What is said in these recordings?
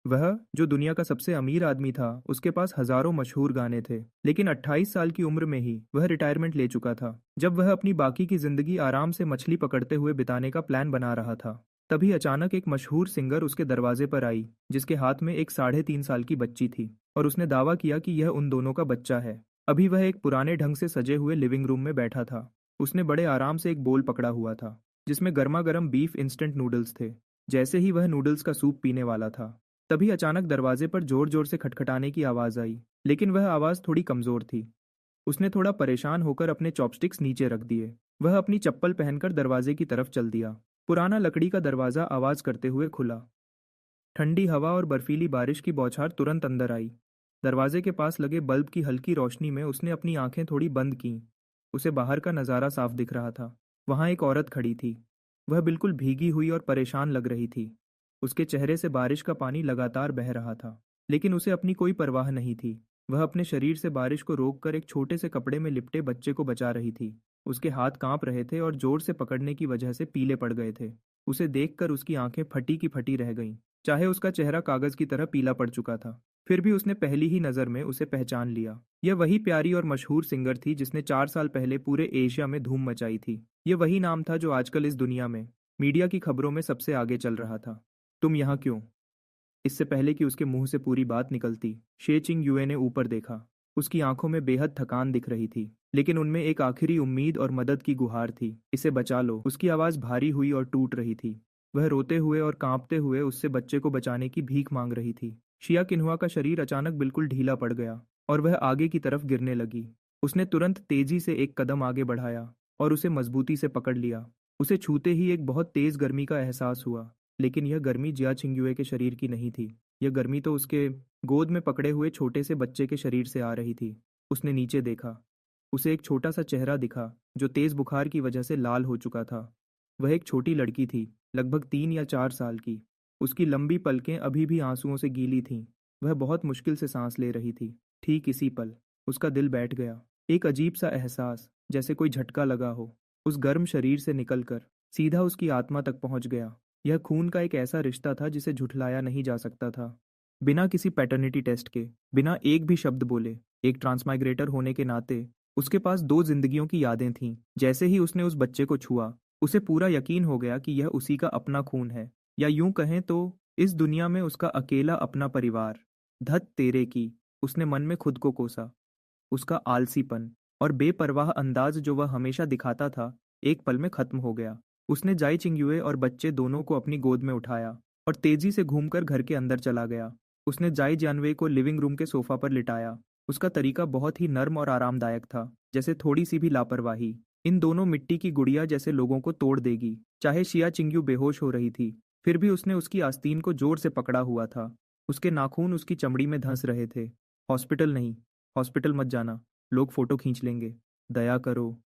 वह, जो दुनिया का सबसे अमीर आदमी था, उसके पास हजारों मशहूर गाने थे, लेकिन 28 साल की उम्र में ही वह रिटायरमेंट ले चुका था। जब वह अपनी बाकी की जिंदगी आराम से मछली पकड़ते हुए बिताने का प्लान बना रहा था, तभी अचानक एक मशहूर सिंगर उसके दरवाजे पर आई, जिसके हाथ में एक 3.5 साल की बच्ची थी, और उसने दावा किया कि यह उन दोनों का बच्चा है। अभी वह एक पुराने ढंग से सजे हुए लिविंग रूम में बैठा था। उसने बड़े आराम से एक बोल पकड़ा हुआ था, जिसमें गर्मा गर्म बीफ इंस्टेंट नूडल्स थे। जैसे ही वह नूडल्स का सूप पीने वाला था, तभी अचानक दरवाजे पर जोर जोर से खटखटाने की आवाज आई, लेकिन वह आवाज थोड़ी कमजोर थी। उसने थोड़ा परेशान होकर अपने चॉपस्टिक्स नीचे रख दिए। वह अपनी चप्पल पहनकर दरवाजे की तरफ चल दिया। पुराना लकड़ी का दरवाजा आवाज करते हुए खुला। ठंडी हवा और बर्फीली बारिश की बौछार तुरंत अंदर आई। दरवाजे के पास लगे बल्ब की हल्की रोशनी में उसने अपनी आंखें थोड़ी बंद कीं। उसे बाहर का नज़ारा साफ दिख रहा था। वहां एक औरत खड़ी थी। वह बिल्कुल भीगी हुई और परेशान लग रही थी। उसके चेहरे से बारिश का पानी लगातार बह रहा था, लेकिन उसे अपनी कोई परवाह नहीं थी। वह अपने शरीर से बारिश को रोककर एक छोटे से कपड़े में लिपटे बच्चे को बचा रही थी। उसके हाथ कांप रहे थे और जोर से पकड़ने की वजह से पीले पड़ गए थे। उसे देखकर उसकी आंखें फटी की फटी रह गईं। चाहे उसका चेहरा कागज की तरह पीला पड़ चुका था, फिर भी उसने पहली ही नज़र में उसे पहचान लिया। यह वही प्यारी और मशहूर सिंगर थी जिसने 4 साल पहले पूरे एशिया में धूम मचाई थी। यह वही नाम था जो आजकल इस दुनिया में मीडिया की खबरों में सबसे आगे चल रहा था। तुम यहाँ क्यों? इससे पहले कि उसके मुंह से पूरी बात निकलती, शे चिंग युए ने ऊपर देखा। उसकी आंखों में बेहद थकान दिख रही थी, लेकिन उनमें एक आखिरी उम्मीद और मदद की गुहार थी। इसे बचा लो। उसकी आवाज़ भारी हुई और टूट रही थी। वह रोते हुए और कांपते हुए उससे बच्चे को बचाने की भीख मांग रही थी। शिया किन्हुआ का शरीर अचानक बिल्कुल ढीला पड़ गया और वह आगे की तरफ गिरने लगी। उसने तुरंत तेजी से एक कदम आगे बढ़ाया और उसे मजबूती से पकड़ लिया। उसे छूते ही एक बहुत तेज गर्मी का एहसास हुआ, लेकिन यह गर्मी जिया चिंगयुए के शरीर की नहीं थी। यह गर्मी तो उसके गोद में पकड़े हुए छोटे से बच्चे के शरीर से आ रही थी। उसने नीचे देखा। उसे एक छोटा सा चेहरा दिखा, जो तेज बुखार की वजह से लाल हो चुका था। वह एक छोटी लड़की थी, लगभग 3 या 4 साल की। उसकी लंबी पलकें अभी भी आंसुओं से गीली थीं। वह बहुत मुश्किल से सांस ले रही थी। ठीक इसी पल उसका दिल बैठ गया। एक अजीब सा एहसास, जैसे कोई झटका लगा हो, उस गर्म शरीर से निकलकर सीधा उसकी आत्मा तक पहुंच गया। यह खून का एक ऐसा रिश्ता था जिसे झुठलाया नहीं जा सकता था। बिना किसी पैटर्निटी टेस्ट के, बिना एक भी शब्द बोले, एक ट्रांसमाइग्रेटर होने के नाते उसके पास 2 जिंदगियों की यादें थीं। जैसे ही उसने उस बच्चे को छुआ, उसे पूरा यकीन हो गया कि यह उसी का अपना खून है, या यूं कहें तो इस दुनिया में उसका अकेला अपना परिवार। धत तेरे की, उसने मन में खुद को कोसा। उसका आलसीपन और बेपरवाह अंदाज जो वह हमेशा दिखाता था, एक पल में खत्म हो गया। उसने जाई चिंगयुए और बच्चे दोनों को अपनी गोद में उठाया और तेजी से घूमकर घर के अंदर चला गया। उसने जाई जानवे को लिविंग रूम के सोफा पर लिटाया। उसका तरीका बहुत ही नर्म और आरामदायक था, जैसे थोड़ी सी भी लापरवाही इन दोनों मिट्टी की गुड़िया जैसे लोगों को तोड़ देगी। चाहे शिया चिंगयू बेहोश हो रही थी, फिर भी उसने उसकी आस्तीन को जोर से पकड़ा हुआ था। उसके नाखून उसकी चमड़ी में धंस रहे थे। हॉस्पिटल नहीं, हॉस्पिटल मत जाना, लोग फोटो खींच लेंगे, दया करो।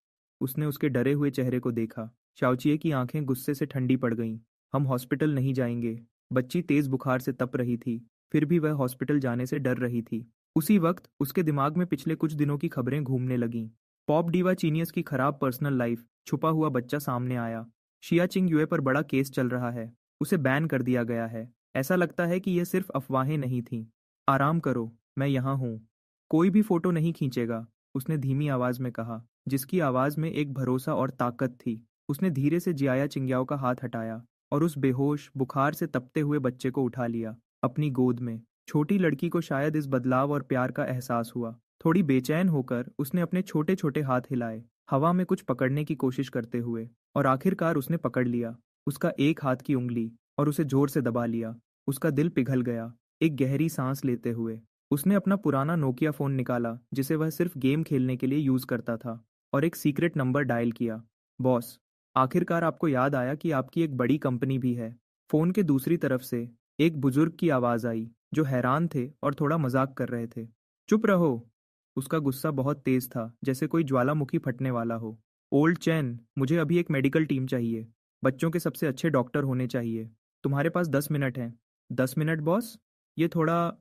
उसने उसके डरे हुए चेहरे को देखा। शाओचिए की आंखें गुस्से से ठंडी पड़ गईं। हम हॉस्पिटल नहीं जाएंगे। बच्ची तेज बुखार से तप रही थी, फिर भी वह हॉस्पिटल जाने से डर रही थी। उसी वक्त उसके दिमाग में पिछले कुछ दिनों की खबरें घूमने लगीं। पॉप डीवा चीनियस की खराब पर्सनल लाइफ, छुपा हुआ बच्चा सामने आया। शिया चिंग युए पर बड़ा केस चल रहा है। उसे बैन कर दिया गया है। ऐसा लगता है कि यह सिर्फ अफवाहें नहीं थीं। आराम करो, मैं यहाँ हूँ। कोई भी फोटो नहीं खींचेगा, उसने धीमी आवाज में कहा, जिसकी आवाज में एक भरोसा और ताकत थी। उसने धीरे से जियाया चिंग्याओ का हाथ हटाया और उस बेहोश, बुखार से तपते हुए बच्चे को उठा लिया अपनी गोद में। छोटी लड़की को शायद इस बदलाव और प्यार का एहसास हुआ। थोड़ी बेचैन होकर उसने अपने छोटे छोटे हाथ हिलाए, हवा में कुछ पकड़ने की कोशिश करते हुए, और आखिरकार उसने पकड़ लिया उसका एक हाथ की उंगली और उसे जोर से दबा लिया। उसका दिल पिघल गया। एक गहरी सांस लेते हुए उसने अपना पुराना नोकिया फोन निकाला, जिसे वह सिर्फ गेम खेलने के लिए यूज करता था, और एक सीक्रेट नंबर डायल किया। बॉस, आखिरकार आपको याद आया कि आपकी एक बड़ी कंपनी भी है। फोन के दूसरी तरफ से एक बुजुर्ग की आवाज आई, जो हैरान थे और थोड़ा मजाक कर रहे थे। चुप रहो। उसका गुस्सा बहुत तेज था, जैसे कोई ज्वालामुखी फटने वाला हो। ओल्ड चैन, मुझे अभी एक मेडिकल टीम चाहिए। बच्चों के सबसे अच्छे डॉक्टर होने चाहिए। तुम्हारे पास 10 मिनट हैं। 10 मिनट बॉस? ये थोड़ा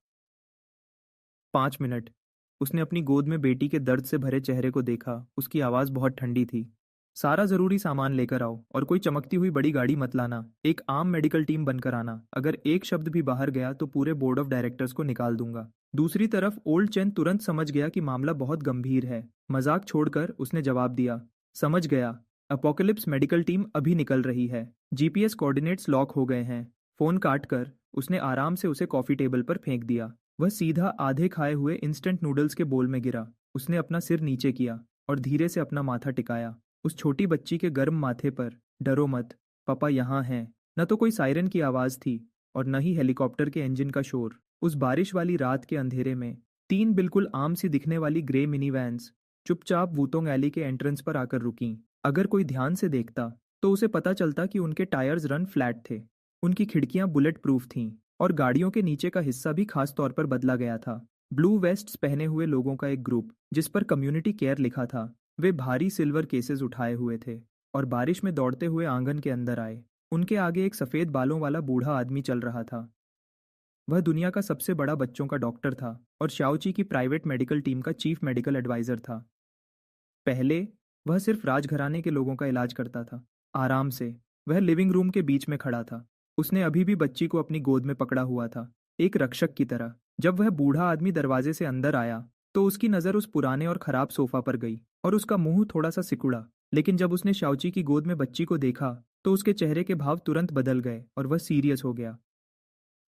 5 मिनट। उसने अपनी गोद में बेटी के दर्द से भरे चेहरे को देखा। उसकी आवाज़ बहुत ठंडी थी। सारा जरूरी सामान लेकर आओ और कोई चमकती हुई बड़ी गाड़ी मत लाना। एक आम मेडिकल टीम बनकर आना। अगर एक शब्द भी बाहर गया तो पूरे बोर्ड ऑफ डायरेक्टर्स को निकाल दूंगा। दूसरी तरफ ओल्ड चेन तुरंत समझ गया कि मामला बहुत गंभीर है। मजाक छोड़कर उसने जवाब दिया, समझ गया। अपोकलिप्स मेडिकल टीम अभी निकल रही है। जीपीएस कोऑर्डिनेट्स लॉक हो गए हैं। फोन काट कर उसने आराम से उसे कॉफी टेबल पर फेंक दिया। वह सीधा आधे खाए हुए इंस्टेंट नूडल्स के बोल में गिरा। उसने अपना सिर नीचे किया और धीरे से अपना माथा टिकाया। उस छोटी बच्ची के गर्म माथे पर, डरो मत, पापा यहाँ हैं। न तो कोई सायरन की आवाज थी और न ही हेलीकॉप्टर के इंजन का शोर। उस बारिश वाली रात के अंधेरे में तीन बिल्कुल आम सी दिखने वाली ग्रे मिनी वैन्स चुपचाप वूतोंग एली के एंट्रेंस पर आकर रुकीं। अगर कोई ध्यान से देखता तो उसे पता चलता कि उनके टायर्स रन फ्लैट थे। उनकी खिड़कियां बुलेट प्रूफ थीं और गाड़ियों के नीचे का हिस्सा भी खास तौर पर बदला गया था। ब्लू वेस्ट्स पहने हुए लोगों का एक ग्रुप जिस पर कम्युनिटी केयर लिखा था, वे भारी सिल्वर केसेस उठाए हुए थे और बारिश में दौड़ते हुए आंगन के अंदर आए। उनके आगे एक सफेद बालों वाला बूढ़ा आदमी चल रहा था। वह दुनिया का सबसे बड़ा बच्चों का डॉक्टर था और शाओची की प्राइवेट मेडिकल टीम का चीफ मेडिकल एडवाइजर था। पहले वह सिर्फ राजघराने के लोगों का इलाज करता था। आराम से वह लिविंग रूम के बीच में खड़ा था। उसने अभी भी बच्ची को अपनी गोद में पकड़ा हुआ था, एक रक्षक की तरह। जब वह बूढ़ा आदमी दरवाजे से अंदर आया तो उसकी नज़र उस पुराने और खराब सोफा पर गई और उसका मुंह थोड़ा सा सिकुड़ा। लेकिन जब उसने शाओची की गोद में बच्ची को देखा तो उसके चेहरे के भाव तुरंत बदल गए और वह सीरियस हो गया।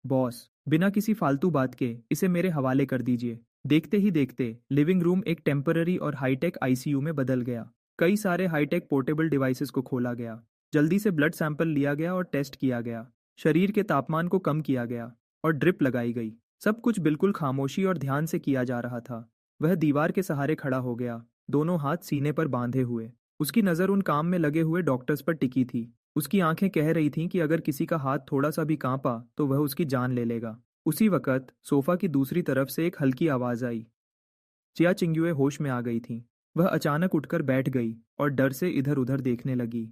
बॉस, बिना किसी फालतू बात के इसे मेरे हवाले कर दीजिए। देखते ही देखते लिविंग रूम एक टेम्पररी और हाईटेक आईसीयू में बदल गया। कई सारे हाईटेक पोर्टेबल डिवाइसेस को खोला गया। जल्दी से ब्लड सैंपल लिया गया और टेस्ट किया गया। शरीर के तापमान को कम किया गया और ड्रिप लगाई गई। सब कुछ बिल्कुल खामोशी और ध्यान से किया जा रहा था। वह दीवार के सहारे खड़ा हो गया, दोनों हाथ सीने पर बांधे हुए। उसकी नज़र उन काम में लगे हुए डॉक्टर्स पर टिकी थी। उसकी आंखें कह रही थीं कि अगर किसी का हाथ थोड़ा सा भी कांपा तो वह उसकी जान ले लेगा। उसी वक्त सोफा की दूसरी तरफ से एक हल्की आवाज आई। चिया चिंग्युए होश में आ गई थी। वह अचानक उठकर बैठ गई और डर से इधर उधर देखने लगी।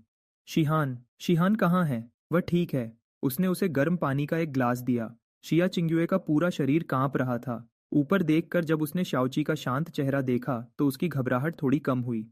शिहान, शिहान कहाँ है? वह ठीक है। उसने उसे गर्म पानी का एक ग्लास दिया। शिया चिंग्युए का पूरा शरीर कांप रहा था। ऊपर देखकर जब उसने शाओची का शांत चेहरा देखा तो उसकी घबराहट थोड़ी कम हुई।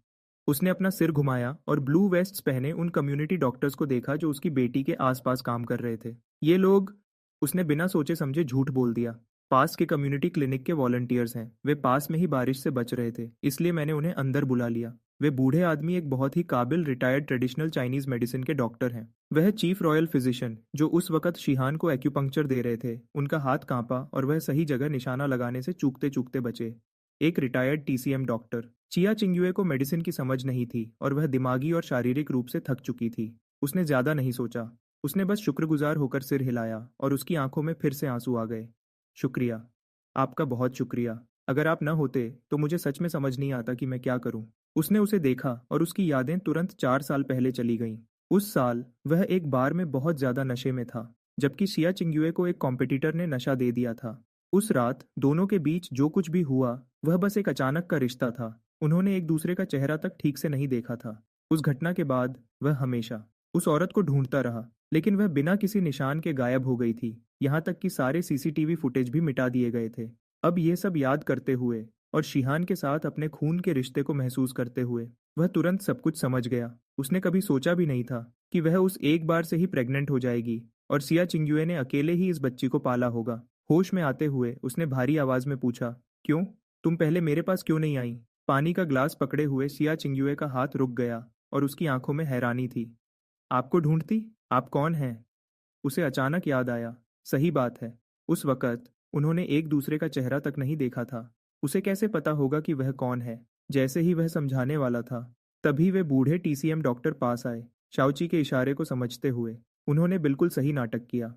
उसने अपना सिर घुमाया और ब्लू वेस्ट्स पहने उन कम्युनिटी डॉक्टर्स को देखा जो उसकी बेटी के आसपास काम कर रहे थे। ये लोग, उसने बिना सोचे समझे झूठ बोल दिया, पास के कम्युनिटी क्लिनिक के वॉलंटियर्स हैं। वे पास में ही बारिश से बच रहे थे, इसलिए मैंने उन्हें अंदर बुला लिया। वे बूढ़े आदमी एक बहुत ही काबिल रिटायर्ड ट्रेडिशनल चाइनीज मेडिसिन के डॉक्टर हैं। वह चीफ रॉयल फिजिशियन जो उस वक्त शिहान को एक्यूपंक्चर दे रहे थे। उनका हाथ कांपा और वह सही जगह निशाना लगाने से चूकते चूकते बचे। एक रिटायर्ड टीसीएम डॉक्टर। चिया चिंग्युए को मेडिसिन की समझ नहीं थी और वह दिमागी और शारीरिक रूप से थक चुकी थी। उसने ज्यादा नहीं सोचा। उसने बस शुक्रगुजार होकर सिर हिलाया और उसकी आंखों में फिर से आंसू आ गए। शुक्रिया, आपका बहुत शुक्रिया। अगर आप न होते तो मुझे सच में समझ नहीं आता कि मैं क्या करूं। उसने उसे देखा और उसकी यादें तुरंत 4 साल पहले चली गईं। उस साल वह एक बार में बहुत ज्यादा नशे में था, जबकि शिया चिंग्युए को एक कॉम्पिटिटर ने नशा दे दिया था। उस रात दोनों के बीच जो कुछ भी हुआ वह बस एक अचानक का रिश्ता था। उन्होंने एक दूसरे का चेहरा तक ठीक से नहीं देखा था। उस घटना के बाद वह हमेशा उस औरत को ढूंढता रहा, लेकिन वह बिना किसी निशान के गायब हो गई थी। यहाँ तक कि सारे सीसीटीवी फुटेज भी मिटा दिए गए थे। अब ये सब याद करते हुए और शिहान के साथ अपने खून के रिश्ते को महसूस करते हुए वह तुरंत सब कुछ समझ गया। उसने कभी सोचा भी नहीं था कि वह उस एक बार से ही प्रेग्नेंट हो जाएगी और सिया चिंग्युए ने अकेले ही इस बच्ची को पाला होगा। होश में आते हुए उसने भारी आवाज में पूछा, क्यों? तुम पहले मेरे पास क्यों नहीं आई? पानी का ग्लास पकड़े हुए सिया चिंग्युए का हाथ रुक गया और उसकी आंखों में हैरानी थी। आपको ढूंढती? आप कौन हैं? उसे अचानक याद आया, सही बात है, उस वक़्त उन्होंने एक दूसरे का चेहरा तक नहीं देखा था। उसे कैसे पता होगा कि वह कौन है? जैसे ही वह समझाने वाला था, तभी वे बूढ़े टीसीएम डॉक्टर पास आए, शाओची के इशारे को समझते हुए। उन्होंने बिल्कुल सही नाटक किया।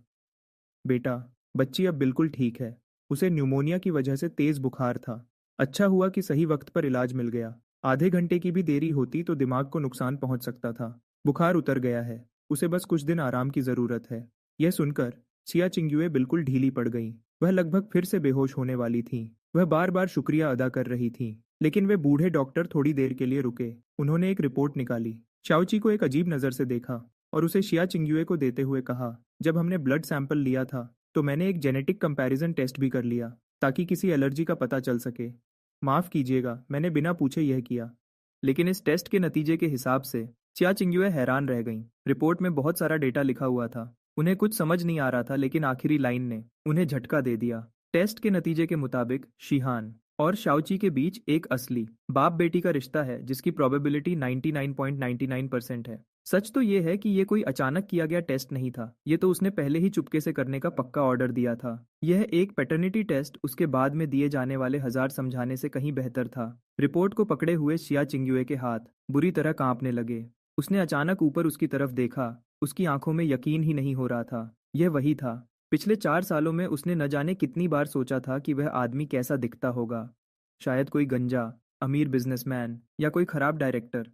बेटा, बच्ची अब बिल्कुल ठीक है। उसे न्यूमोनिया की वजह से तेज बुखार था। अच्छा हुआ कि सही वक्त पर इलाज मिल गया। आधे घंटे की भी देरी होती तो दिमाग को नुकसान पहुंच सकता था। बुखार उतर गया है, उसे बस कुछ दिन आराम की जरूरत है। यह सुनकर सिया चिंग्युए बिल्कुल ढीली पड़ गई। वह लगभग फिर से बेहोश होने वाली थी। वह बार बार शुक्रिया अदा कर रही थी, लेकिन वे बूढ़े डॉक्टर थोड़ी देर के लिए रुके। उन्होंने एक रिपोर्ट निकाली, शाओची को एक अजीब नज़र से देखा और उसे शिया चिंग्युए को देते हुए कहा, जब हमने ब्लड सैंपल लिया था तो मैंने एक जेनेटिक कंपैरिजन टेस्ट भी कर लिया ताकि किसी एलर्जी का पता चल सके। माफ़ कीजिएगा, मैंने बिना पूछे यह किया। लेकिन इस टेस्ट के नतीजे के हिसाब से चिया चिंगयुए हैरान रह गईं। रिपोर्ट में बहुत सारा डेटा लिखा हुआ था। उन्हें कुछ समझ नहीं आ रहा था, लेकिन आखिरी लाइन ने उन्हें झटका दे दिया। टेस्ट के नतीजे के मुताबिक शिहान और शाओची के बीच एक असली बाप बेटी का रिश्ता है, जिसकी प्रोबेबिलिटी 99.99% है। सच तो ये है कि ये कोई अचानक किया गया टेस्ट नहीं था। ये तो उसने पहले ही चुपके से करने का पक्का ऑर्डर दिया था। यह एक पैटर्निटी टेस्ट उसके बाद में दिए जाने वाले 1000 समझाने से कहीं बेहतर था। रिपोर्ट को पकड़े हुए शिया चिंगयुए के हाथ बुरी तरह कांपने लगे। उसने अचानक ऊपर उसकी तरफ देखा। उसकी आंखों में यकीन ही नहीं हो रहा था। यह वही था। पिछले 4 सालों में उसने न जाने कितनी बार सोचा था कि वह आदमी कैसा दिखता होगा। शायद कोई गंजा अमीर बिजनेसमैन या कोई खराब डायरेक्टर।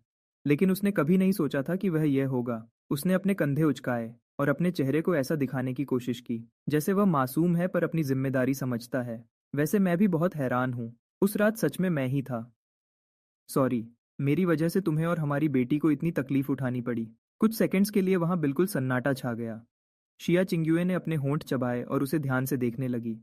लेकिन उसने कभी नहीं सोचा था कि वह यह होगा। उसने अपने कंधे उचकाए और अपने चेहरे को ऐसा दिखाने की कोशिश की जैसे वह मासूम है पर अपनी जिम्मेदारी समझता है। वैसे मैं भी बहुत हैरान हूँ। उस रात सच में मैं ही था। सॉरी, मेरी वजह से तुम्हें और हमारी बेटी को इतनी तकलीफ उठानी पड़ी। कुछ सेकंड्स के लिए वहां बिल्कुल सन्नाटा छा गया। शिया चिंगयुए ने अपने होंठ चबाए और उसे ध्यान से देखने लगी,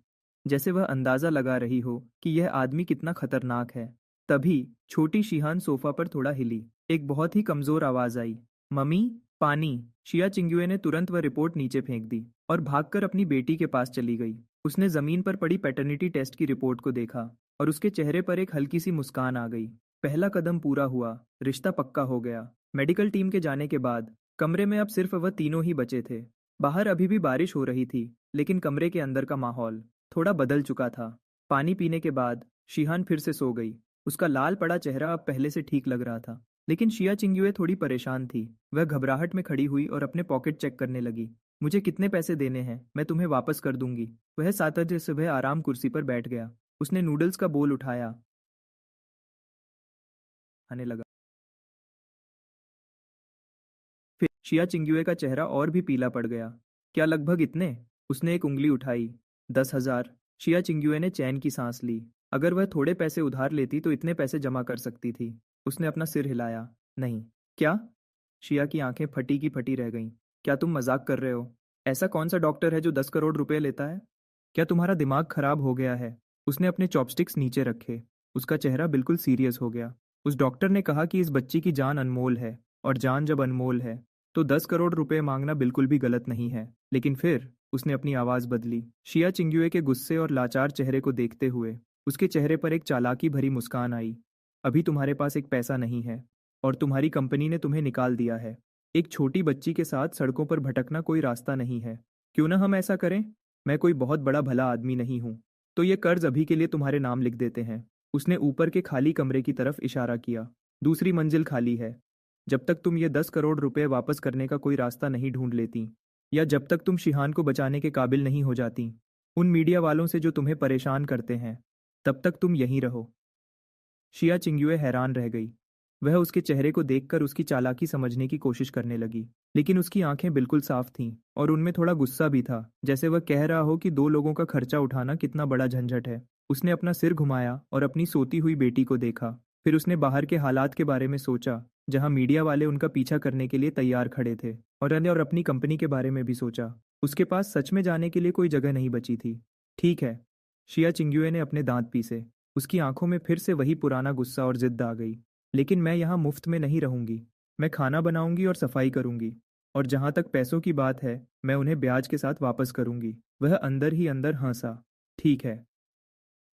जैसे वह अंदाजा लगा रही हो कि यह आदमी कितना खतरनाक है। तभी छोटी शिहान सोफा पर थोड़ा हिली। एक बहुत ही कमजोर आवाज आई, मम्मी, पानी। शिया चिंगयुए ने तुरंत वह रिपोर्ट नीचे फेंक दी और भागकर अपनी बेटी के पास चली गई। उसने जमीन पर पड़ी पैटर्निटी टेस्ट की रिपोर्ट को देखा और उसके चेहरे पर एक हल्की सी मुस्कान आ गई। पहला कदम पूरा हुआ, रिश्ता पक्का हो गया। मेडिकल टीम के जाने के बाद कमरे में अब सिर्फ वह तीनों ही बचे थे। बाहर अभी भी बारिश हो रही थी, लेकिन कमरे के अंदर का माहौल थोड़ा बदल चुका था। पानी पीने के बाद शिहान फिर से सो गई। उसका लाल पड़ा चेहरा अब पहले से ठीक लग रहा था। लेकिन शिया चिंगयुए थोड़ी परेशान थी। वह घबराहट में खड़ी हुई और अपने पॉकेट चेक करने लगी। मुझे कितने पैसे देने हैं? मैं तुम्हें वापस कर दूंगी। वह सातर्य से वह आराम कुर्सी पर बैठ गया। उसने नूडल्स का बोल उठाया, खाने लगा। फिर शिया चिंगयुए का चेहरा और भी पीला पड़ गया। क्या लगभग इतने? उसने एक उंगली उठाई। 10,000। शिया चिंगयुए ने चैन की सांस ली। अगर वह थोड़े पैसे उधार लेती तो इतने पैसे जमा कर सकती थी। उसने अपना सिर हिलाया। नहीं। क्या? शिया की आंखें फटी की फटी रह गईं। क्या तुम मजाक कर रहे हो? ऐसा कौन सा डॉक्टर है जो 10 करोड़ रुपए लेता है? क्या तुम्हारा दिमाग खराब हो गया है? उसने अपने चॉपस्टिक्स नीचे रखे। उसका चेहरा बिल्कुल सीरियस हो गया। उस डॉक्टर ने कहा कि इस बच्ची की जान अनमोल है, और जान जब अनमोल है तो 10 करोड़ रुपए मांगना बिल्कुल भी गलत नहीं है। लेकिन फिर उसने अपनी आवाज बदली। शिया चिंगयुए के गुस्से और लाचार चेहरे को देखते हुए उसके चेहरे पर एक चालाकी भरी मुस्कान आई। अभी तुम्हारे पास एक पैसा नहीं है, और तुम्हारी कंपनी ने तुम्हें निकाल दिया है। एक छोटी बच्ची के साथ सड़कों पर भटकना कोई रास्ता नहीं है। क्यों ना हम ऐसा करें? मैं कोई बहुत बड़ा भला आदमी नहीं हूं, तो ये कर्ज अभी के लिए तुम्हारे नाम लिख देते हैं। उसने ऊपर के खाली कमरे की तरफ इशारा किया। दूसरी मंजिल खाली है। जब तक तुम ये 10 करोड़ रुपए वापस करने का कोई रास्ता नहीं ढूंढ लेती, या जब तक तुम शिहान को बचाने के काबिल नहीं हो जाती उन मीडिया वालों से जो तुम्हें परेशान करते हैं, तब तक तुम यहीं रहो। शिया चिंगयुए हैरान रह गई। वह उसके चेहरे को देखकर उसकी चालाकी समझने की कोशिश करने लगी, लेकिन उसकी आंखें बिल्कुल साफ थीं और उनमें थोड़ा गुस्सा भी था, जैसे वह कह रहा हो कि 2 लोगों का खर्चा उठाना कितना बड़ा झंझट है। उसने अपना सिर घुमाया और अपनी सोती हुई बेटी को देखा। फिर उसने बाहर के हालात के बारे में सोचा, जहां मीडिया वाले उनका पीछा करने के लिए तैयार खड़े थे, और अपनी कंपनी के बारे में भी सोचा। उसके पास सच में जाने के लिए कोई जगह नहीं बची थी। ठीक है, शिया चिंगयुए ने अपने दांत पीसे। उसकी आंखों में फिर से वही पुराना गुस्सा और जिद आ गई। लेकिन मैं यहाँ मुफ्त में नहीं रहूंगी। मैं खाना बनाऊंगी और सफाई करूंगी, और जहां तक पैसों की बात है, मैं उन्हें ब्याज के साथ वापस करूंगी। वह अंदर ही अंदर हंसा। ठीक है।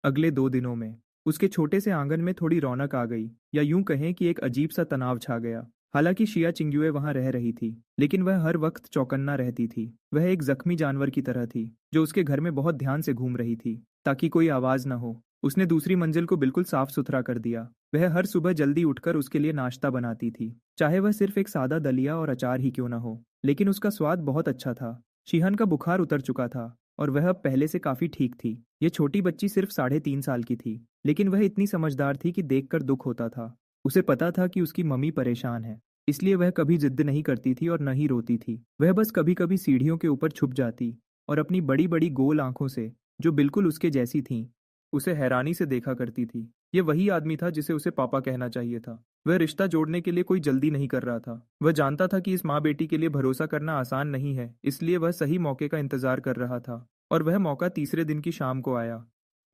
अगले 2 दिनों में उसके छोटे से आंगन में थोड़ी रौनक आ गई, या यूं कहें कि एक अजीब सा तनाव छा गया। हालांकि शिया चिंगयुए वहां रह रही थी, लेकिन वह हर वक्त चौकन्ना रहती थी। वह एक जख्मी जानवर की तरह थी, जो उसके घर में बहुत ध्यान से घूम रही थी, ताकि कोई आवाज न हो। उसने दूसरी मंजिल को बिल्कुल साफ सुथरा कर दिया। वह हर सुबह जल्दी उठकर उसके लिए नाश्ता बनाती थी, चाहे वह सिर्फ एक सादा दलिया और अचार ही क्यों न हो, लेकिन उसका स्वाद बहुत अच्छा था। शिहन का बुखार उतर चुका था और वह अब पहले से काफी ठीक थी। ये छोटी बच्ची सिर्फ 3.5 साल की थी, लेकिन वह इतनी समझदार थी कि देखकर दुख होता था। उसे पता था कि उसकी मम्मी परेशान है, इसलिए वह कभी जिद नहीं करती थी और न ही रोती थी। वह बस कभी कभी सीढ़ियों के ऊपर छुप जाती और अपनी बड़ी बड़ी गोल आंखों से, जो बिल्कुल उसके जैसी थीं, उसे हैरानी से देखा करती थी। ये वही आदमी था जिसे उसे पापा कहना चाहिए था। वह रिश्ता जोड़ने के लिए कोई जल्दी नहीं कर रहा था। वह जानता था कि इस माँ बेटी के लिए भरोसा करना आसान नहीं है, इसलिए वह सही मौके का इंतजार कर रहा था। और वह मौका तीसरे दिन की शाम को आया।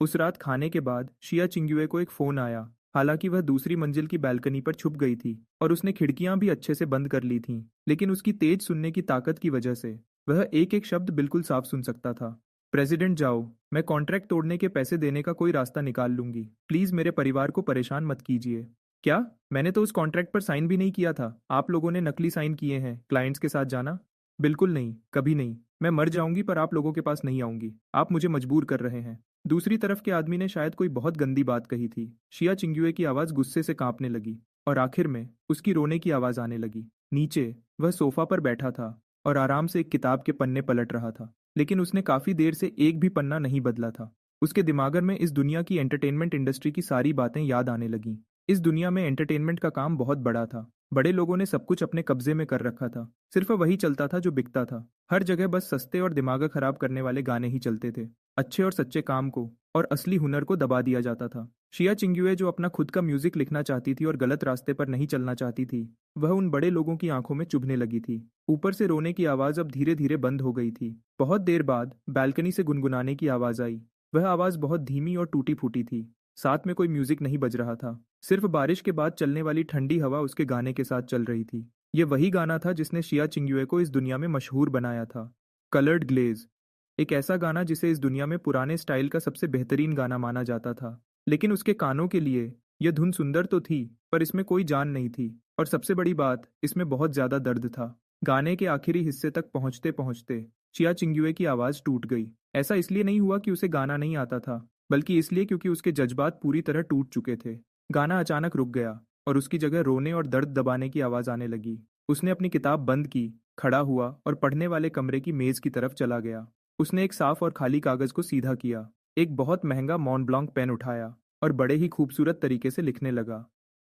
उस रात खाने के बाद शिया चिंगयुए को एक फोन आया। हालांकि वह दूसरी मंजिल की बैल्कनी पर छुप गई थी और उसने खिड़कियां भी अच्छे से बंद कर ली थीं, लेकिन उसकी तेज सुनने की ताकत की वजह से वह एक एक शब्द बिल्कुल साफ सुन सकता था। प्रेसिडेंट जाओ, मैं कॉन्ट्रैक्ट तोड़ने के पैसे देने का कोई रास्ता निकाल लूंगी, प्लीज मेरे परिवार को परेशान मत कीजिए। क्या? मैंने तो उस कॉन्ट्रैक्ट पर साइन भी नहीं किया था। आप लोगों ने नकली साइन किए हैं क्लाइंट्स के साथ जाना। बिल्कुल नहीं, कभी नहीं। मैं मर जाऊंगी पर आप लोगों के पास नहीं आऊंगी। आप मुझे मजबूर कर रहे हैं। दूसरी तरफ के आदमी ने शायद कोई बहुत गंदी बात कही थी। शिया चिंग्युए की आवाज गुस्से से कांपने लगी और आखिर में उसकी रोने की आवाज आने लगी। नीचे वह सोफा पर बैठा था और आराम से एक किताब के पन्ने पलट रहा था, लेकिन उसने काफी देर से एक भी पन्ना नहीं बदला था। उसके दिमाग में इस दुनिया की एंटरटेनमेंट इंडस्ट्री की सारी बातें याद आने लगीं। इस दुनिया में एंटरटेनमेंट का काम बहुत बड़ा था। बड़े लोगों ने सब कुछ अपने कब्जे में कर रखा था। सिर्फ वही चलता था जो बिकता था। हर जगह बस सस्ते और दिमाग खराब करने वाले गाने ही चलते थे। अच्छे और सच्चे काम को और असली हुनर को दबा दिया जाता था। शिया चिंग्युए जो अपना खुद का म्यूजिक लिखना चाहती थी और गलत रास्ते पर नहीं चलना चाहती थी, वह उन बड़े लोगों की आंखों में चुभने लगी थी। ऊपर से रोने की आवाज अब धीरे धीरे बंद हो गई थी। बहुत देर बाद बैल्कनी से गुनगुनाने की आवाज आई। वह आवाज बहुत धीमी और टूटी फूटी थी। साथ में कोई म्यूजिक नहीं बज रहा था। सिर्फ बारिश के बाद चलने वाली ठंडी हवा उसके गाने के साथ चल रही थी। ये वही गाना था जिसने शिया चिंग्युए को इस दुनिया में मशहूर बनाया था। कलर्ड ग्लेज, एक ऐसा गाना जिसे इस दुनिया में पुराने स्टाइल का सबसे बेहतरीन गाना माना जाता था। लेकिन उसके कानों के लिए यह धुन सुंदर तो थी, पर इसमें कोई जान नहीं थी। और सबसे बड़ी बात, इसमें बहुत ज्यादा दर्द था। गाने के आखिरी हिस्से तक पहुंचते पहुंचते चिया चिंग्युए की आवाज टूट गई। ऐसा इसलिए नहीं हुआ कि उसे गाना नहीं आता था, बल्कि इसलिए क्योंकि उसके जज्बात पूरी तरह टूट चुके थे। गाना अचानक रुक गया और उसकी जगह रोने और दर्द दबाने की आवाज आने लगी। उसने अपनी किताब बंद की, खड़ा हुआ और पढ़ने वाले कमरे की मेज की तरफ चला गया। उसने एक साफ और खाली कागज को सीधा किया, एक बहुत महंगा मॉन ब्लांक पेन उठाया और बड़े ही खूबसूरत तरीके से लिखने लगा।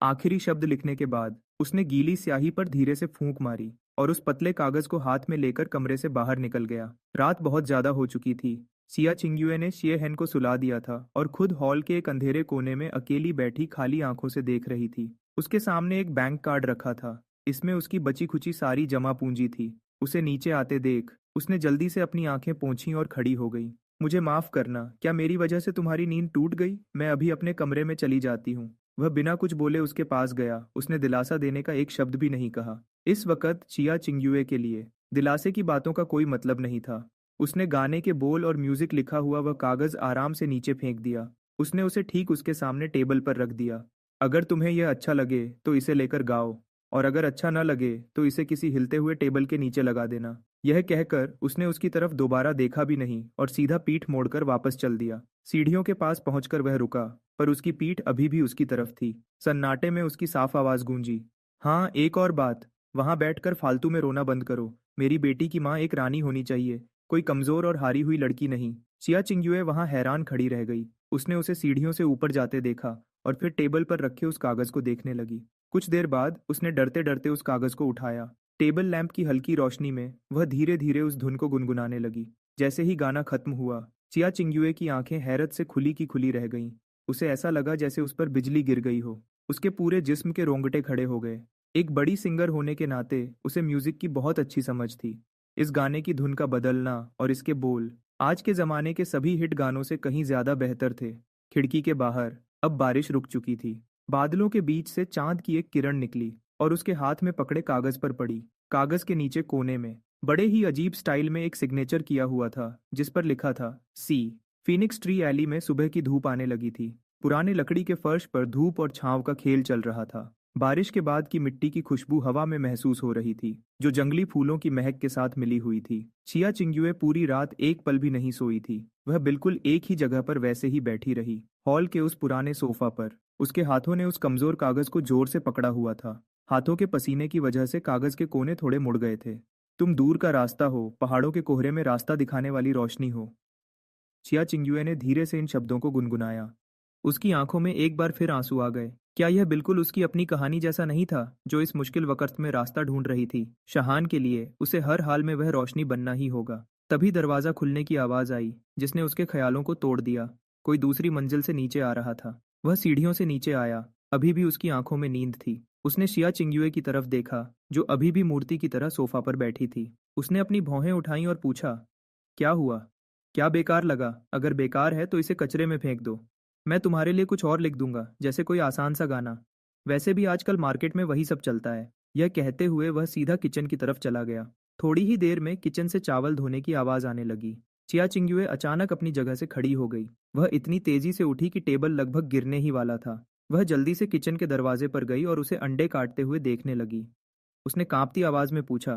आखिरी शब्द लिखने के बाद उसने गीली स्याही पर धीरे से फूंक मारी और उस पतले कागज को हाथ में लेकर कमरे से बाहर निकल गया। रात बहुत ज्यादा हो चुकी थी। सिया चिंग्युए ने शिए हेन को सुला दिया था और खुद हॉल के एक अंधेरे कोने में अकेली बैठी खाली आंखों से देख रही थी। उसके सामने एक बैंक कार्ड रखा था। इसमें उसकी बची खुची सारी जमा पूंजी थी। उसे नीचे आते देख उसने जल्दी से अपनी आंखें पोंछी और खड़ी हो गई। मुझे माफ करना, क्या मेरी वजह से तुम्हारी नींद टूट गई? मैं अभी अपने कमरे में चली जाती हूँ। वह बिना कुछ बोले उसके पास गया। उसने दिलासा देने का एक शब्द भी नहीं कहा। इस वक्त चिया चिंग्युए के लिए दिलासे की बातों का कोई मतलब नहीं था। उसने गाने के बोल और म्यूजिक लिखा हुआ वह कागज आराम से नीचे फेंक दिया। उसने उसे ठीक उसके सामने टेबल पर रख दिया। अगर तुम्हें यह अच्छा लगे तो इसे लेकर गाओ, और अगर अच्छा न लगे तो इसे किसी हिलते हुए टेबल के नीचे लगा देना। यह कहकर उसने उसकी तरफ दोबारा देखा भी नहीं और सीधा पीठ मोड़कर वापस चल दिया। सीढ़ियों के पास पहुंचकर वह रुका, पर उसकी पीठ अभी भी उसकी तरफ थी। सन्नाटे में उसकी साफ आवाज गूंजी, हाँ, एक और बात, वहां बैठकर फालतू में रोना बंद करो। मेरी बेटी की माँ एक रानी होनी चाहिए, कोई कमजोर और हारी हुई लड़की नहीं। चिया चिंग्युए वहां हैरान खड़ी रह गई। उसने उसे सीढ़ियों से ऊपर जाते देखा और फिर टेबल पर रखे उस कागज को देखने लगी। कुछ देर बाद उसने डरते डरते उस कागज को उठाया। टेबल लैंप की हल्की रोशनी में वह धीरे धीरे उस धुन को गुनगुनाने लगी। जैसे ही गाना खत्म हुआ, चिया चिंग्युए की आंखें हैरत से खुली की खुली रह गईं। उसे ऐसा लगा जैसे उस पर बिजली गिर गई हो। उसके पूरे जिस्म के रोंगटे खड़े हो गए। एक बड़ी सिंगर होने के नाते उसे म्यूजिक की बहुत अच्छी समझ थी। इस गाने की धुन का बदलना और इसके बोल आज के जमाने के सभी हिट गानों से कहीं ज्यादा बेहतर थे। खिड़की के बाहर अब बारिश रुक चुकी थी। बादलों के बीच से चांद की एक किरण निकली और उसके हाथ में पकड़े कागज पर पड़ी। कागज के नीचे कोने में बड़े ही अजीब स्टाइल में एक सिग्नेचर किया हुआ था, जिस पर लिखा था सी। फिनिक्स ट्री एली में सुबह की धूप आने लगी थी। पुराने लकड़ी के फर्श पर धूप और छांव का खेल चल रहा था। बारिश के बाद की मिट्टी की खुशबू हवा में महसूस हो रही थी, जो जंगली फूलों की महक के साथ मिली हुई थी। चिया चिंग्युए पूरी रात एक पल भी नहीं सोई थी। वह बिल्कुल एक ही जगह पर वैसे ही बैठी रही, हॉल के उस पुराने सोफा पर। उसके हाथों ने उस कमजोर कागज को जोर से पकड़ा हुआ था। हाथों के पसीने की वजह से कागज के कोने थोड़े मुड़ गए थे। तुम दूर का रास्ता हो, पहाड़ों के कोहरे में रास्ता दिखाने वाली रोशनी हो। चिया चिंग्युए ने धीरे से इन शब्दों को गुनगुनाया। उसकी आंखों में एक बार फिर आंसू आ गए। क्या यह बिल्कुल उसकी अपनी कहानी जैसा नहीं था, जो इस मुश्किल वक्त में रास्ता ढूंढ रही थी? शहान के लिए उसे हर हाल में वह रोशनी बनना ही होगा। तभी दरवाजा खुलने की आवाज आई, जिसने उसके ख्यालों को तोड़ दिया। कोई दूसरी मंजिल से नीचे आ रहा था। वह सीढ़ियों से नीचे आया। अभी भी उसकी आंखों में नींद थी। उसने शिया चिंग्युए की तरफ देखा, जो अभी भी मूर्ति की तरह सोफा पर बैठी थी। उसने अपनी भौहें उठाई और पूछा, क्या हुआ? क्या बेकार लगा? अगर बेकार है तो इसे कचरे में फेंक दो। मैं तुम्हारे लिए कुछ और लिख दूंगा, जैसे कोई आसान सा गाना। वैसे भी आजकल मार्केट में वही सब चलता है। यह कहते हुए वह सीधा किचन की तरफ चला गया। थोड़ी ही देर में किचन से चावल धोने की आवाज आने लगी। चिया चिंगुए अचानक अपनी जगह से खड़ी हो गई। वह इतनी तेजी से उठी कि टेबल लगभग गिरने ही वाला था। वह जल्दी से किचन के दरवाजे पर गई और उसे अंडे काटते हुए देखने लगी। उसने कांपती आवाज में पूछा,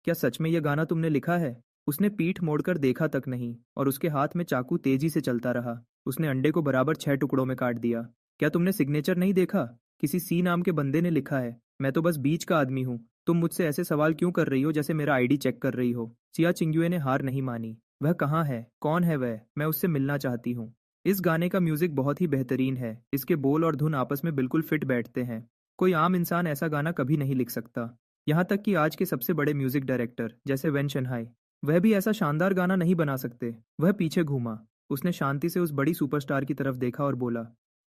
क्या सच में यह गाना तुमने लिखा है? उसने पीठ मोड़कर देखा तक नहीं और उसके हाथ में चाकू तेजी से चलता रहा। उसने अंडे को बराबर 6 टुकड़ों में काट दिया। क्या तुमने सिग्नेचर नहीं देखा? किसी सी नाम के बंदे ने लिखा है। मैं तो बस बीच का आदमी हूँ। तुम मुझसे ऐसे सवाल क्यों कर रही हो, जैसे मेरा आईडी चेक कर रही हो? चिया चिंगुए ने हार नहीं मानी। वह कहाँ है? कौन है वह? मैं उससे मिलना चाहती हूँ। इस गाने का म्यूजिक बहुत ही बेहतरीन है। इसके बोल और धुन आपस में बिल्कुल फिट बैठते हैं। कोई आम इंसान ऐसा गाना कभी नहीं लिख सकता। यहाँ तक कि आज के सबसे बड़े म्यूजिक डायरेक्टर जैसे वेन शनहाई, वह भी ऐसा शानदार गाना नहीं बना सकते। वह पीछे घूमा। उसने शांति से उस बड़ी सुपरस्टार की तरफ देखा और बोला,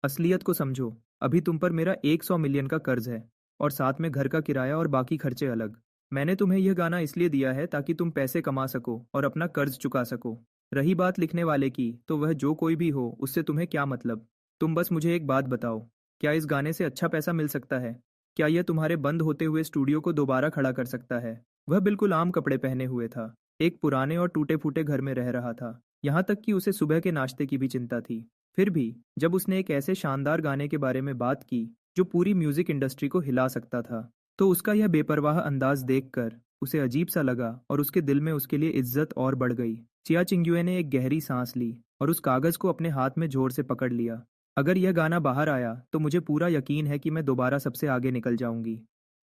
असलियत को समझो। अभी तुम पर मेरा 100 मिलियन का कर्ज है, और साथ में घर का किराया और बाकी खर्चे अलग। मैंने तुम्हें यह गाना इसलिए दिया है ताकि तुम पैसे कमा सको और अपना कर्ज चुका सको। रही बात लिखने वाले की, तो वह जो कोई भी हो, उससे तुम्हें क्या मतलब? तुम बस मुझे एक बात बताओ, क्या इस गाने से अच्छा पैसा मिल सकता है? क्या यह तुम्हारे बंद होते हुए स्टूडियो को दोबारा खड़ा कर सकता है? वह बिल्कुल आम कपड़े पहने हुए था। एक पुराने और टूटे फूटे घर में रह रहा था। यहाँ तक कि उसे सुबह के नाश्ते की भी चिंता थी। फिर भी जब उसने एक ऐसे शानदार गाने के बारे में बात की जो पूरी म्यूजिक इंडस्ट्री को हिला सकता था, तो उसका यह बेपरवाह अंदाज देखकर उसे अजीब सा लगा और उसके दिल में उसके लिए इज्जत और बढ़ गई। चिया चिंग्युए ने एक गहरी सांस ली और उस कागज को अपने हाथ में जोर से पकड़ लिया। अगर यह गाना बाहर आया तो मुझे पूरा यकीन है कि मैं दोबारा सबसे आगे निकल जाऊंगी।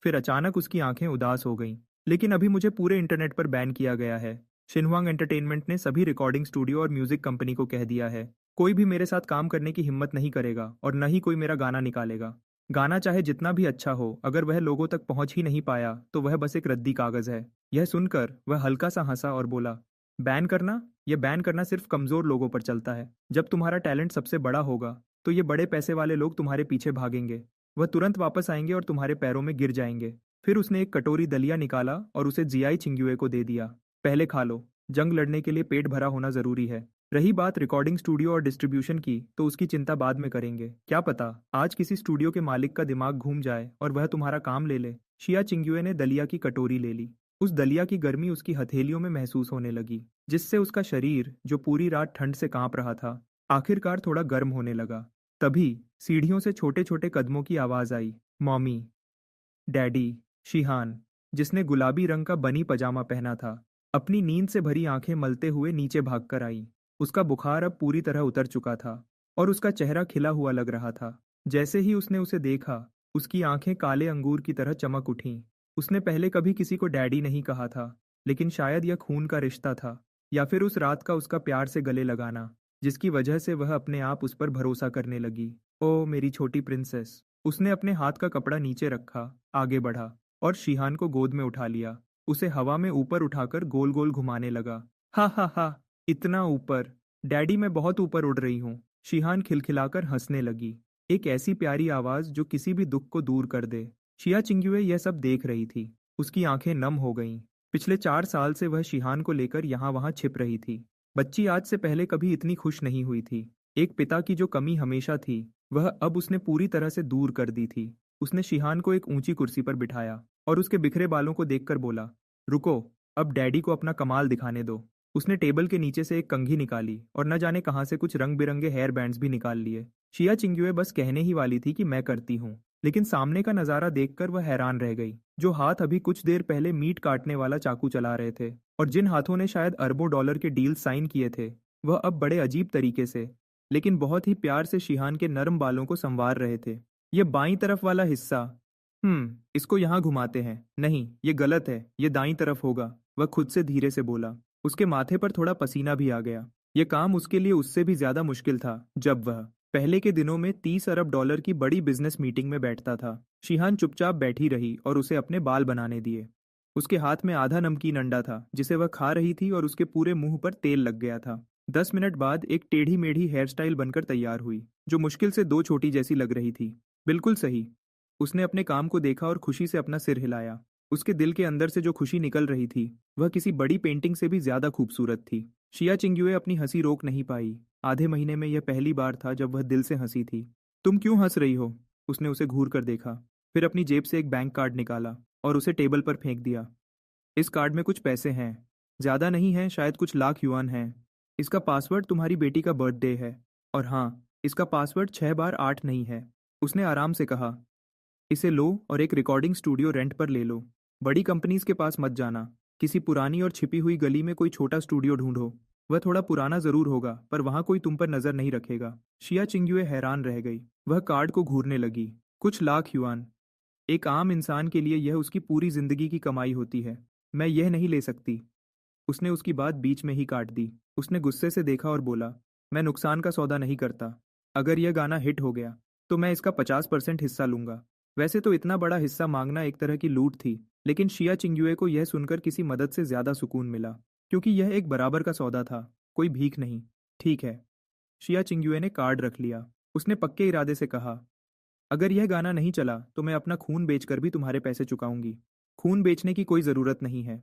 फिर अचानक उसकी आंखें उदास हो गईं। लेकिन अभी मुझे पूरे इंटरनेट पर बैन किया गया है। शिनहुआंग एंटरटेनमेंट ने सभी रिकॉर्डिंग स्टूडियो और म्यूजिक कंपनी को कह दिया है, कोई भी मेरे साथ काम करने की हिम्मत नहीं करेगा और न ही कोई मेरा गाना निकालेगा। गाना चाहे जितना भी अच्छा हो, अगर वह लोगों तक पहुंच ही नहीं पाया तो वह बस एक रद्दी कागज है। यह सुनकर वह हल्का सा हंसा और बोला, बैन करना? यह बैन करना सिर्फ कमजोर लोगों पर चलता है। जब तुम्हारा टैलेंट सबसे बड़ा होगा तो ये बड़े पैसे वाले लोग तुम्हारे पीछे भागेंगे। वह तुरंत वापस आएंगे और तुम्हारे पैरों में गिर जाएंगे। फिर उसने एक कटोरी दलिया निकाला और उसे जियाई चिंग्युए को दे दिया। पहले खा लो। जंग लड़ने के लिए पेट भरा होना जरूरी है। रही बात रिकॉर्डिंग स्टूडियो और डिस्ट्रीब्यूशन की, तो उसकी चिंता बाद में करेंगे। क्या पता आज किसी स्टूडियो के मालिक का दिमाग घूम जाए और वह तुम्हारा काम ले ले। शिया चिंग्युए ने दलिया की कटोरी ले ली। उस दलिया की गर्मी उसकी हथेलियों में महसूस होने लगी, जिससे उसका शरीर जो पूरी रात ठंड से कांप रहा था, आखिरकार थोड़ा गर्म होने लगा। तभी सीढ़ियों से छोटे छोटे कदमों की आवाज आई। मॉमी, डैडी, शिहान, जिसने गुलाबी रंग का बनी पजामा पहना था, अपनी नींद से भरी आंखें मलते हुए नीचे भागकर आई। उसका बुखार अब पूरी तरह उतर चुका था और उसका चेहरा खिला हुआ लग रहा था। जैसे ही उसने उसे देखा, उसकी आंखें काले अंगूर की तरह चमक उठीं। उसने पहले कभी किसी को डैडी नहीं कहा था, लेकिन शायद यह खून का रिश्ता था, या फिर उस रात का उसका प्यार से गले लगाना, जिसकी वजह से वह अपने आप उस पर भरोसा करने लगी। ओ मेरी छोटी प्रिंसेस। उसने अपने हाथ का कपड़ा नीचे रखा, आगे बढ़ा और शिहान को गोद में उठा लिया। उसे हवा में ऊपर उठाकर गोल गोल घुमाने लगा। हा हा हा, इतना ऊपर? डैडी मैं बहुत ऊपर उड़ रही हूँ। शिहान खिलखिलाकर हंसने लगी, एक ऐसी प्यारी आवाज जो किसी भी दुख को दूर कर दे। शिया चिंग्युए यह सब देख रही थी। उसकी आंखें नम हो गईं। पिछले 4 साल से वह शिहान को लेकर यहाँ वहाँ छिप रही थी। बच्ची आज से पहले कभी इतनी खुश नहीं हुई थी। एक पिता की जो कमी हमेशा थी, वह अब उसने पूरी तरह से दूर कर दी थी। उसने शिहान को एक ऊंची कुर्सी पर बिठाया और उसके बिखरे बालों को देखकर बोला, रुको, अब डैडी को अपना कमाल दिखाने दो। उसने टेबल के नीचे से एक कंघी निकाली और न जाने कहां से कुछ रंग बिरंगे हेयर बैंड्स भी निकाल लिए। शिया चिंग्युए बस कहने ही वाली थी कि मैं करती हूँ, लेकिन सामने का नजारा देखकर वह हैरान रह गई। जो हाथ अभी कुछ देर पहले मीट काटने वाला चाकू चला रहे थे और जिन हाथों ने शायद अरबों डॉलर के डील साइन किए थे, वह अब बड़े अजीब तरीके से, लेकिन बहुत ही प्यार से शिहान के नरम बालों को संवार रहे थे। ये बाईं तरफ वाला हिस्सा, इसको यहाँ घुमाते हैं। नहीं, ये गलत है, ये दाईं तरफ होगा। वह खुद से धीरे से बोला। उसके माथे पर थोड़ा पसीना भी आ गया। यह काम उसके लिए उससे भी ज्यादा मुश्किल था जब वह पहले के दिनों में 30 अरब डॉलर की बड़ी बिजनेस मीटिंग में बैठता था। शिहान चुपचाप बैठी रही और उसे अपने बाल बनाने दिए। उसके हाथ में आधा नमकीन अंडा था जिसे वह खा रही थी और उसके पूरे मुंह पर तेल लग गया था। 10 मिनट बाद एक टेढ़ी मेढ़ी हेयर स्टाइल बनकर तैयार हुई, जो मुश्किल से 2 छोटी जैसी लग रही थी। बिल्कुल सही। उसने अपने काम को देखा और खुशी से अपना सिर हिलाया। उसके दिल के अंदर से जो खुशी निकल रही थी, वह किसी बड़ी पेंटिंग से भी ज्यादा खूबसूरत थी। शिया चिंगुए अपनी हंसी रोक नहीं पाई। आधे महीने में यह पहली बार था जब वह दिल से हंसी थी। तुम क्यों हंस रही हो? उसने उसे घूर कर देखा, फिर अपनी जेब से एक बैंक कार्ड निकाला और उसे टेबल पर फेंक दिया। इस कार्ड में कुछ पैसे हैं। ज़्यादा नहीं हैं, शायद कुछ लाख युआन हैं। इसका पासवर्ड तुम्हारी बेटी का बर्थडे है। और हाँ, इसका पासवर्ड 6 बार 8 नहीं है। उसने आराम से कहा। इसे लो और एक रिकॉर्डिंग स्टूडियो रेंट पर ले लो। बड़ी कंपनीज के पास मत जाना। किसी पुरानी और छिपी हुई गली में कोई छोटा स्टूडियो ढूंढो। वह थोड़ा पुराना जरूर होगा, पर वहां कोई तुम पर नजर नहीं रखेगा। शिया चिंग्युए हैरान रह गई। वह कार्ड को घूरने लगी। कुछ लाख युआन। एक आम इंसान के लिए यह उसकी पूरी जिंदगी की कमाई होती है। मैं यह नहीं ले सकती। उसने उसकी बात बीच में ही काट दी। उसने गुस्से से देखा और बोला, मैं नुकसान का सौदा नहीं करता। अगर यह गाना हिट हो गया तो मैं इसका 50% हिस्सा लूंगा। वैसे तो इतना बड़ा हिस्सा मांगना एक तरह की लूट थी, लेकिन शिया चिंग्युए को यह सुनकर किसी मदद से ज्यादा सुकून मिला, क्योंकि यह एक बराबर का सौदा था, कोई भीख नहीं। ठीक है। शिया चिंग्युए ने कार्ड रख लिया। उसने पक्के इरादे से कहा, अगर यह गाना नहीं चला तो मैं अपना खून बेचकर भी तुम्हारे पैसे चुकाऊंगी। खून बेचने की कोई जरूरत नहीं है।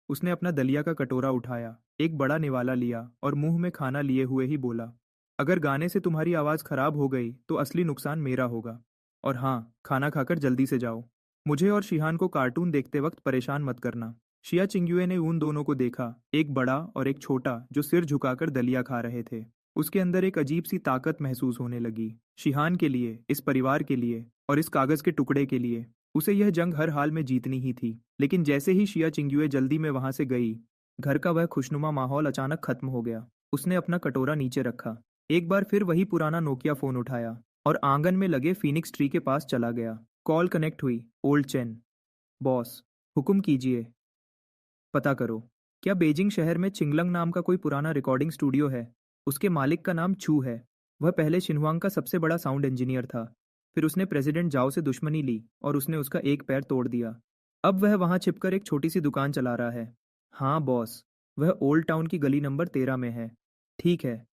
उसने अपना दलिया का कटोरा उठाया, एक बड़ा निवाला लिया और मुंह में खाना लिए हुए ही बोला, अगर गाने से तुम्हारी आवाज़ खराब हो गई तो असली नुकसान मेरा होगा। और हाँ, खाना खाकर जल्दी से जाओ। मुझे और शिहान को कार्टून देखते वक्त परेशान मत करना। शिया चिंग्युए ने उन दोनों को देखा, एक बड़ा और एक छोटा, जो सिर झुकाकर दलिया खा रहे थे। उसके अंदर एक अजीब सी ताकत महसूस होने लगी। शिहान के लिए, इस परिवार के लिए और इस कागज के टुकड़े के लिए। उसे यह जंग हर हाल में जीतनी ही थी। लेकिन जैसे ही शिया चिंग्युए जल्दी में वहां से गई, घर का वह खुशनुमा माहौल अचानक खत्म हो गया। उसने अपना कटोरा नीचे रखा, एक बार फिर वही पुराना नोकिया फोन उठाया और आंगन में लगे फिनिक्स ट्री के पास चला गया। कॉल कनेक्ट हुई। Old chain. बॉस, हुक्म कीजिए। पता करो, क्या बेजिंग शहर में चिंगलंग नाम का कोई पुराना रिकॉर्डिंग स्टूडियो है? उसके मालिक का नाम छू है। वह पहले शिनहुआंग का सबसे बड़ा साउंड इंजीनियर था। फिर उसने प्रेसिडेंट जाओ से दुश्मनी ली और उसने उसका एक पैर तोड़ दिया। अब वह वहां छिपकर एक छोटी सी दुकान चला रहा है। हाँ बॉस, वह ओल्ड टाउन की गली नंबर 13 में है। ठीक है।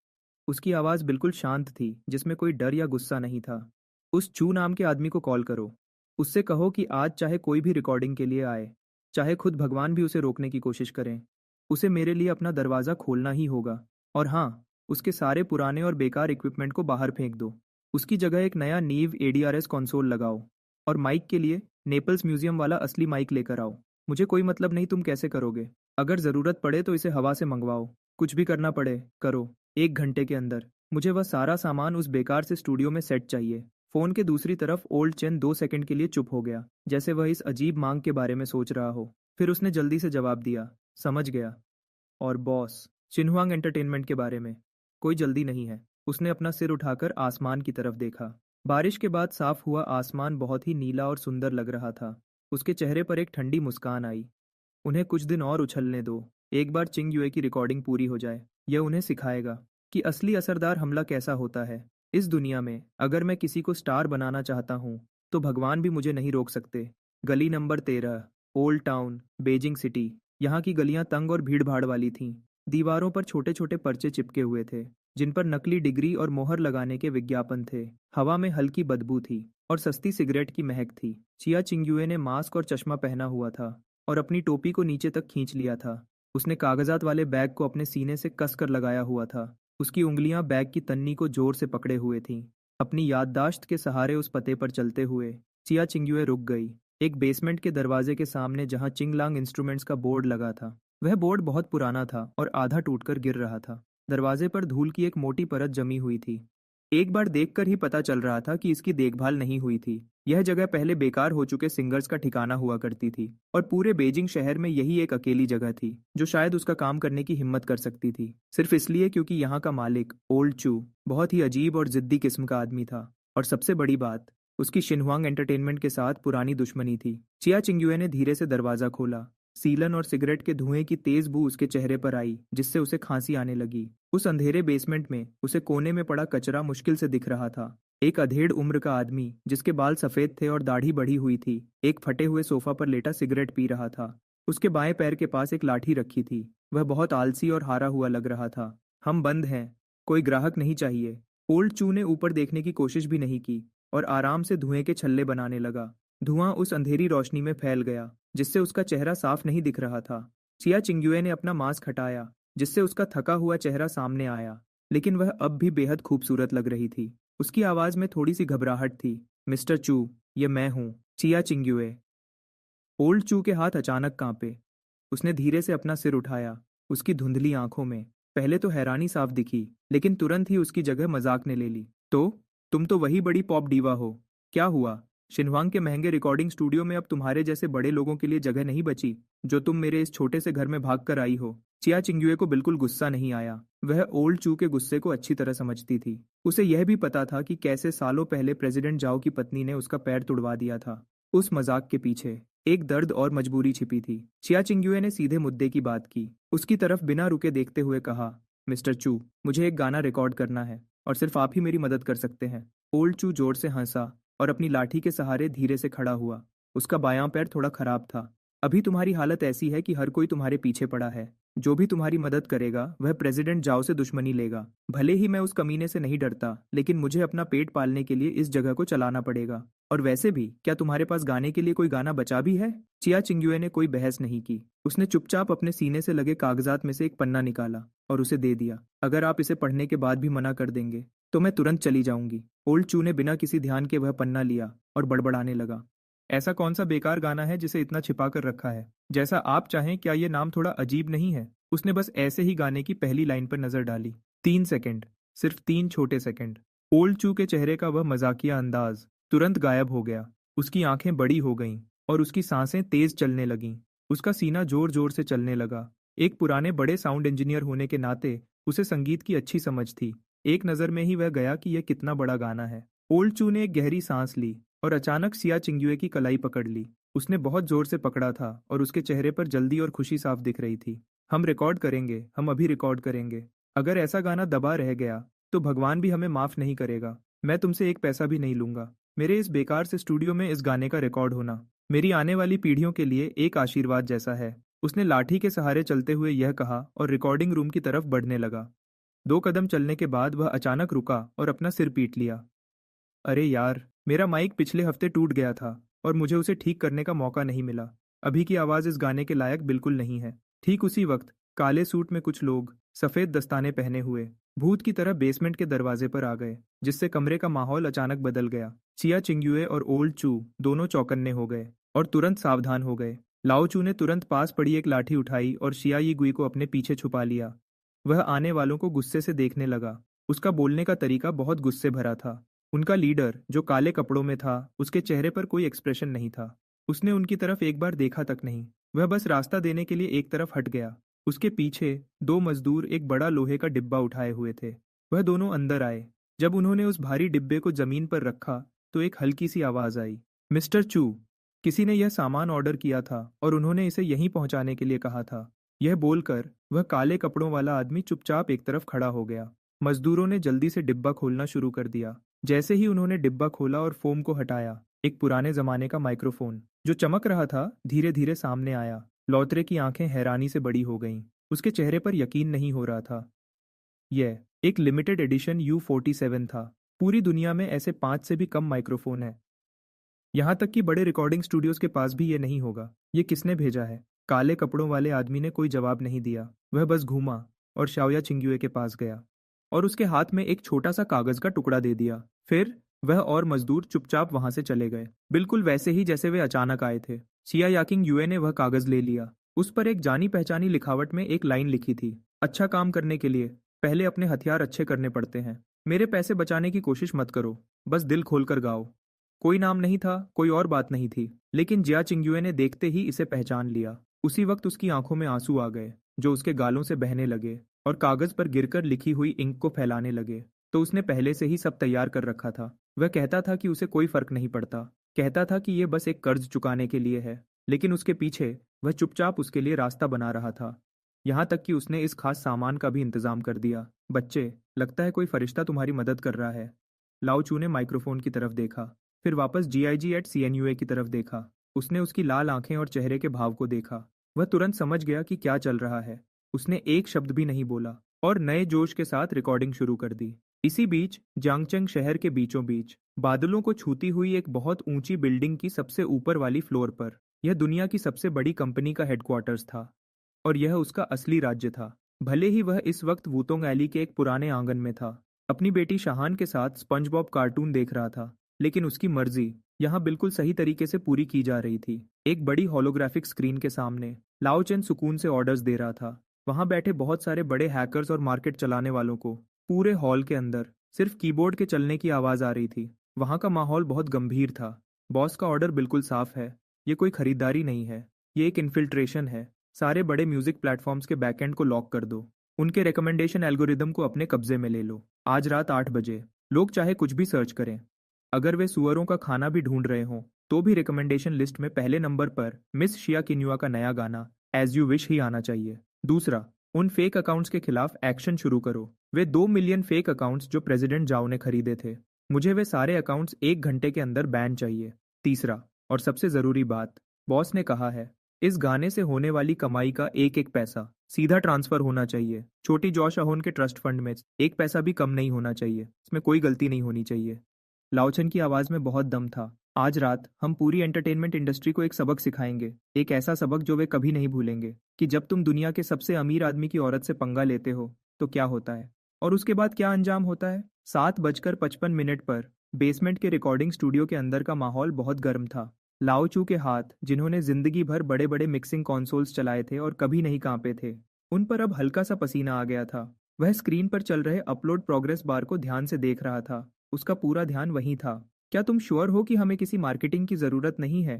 उसकी आवाज़ बिल्कुल शांत थी, जिसमें कोई डर या गुस्सा नहीं था। उस चू नाम के आदमी को कॉल करो। उससे कहो कि आज चाहे कोई भी रिकॉर्डिंग के लिए आए, चाहे खुद भगवान भी उसे रोकने की कोशिश करें, उसे मेरे लिए अपना दरवाज़ा खोलना ही होगा। और हाँ, उसके सारे पुराने और बेकार इक्विपमेंट को बाहर फेंक दो। उसकी जगह एक नया नीव एडीआरएस कंसोल लगाओ। और माइक के लिए नेपल्स म्यूजियम वाला असली माइक लेकर आओ। मुझे कोई मतलब नहीं तुम कैसे करोगे। अगर ज़रूरत पड़े तो इसे हवा से मंगवाओ। कुछ भी करना पड़े करो। 1 घंटे के अंदर मुझे वह सारा सामान उस बेकार से स्टूडियो में सेट चाहिए। फोन के दूसरी तरफ ओल्ड चेन 2 सेकंड के लिए चुप हो गया, जैसे वह इस अजीब मांग के बारे में सोच रहा हो। फिर उसने जल्दी से जवाब दिया, समझ गया। और बॉस, चिन्हुआंग एंटरटेनमेंट के बारे में कोई जल्दी नहीं है। उसने अपना सिर उठाकर आसमान की तरफ देखा। बारिश के बाद साफ हुआ आसमान बहुत ही नीला और सुंदर लग रहा था। उसके चेहरे पर एक ठंडी मुस्कान आई। उन्हें कुछ दिन और उछलने दो। एक बार चिंग युए की रिकॉर्डिंग पूरी हो जाए, यह उन्हें सिखाएगा कि असली असरदार हमला कैसा होता है। इस दुनिया में अगर मैं किसी को स्टार बनाना चाहता हूँ तो भगवान भी मुझे नहीं रोक सकते। गली number 13, old town, Beijing city. यहाँ की गलियां तंग और भीड़ भाड़ वाली थीं। दीवारों पर छोटे छोटे पर्चे चिपके हुए थे, जिन पर नकली डिग्री और मोहर लगाने के विज्ञापन थे। हवा में हल्की बदबू थी और सस्ती सिगरेट की महक थी। चिया चिंगयुए ने मास्क और चश्मा पहना हुआ था और अपनी टोपी को नीचे तक खींच लिया था। उसने कागजात वाले बैग को अपने सीने से कसकर लगाया हुआ था। उसकी उंगलियां बैग की तन्नी को जोर से पकड़े हुए थीं। अपनी याददाश्त के सहारे उस पते पर चलते हुए चिया चिंगयुए रुक गई, एक बेसमेंट के दरवाजे के सामने जहां चिंगलांग इंस्ट्रूमेंट्स का बोर्ड लगा था। वह बोर्ड बहुत पुराना था और आधा टूटकर गिर रहा था। दरवाजे पर धूल की एक मोटी परत जमी हुई थी। एक बार देखकर ही पता चल रहा था कि इसकी देखभाल नहीं हुई थी। यह जगह पहले बेकार हो चुके सिंगर्स का ठिकाना हुआ करती थी और पूरे बेजिंग शहर में यही एक अकेली जगह थी जो शायद उसका काम करने की हिम्मत कर सकती थी, सिर्फ इसलिए क्योंकि यहाँ का मालिक ओल्ड चू बहुत ही अजीब और जिद्दी किस्म का आदमी था। और सबसे बड़ी बात, उसकी शिनहुआंग एंटरटेनमेंट के साथ पुरानी दुश्मनी थी। चिया चिंग्युए ने धीरे से दरवाजा खोला। सीलन और सिगरेट के धुएं की तेज बू उसके चेहरे पर आई, जिससे उसे खांसी आने लगी। उस अंधेरे बेसमेंट में उसे कोने में पड़ा कचरा मुश्किल से दिख रहा था। एक अधेड़ उम्र का आदमी जिसके बाल सफेद थे और दाढ़ी बढ़ी हुई थी, एक फटे हुए सोफा पर लेटा सिगरेट पी रहा था। उसके बाएं पैर के पास एक लाठी रखी थी। वह बहुत आलसी और हारा हुआ लग रहा था। हम बंद हैं, कोई ग्राहक नहीं चाहिए। ओल्ड चू ने ऊपर देखने की कोशिश भी नहीं की और आराम से धुएं के छल्ले बनाने लगा। धुआं उस अंधेरी रोशनी में फैल गया, जिससे उसका चेहरा साफ नहीं दिख रहा था। चिया चिंग्युए ने अपना मास्क हटाया जिससे उसका थका हुआ चेहरा सामने आया, लेकिन वह अब भी बेहद खूबसूरत लग रही थी। उसकी आवाज में थोड़ी सी घबराहट थी। मिस्टर चू, ये मैं हूँ, चिया चिंग्युए। ओल्ड चू के हाथ अचानक कांपे। उसने धीरे से अपना सिर उठाया। उसकी धुंधली आंखों में पहले तो हैरानी साफ दिखी, लेकिन तुरंत ही उसकी जगह मजाक ने ले ली। तो तुम तो वही बड़ी पॉप डीवा हो। क्या हुआ? शिनवांग के महंगे रिकॉर्डिंग स्टूडियो में अब तुम्हारे जैसे बड़े लोगों के लिए जगह नहीं बची, जो तुम मेरे इस छोटे से घर में भाग कर आई हो। चिया चिंग्युए को बिल्कुल गुस्सा नहीं आया। वह ओल्ड चू के गुस्से को अच्छी तरह समझती थी। उसे यह भी पता था कि कैसे सालों पहले प्रेसिडेंट जाओ की पत्नी ने उसका पैर तुड़वा दिया था। उस मजाक के पीछे एक दर्द और मजबूरी छिपी थी। चिया चिंग्युए ने सीधे मुद्दे की बात की। उसकी तरफ बिना रुके देखते हुए कहा, मिस्टर चू, मुझे एक गाना रिकॉर्ड करना है और सिर्फ आप ही मेरी मदद कर सकते हैं। ओल्ड चू जोर से हंसा और अपनी लाठी के सहारे धीरे से खड़ा हुआ। उसका बायां पैर थोड़ा खराब था। अभी तुम्हारी हालत ऐसी है कि हर कोई तुम्हारे पीछे पड़ा है। जो भी तुम्हारी मदद करेगा वह प्रेसिडेंट जाओ से दुश्मनी लेगा। भले ही मैं उस कमीने से नहीं डरता, लेकिन मुझे अपना पेट पालने के लिए इस जगह को चलाना पड़ेगा। और वैसे भी क्या तुम्हारे पास गाने के लिए कोई गाना बचा भी है? चिया चिंग्युए ने कोई बहस नहीं की। उसने चुपचाप अपने सीने से लगे कागजात में से एक पन्ना निकाला और उसे दे दिया। अगर आप इसे पढ़ने के बाद भी मना कर देंगे तो मैं तुरंत चली जाऊंगी। ओल्ड चू ने बिना किसी ध्यान के वह पन्ना लिया और बड़बड़ाने लगा। ऐसा कौन सा बेकार गाना है जिसे इतना छिपा कर रखा है? जैसा आप चाहें, क्या ये नाम थोड़ा अजीब नहीं है? उसने बस ऐसे ही गाने की पहली लाइन पर नजर डाली। 3 सेकंड, सिर्फ 3 छोटे सेकंड। ओल्ड चू के चेहरे का वह मजाकिया अंदाज तुरंत गायब हो गया। उसकी आंखें बड़ी हो गईं और उसकी सांसें तेज चलने लगीं। उसका सीना जोर जोर से चलने लगा। एक पुराने बड़े साउंड इंजीनियर होने के नाते उसे संगीत की अच्छी समझ थी। एक नज़र में ही वह गया कि यह कितना बड़ा गाना है। ओल्ड चू ने एक गहरी सांस ली और अचानक सिया चिंग्युए की कलाई पकड़ ली। उसने बहुत जोर से पकड़ा था और उसके चेहरे पर जल्दी और खुशी साफ दिख रही थी। हम रिकॉर्ड करेंगे, हम अभी रिकॉर्ड करेंगे। अगर ऐसा गाना दबा रह गया तो भगवान भी हमें माफ नहीं करेगा। मैं तुमसे एक पैसा भी नहीं लूंगा। मेरे इस बेकार से स्टूडियो में इस गाने का रिकॉर्ड होना मेरी आने वाली पीढ़ियों के लिए एक आशीर्वाद जैसा है। उसने लाठी के सहारे चलते हुए यह कहा और रिकॉर्डिंग रूम की तरफ बढ़ने लगा। 2 कदम चलने के बाद वह अचानक रुका और अपना सिर पीट लिया। अरे यार, मेरा माइक पिछले हफ्ते टूट गया था और मुझे उसे ठीक करने का मौका नहीं मिला। अभी की आवाज़ इस गाने के लायक बिल्कुल नहीं है। ठीक उसी वक्त काले सूट में कुछ लोग सफ़ेद दस्ताने पहने हुए भूत की तरह बेसमेंट के दरवाजे पर आ गए, जिससे कमरे का माहौल अचानक बदल गया। चिया चिंग्युए और ओल्ड चू दोनों चौकन्ने हो गए और तुरंत सावधान हो गए। लाओ चू ने तुरंत पास पड़ी एक लाठी उठाई और शिया यी गुई को अपने पीछे छुपा लिया। वह आने वालों को गुस्से से देखने लगा। उसका बोलने का तरीका बहुत गुस्से भरा था। उनका लीडर, जो काले कपड़ों में था, उसके चेहरे पर कोई एक्सप्रेशन नहीं था। उसने उनकी तरफ एक बार देखा तक नहीं। वह बस रास्ता देने के लिए एक तरफ हट गया। उसके पीछे 2 मजदूर एक बड़ा लोहे का डिब्बा उठाए हुए थे। वह दोनों अंदर आए। जब उन्होंने उस भारी डिब्बे को जमीन पर रखा तो एक हल्की सी आवाज आई, मिस्टर चू, किसी ने यह सामान ऑर्डर किया था और उन्होंने इसे यहीं पहुंचाने के लिए कहा था। यह बोलकर वह काले कपड़ों वाला आदमी चुपचाप एक तरफ खड़ा हो गया। मजदूरों ने जल्दी से डिब्बा खोलना शुरू कर दिया। जैसे ही उन्होंने डिब्बा खोला और फोम को हटाया, एक पुराने जमाने का माइक्रोफोन जो चमक रहा था धीरे धीरे सामने आया। लौतरे की आंखें हैरानी से बड़ी हो गईं। उसके चेहरे पर यकीन नहीं हो रहा था। यह एक लिमिटेड एडिशन U47 था। पूरी दुनिया में ऐसे 5 से भी कम माइक्रोफोन हैं। यहाँ तक कि बड़े रिकॉर्डिंग स्टूडियोज के पास भी ये नहीं होगा। ये किसने भेजा है? काले कपड़ों वाले आदमी ने कोई जवाब नहीं दिया। वह बस घूमा और शाओया चिंग्युए के पास गया और उसके हाथ में एक छोटा सा कागज का टुकड़ा दे दिया। फिर वह और मजदूर चुपचाप वहां से चले गए, बिल्कुल वैसे ही जैसे वे अचानक आए थे। चिया याकिंग युए ने वह कागज ले लिया। उस पर एक जानी पहचानी लिखावट में एक लाइन लिखी थी, अच्छा काम करने के लिए पहले अपने हथियार अच्छे करने पड़ते हैं। मेरे पैसे बचाने की कोशिश मत करो, बस दिल खोलकर गाओ। कोई नाम नहीं था, कोई और बात नहीं थी, लेकिन जिया चिंग्युए ने देखते ही इसे पहचान लिया। उसी वक्त उसकी आंखों में आंसू आ गए, जो उसके गालों से बहने लगे और कागज पर गिरकर लिखी हुई इंक को फैलाने लगे। तो उसने पहले से ही सब तैयार कर रखा था। वह कहता था कि उसे कोई फर्क नहीं पड़ता, कहता था कि यह बस एक कर्ज चुकाने के लिए है, लेकिन उसके पीछे वह चुपचाप उसके लिए रास्ता बना रहा था। यहाँ तक कि उसने इस खास सामान का भी इंतजाम कर दिया। बच्चे, लगता है कोई फरिश्ता तुम्हारी मदद कर रहा है। लाओ चू ने माइक्रोफोन की तरफ देखा, फिर वापस GIG@CNUA की तरफ देखा। उसने उसकी लाल आंखें और चेहरे के भाव को देखा। वह तुरंत समझ गया कि क्या चल रहा है। उसने एक शब्द भी नहीं बोला और नए जोश के साथ रिकॉर्डिंग शुरू कर दी। इसी बीच जांगचंग शहर के बीचों बीच बादलों को छूती हुई एक बहुत ऊंची बिल्डिंग की सबसे ऊपर वाली फ्लोर पर यह दुनिया की सबसे बड़ी कंपनी का हेडक्वार्टर्स था और यह उसका असली राज्य था। भले ही वह इस वक्त वूतोंग एली के एक पुराने आंगन में था, अपनी बेटी शाहान के साथ स्पंज बॉब कार्टून देख रहा था, लेकिन उसकी मर्जी यहाँ बिल्कुल सही तरीके से पूरी की जा रही थी। एक बड़ी होलोग्राफिक स्क्रीन के सामने लाओ चेन सुकून से ऑर्डर्स दे रहा था। वहां बैठे बहुत सारे बड़े हैकर्स और मार्केट चलाने वालों को पूरे हॉल के अंदर सिर्फ कीबोर्ड के चलने की आवाज आ रही थी। वहां का माहौल बहुत गंभीर था। बॉस का ऑर्डर बिल्कुल साफ है, ये कोई खरीदारी नहीं है, ये एक इन्फिल्ट्रेशन है। सारे बड़े म्यूजिक प्लेटफॉर्म्स के बैकएंड को लॉक कर दो, उनके रिकमेंडेशन एल्गोरिदम को अपने कब्जे में ले लो। आज रात 8 बजे लोग चाहे कुछ भी सर्च करें, अगर वे सुअरों का खाना भी ढूंढ रहे हों तो भी रिकमेंडेशन लिस्ट में पहले नंबर पर मिस शिया किन्युआ का नया गाना एज यू विश ही आना चाहिए। दूसरा, उन फेक अकाउंट्स के खिलाफ एक्शन शुरू करो। वे 2 मिलियन फेक अकाउंट्स जो प्रेसिडेंट जाओ ने खरीदे थे, मुझे वे सारे अकाउंट्स 1 घंटे के अंदर बैन चाहिए। तीसरा और सबसे जरूरी बात, बॉस ने कहा है इस गाने से होने वाली कमाई का एक एक पैसा सीधा ट्रांसफर होना चाहिए। छोटी जॉश अहोन के ट्रस्ट फंड में एक पैसा भी कम नहीं होना चाहिए, इसमें कोई गलती नहीं होनी चाहिए। लाओचन की आवाज में बहुत दम था। आज रात हम पूरी एंटरटेनमेंट इंडस्ट्री को एक सबक सिखाएंगे, एक ऐसा सबक जो वे कभी नहीं भूलेंगे, कि जब तुम दुनिया के सबसे अमीर आदमी की औरत से पंगा लेते हो तो क्या होता है और उसके बाद क्या अंजाम होता है। 7:55 पर बेसमेंट के रिकॉर्डिंग स्टूडियो के अंदर का माहौल बहुत गर्म था। लाओ चू के हाथ, जिन्होंने जिंदगी भर बड़े बड़े मिक्सिंग कॉन्सोल्स चलाए थे और कभी नहीं कांपे थे, उन पर अब हल्का सा पसीना आ गया था। वह स्क्रीन पर चल रहे अपलोड प्रोग्रेस बार को ध्यान से देख रहा था। उसका पूरा ध्यान वहीं था। क्या तुम श्योर हो कि हमें किसी मार्केटिंग की जरूरत नहीं है?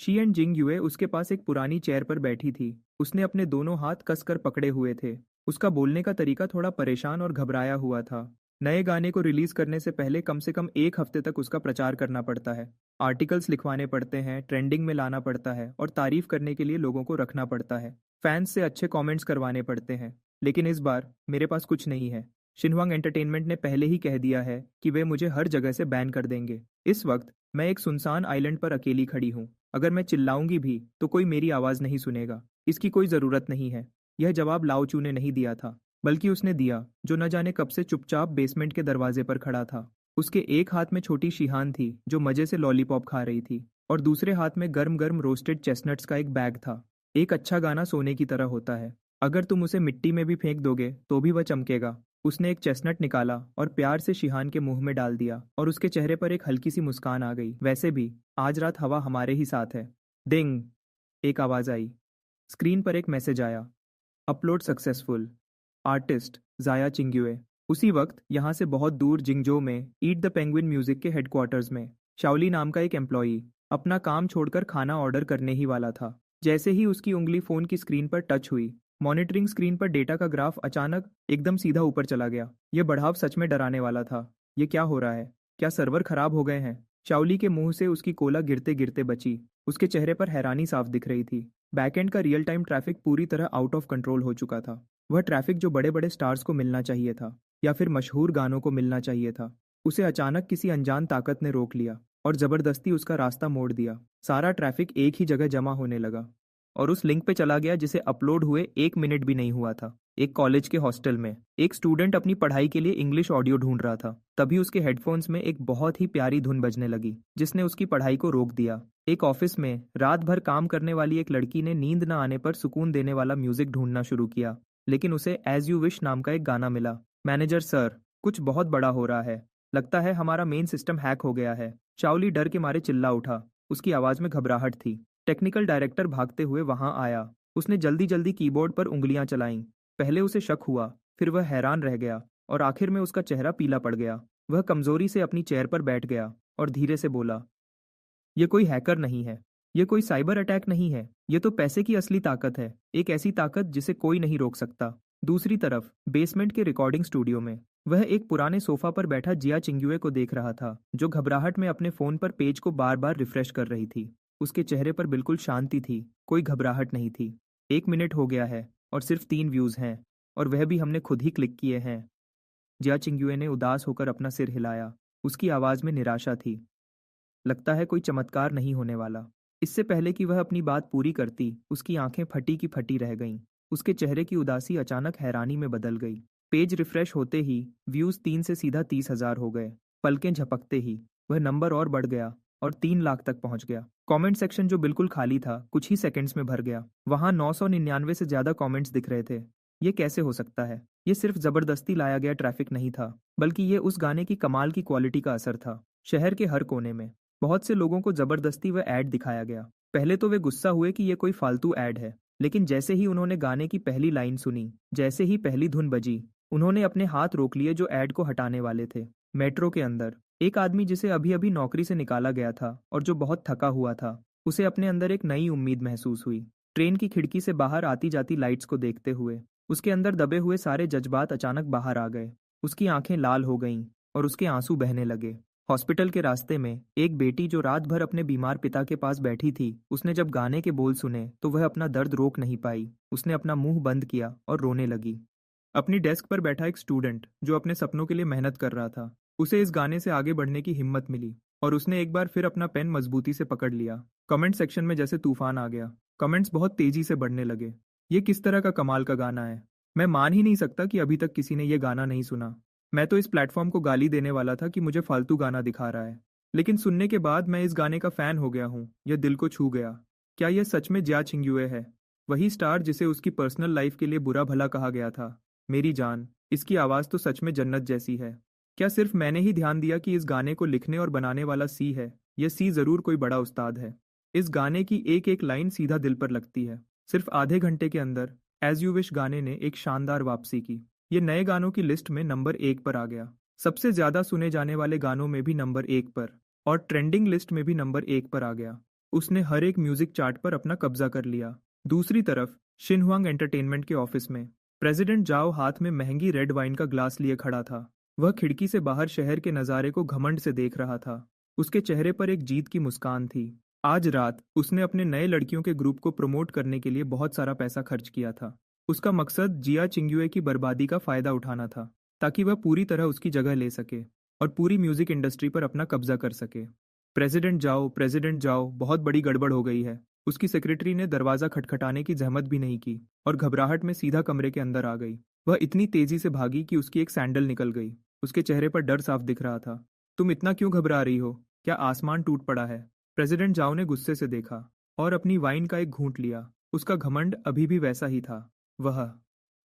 शी एंड जिंग युए उसके पास एक पुरानी चेयर पर बैठी थी। उसने अपने दोनों हाथ कसकर पकड़े हुए थे। उसका बोलने का तरीका थोड़ा परेशान और घबराया हुआ था। नए गाने को रिलीज करने से पहले कम से कम 1 हफ्ते तक उसका प्रचार करना पड़ता है। आर्टिकल्स लिखवाने पड़ते हैं, ट्रेंडिंग में लाना पड़ता है और तारीफ करने के लिए लोगों को रखना पड़ता है। फैंस से अच्छे कमेंट्स करवाने पड़ते हैं। लेकिन इस बार मेरे पास कुछ नहीं है। शिनहुआंग एंटरटेनमेंट ने पहले ही कह दिया है कि वे मुझे हर जगह से बैन कर देंगे। इस वक्त मैं एक सुनसान आइलैंड पर अकेली खड़ी हूँ। अगर मैं चिल्लाऊंगी भी तो कोई मेरी आवाज नहीं सुनेगा। इसकी कोई जरूरत नहीं है। यह जवाब लाओ चू ने नहीं दिया था, बल्कि उसने दिया जो न जाने कब से चुपचाप बेसमेंट के दरवाजे पर खड़ा था। उसके एक हाथ में छोटी शिहान थी जो मजे से लॉलीपॉप खा रही थी और दूसरे हाथ में गर्म गर्म रोस्टेड चेस्टनट्स का एक बैग था। एक अच्छा गाना सोने की तरह होता है, अगर तुम उसे मिट्टी में भी फेंक दोगे तो भी वह चमकेगा। उसने एक चेस्टनट निकाला और प्यार से शिहान के मुंह में डाल दिया और उसके चेहरे पर एक हल्की सी मुस्कान आ गई। वैसे भी आज रात हवा हमारे ही साथ है। डिंग, एक आवाज आई। स्क्रीन पर एक मैसेज आया, अपलोड सक्सेसफुल, आर्टिस्ट जाया चिंग्युए। उसी वक्त यहाँ से बहुत दूर जिंगजो में ईट द पेंगुइन म्यूजिक के हेडक्वार्टर्स में शाओली नाम का एक एम्प्लॉई अपना काम छोड़कर खाना ऑर्डर करने ही वाला था। जैसे ही उसकी उंगली फोन की स्क्रीन पर टच हुई, मॉनिटरिंग स्क्रीन पर डेटा का ग्राफ अचानक एकदम सीधा ऊपर चला गया। यह बढ़ाव सच में डराने वाला था। यह क्या हो रहा है? क्या सर्वर खराब हो गए हैं? शाओली के मुंह से उसकी कोला गिरते गिरते बची। उसके चेहरे पर हैरानी साफ दिख रही थी। बैकएंड का रियल टाइम ट्रैफिक पूरी तरह आउट ऑफ कंट्रोल हो चुका था। वह ट्रैफिक जो बड़े बड़े स्टार्स को मिलना चाहिए था या फिर मशहूर गानों को मिलना चाहिए था, उसे अचानक किसी अनजान ताकत ने रोक लिया और जबरदस्ती उसका रास्ता मोड़ दिया। सारा ट्रैफिक एक ही जगह जमा होने लगा और उस लिंक पे चला गया जिसे अपलोड हुए 1 मिनट भी नहीं हुआ था। एक कॉलेज के हॉस्टल में एक स्टूडेंट अपनी पढ़ाई के लिए इंग्लिश ऑडियो ढूंढ रहा था। तभी उसके हेडफोन्स में एक बहुत ही प्यारी धुन बजने लगी जिसने उसकी पढ़ाई को रोक दिया। एक ऑफिस में रात भर काम करने वाली एक लड़की ने नींद न आने पर सुकून देने वाला म्यूजिक ढूंढना शुरू किया, लेकिन उसे एज यू विश नाम का एक गाना मिला। मैनेजर सर, कुछ बहुत बड़ा हो रहा है। लगता है हमारा मेन सिस्टम हैक हो गया है। चाउली डर के मारे चिल्ला उठा। उसकी आवाज में घबराहट थी। टेक्निकल डायरेक्टर भागते हुए वहां आया। उसने जल्दी जल्दी कीबोर्ड पर उंगलियां चलाईं। पहले उसे शक हुआ, फिर वह हैरान रह गया और आखिर में उसका चेहरा पीला पड़ गया। वह कमजोरी से अपनी चेयर पर बैठ गया और धीरे से बोला, यह कोई हैकर नहीं है, यह कोई साइबर अटैक नहीं है, यह तो पैसे की असली ताकत है, एक ऐसी ताकत जिसे कोई नहीं रोक सकता। दूसरी तरफ बेसमेंट के रिकॉर्डिंग स्टूडियो में वह एक पुराने सोफा पर बैठा जिया चिंग्युए को देख रहा था, जो घबराहट में अपने फोन पर पेज को बार बार रिफ्रेश कर रही थी। उसके चेहरे पर बिल्कुल शांति थी, कोई घबराहट नहीं थी। 1 मिनट हो गया है और सिर्फ 3 व्यूज हैं, और वह भी हमने खुद ही क्लिक किए हैं। जिया चिंग्युए ने उदास होकर अपना सिर हिलाया। उसकी आवाज में निराशा थी। लगता है कोई चमत्कार नहीं होने वाला। इससे पहले कि वह अपनी बात पूरी करती, उसकी आंखें फटी की फटी रह गईं। उसके चेहरे की उदासी अचानक हैरानी में बदल गई। पेज रिफ्रेश होते ही व्यूज 3 से सीधा 30,000 हो गए। पलकें झपकते ही वह नंबर और बढ़ गया और 3 लाख तक पहुंच गया। कमेंट सेक्शन जो बिल्कुल खाली था, कुछ ही सेकंड्स में भर गया। वहां 999 से ज्यादा कमेंट्स दिख रहे थे। ये कैसे हो सकता है? ये सिर्फ जबरदस्ती लाया गया ट्रैफिक नहीं था, बल्कि ये उस गाने की कमाल की क्वालिटी का असर था। शहर के हर कोने में बहुत से लोगों को जबरदस्ती वह ऐड दिखाया गया। पहले तो वे गुस्सा हुए कि ये कोई फालतू ऐड है, लेकिन जैसे ही उन्होंने गाने की पहली लाइन सुनी, जैसे ही पहली धुन बजी, उन्होंने अपने हाथ रोक लिए जो ऐड को हटाने वाले थे। मेट्रो के अंदर एक आदमी जिसे अभी अभी नौकरी से निकाला गया था और जो बहुत थका हुआ था, उसे अपने अंदर एक नई उम्मीद महसूस हुई। ट्रेन की खिड़की से बाहर आती जाती लाइट्स को देखते हुए उसके अंदर दबे हुए सारे जज्बात अचानक बाहर आ गए। उसकी आंखें लाल हो गईं और उसके आंसू बहने लगे। हॉस्पिटल के रास्ते में एक बेटी जो रात भर अपने बीमार पिता के पास बैठी थी, उसने जब गाने के बोल सुने तो वह अपना दर्द रोक नहीं पाई। उसने अपना मुंह बंद किया और रोने लगी। अपनी डेस्क पर बैठा एक स्टूडेंट जो अपने सपनों के लिए मेहनत कर रहा था, उसे इस गाने से आगे बढ़ने की हिम्मत मिली और उसने एक बार फिर अपना पेन मजबूती से पकड़ लिया। कमेंट सेक्शन में जैसे तूफान आ गया। कमेंट्स बहुत तेजी से बढ़ने लगे। ये किस तरह का कमाल का गाना है? मैं मान ही नहीं सकता कि अभी तक किसी ने ये गाना नहीं सुना। मैं तो इस प्लेटफॉर्म को गाली देने वाला था कि मुझे फालतू गाना दिखा रहा है, लेकिन सुनने के बाद मैं इस गाने का फैन हो गया हूँ। यह दिल को छू गया। क्या यह सच में जिया चिंग्युए है, वही स्टार जिसे उसकी पर्सनल लाइफ के लिए बुरा भला कहा गया था? मेरी जान, इसकी आवाज़ तो सच में जन्नत जैसी है। क्या सिर्फ मैंने ही ध्यान दिया कि इस गाने को लिखने और बनाने वाला सी है? यह सी ज़रूर कोई बड़ा उस्ताद है। इस गाने की एक एक लाइन सीधा दिल पर लगती है। सिर्फ आधे घंटे के अंदर एज यू विश गाने ने एक शानदार वापसी की। ये नए गानों की लिस्ट में नंबर 1 पर आ गया। सबसे ज़्यादा सुने जाने वाले गानों में भी नंबर 1 पर, और ट्रेंडिंग लिस्ट में भी नंबर 1 पर आ गया। उसने हर एक म्यूजिक चार्ट पर अपना कब्जा कर लिया। दूसरी तरफ शिनहुआंग एंटरटेनमेंट के ऑफिस में प्रेसिडेंट जाओ हाथ में महंगी रेड वाइन का ग्लास लिए खड़ा था। वह खिड़की से बाहर शहर के नज़ारे को घमंड से देख रहा था। उसके चेहरे पर एक जीत की मुस्कान थी। आज रात उसने अपने नए लड़कियों के ग्रुप को प्रमोट करने के लिए बहुत सारा पैसा खर्च किया था। उसका मकसद जिया चिंग्युए की बर्बादी का फायदा उठाना था, ताकि वह पूरी तरह उसकी जगह ले सके और पूरी म्यूजिक इंडस्ट्री पर अपना कब्जा कर सके। प्रेसिडेंट जाओ, बहुत बड़ी गड़बड़ हो गई है। उसकी सेक्रेटरी ने दरवाजा खटखटाने की जहमत भी नहीं की और घबराहट में सीधा कमरे के अंदर आ गई। वह इतनी तेजी से भागी कि उसकी एक सैंडल निकल गई। उसके चेहरे पर डर साफ दिख रहा था। तुम इतना क्यों घबरा रही हो? क्या आसमान टूट पड़ा है? प्रेसिडेंट जाओ ने गुस्से से देखा और अपनी वाइन का एक घूंट लिया। उसका घमंड अभी भी वैसा ही था। वह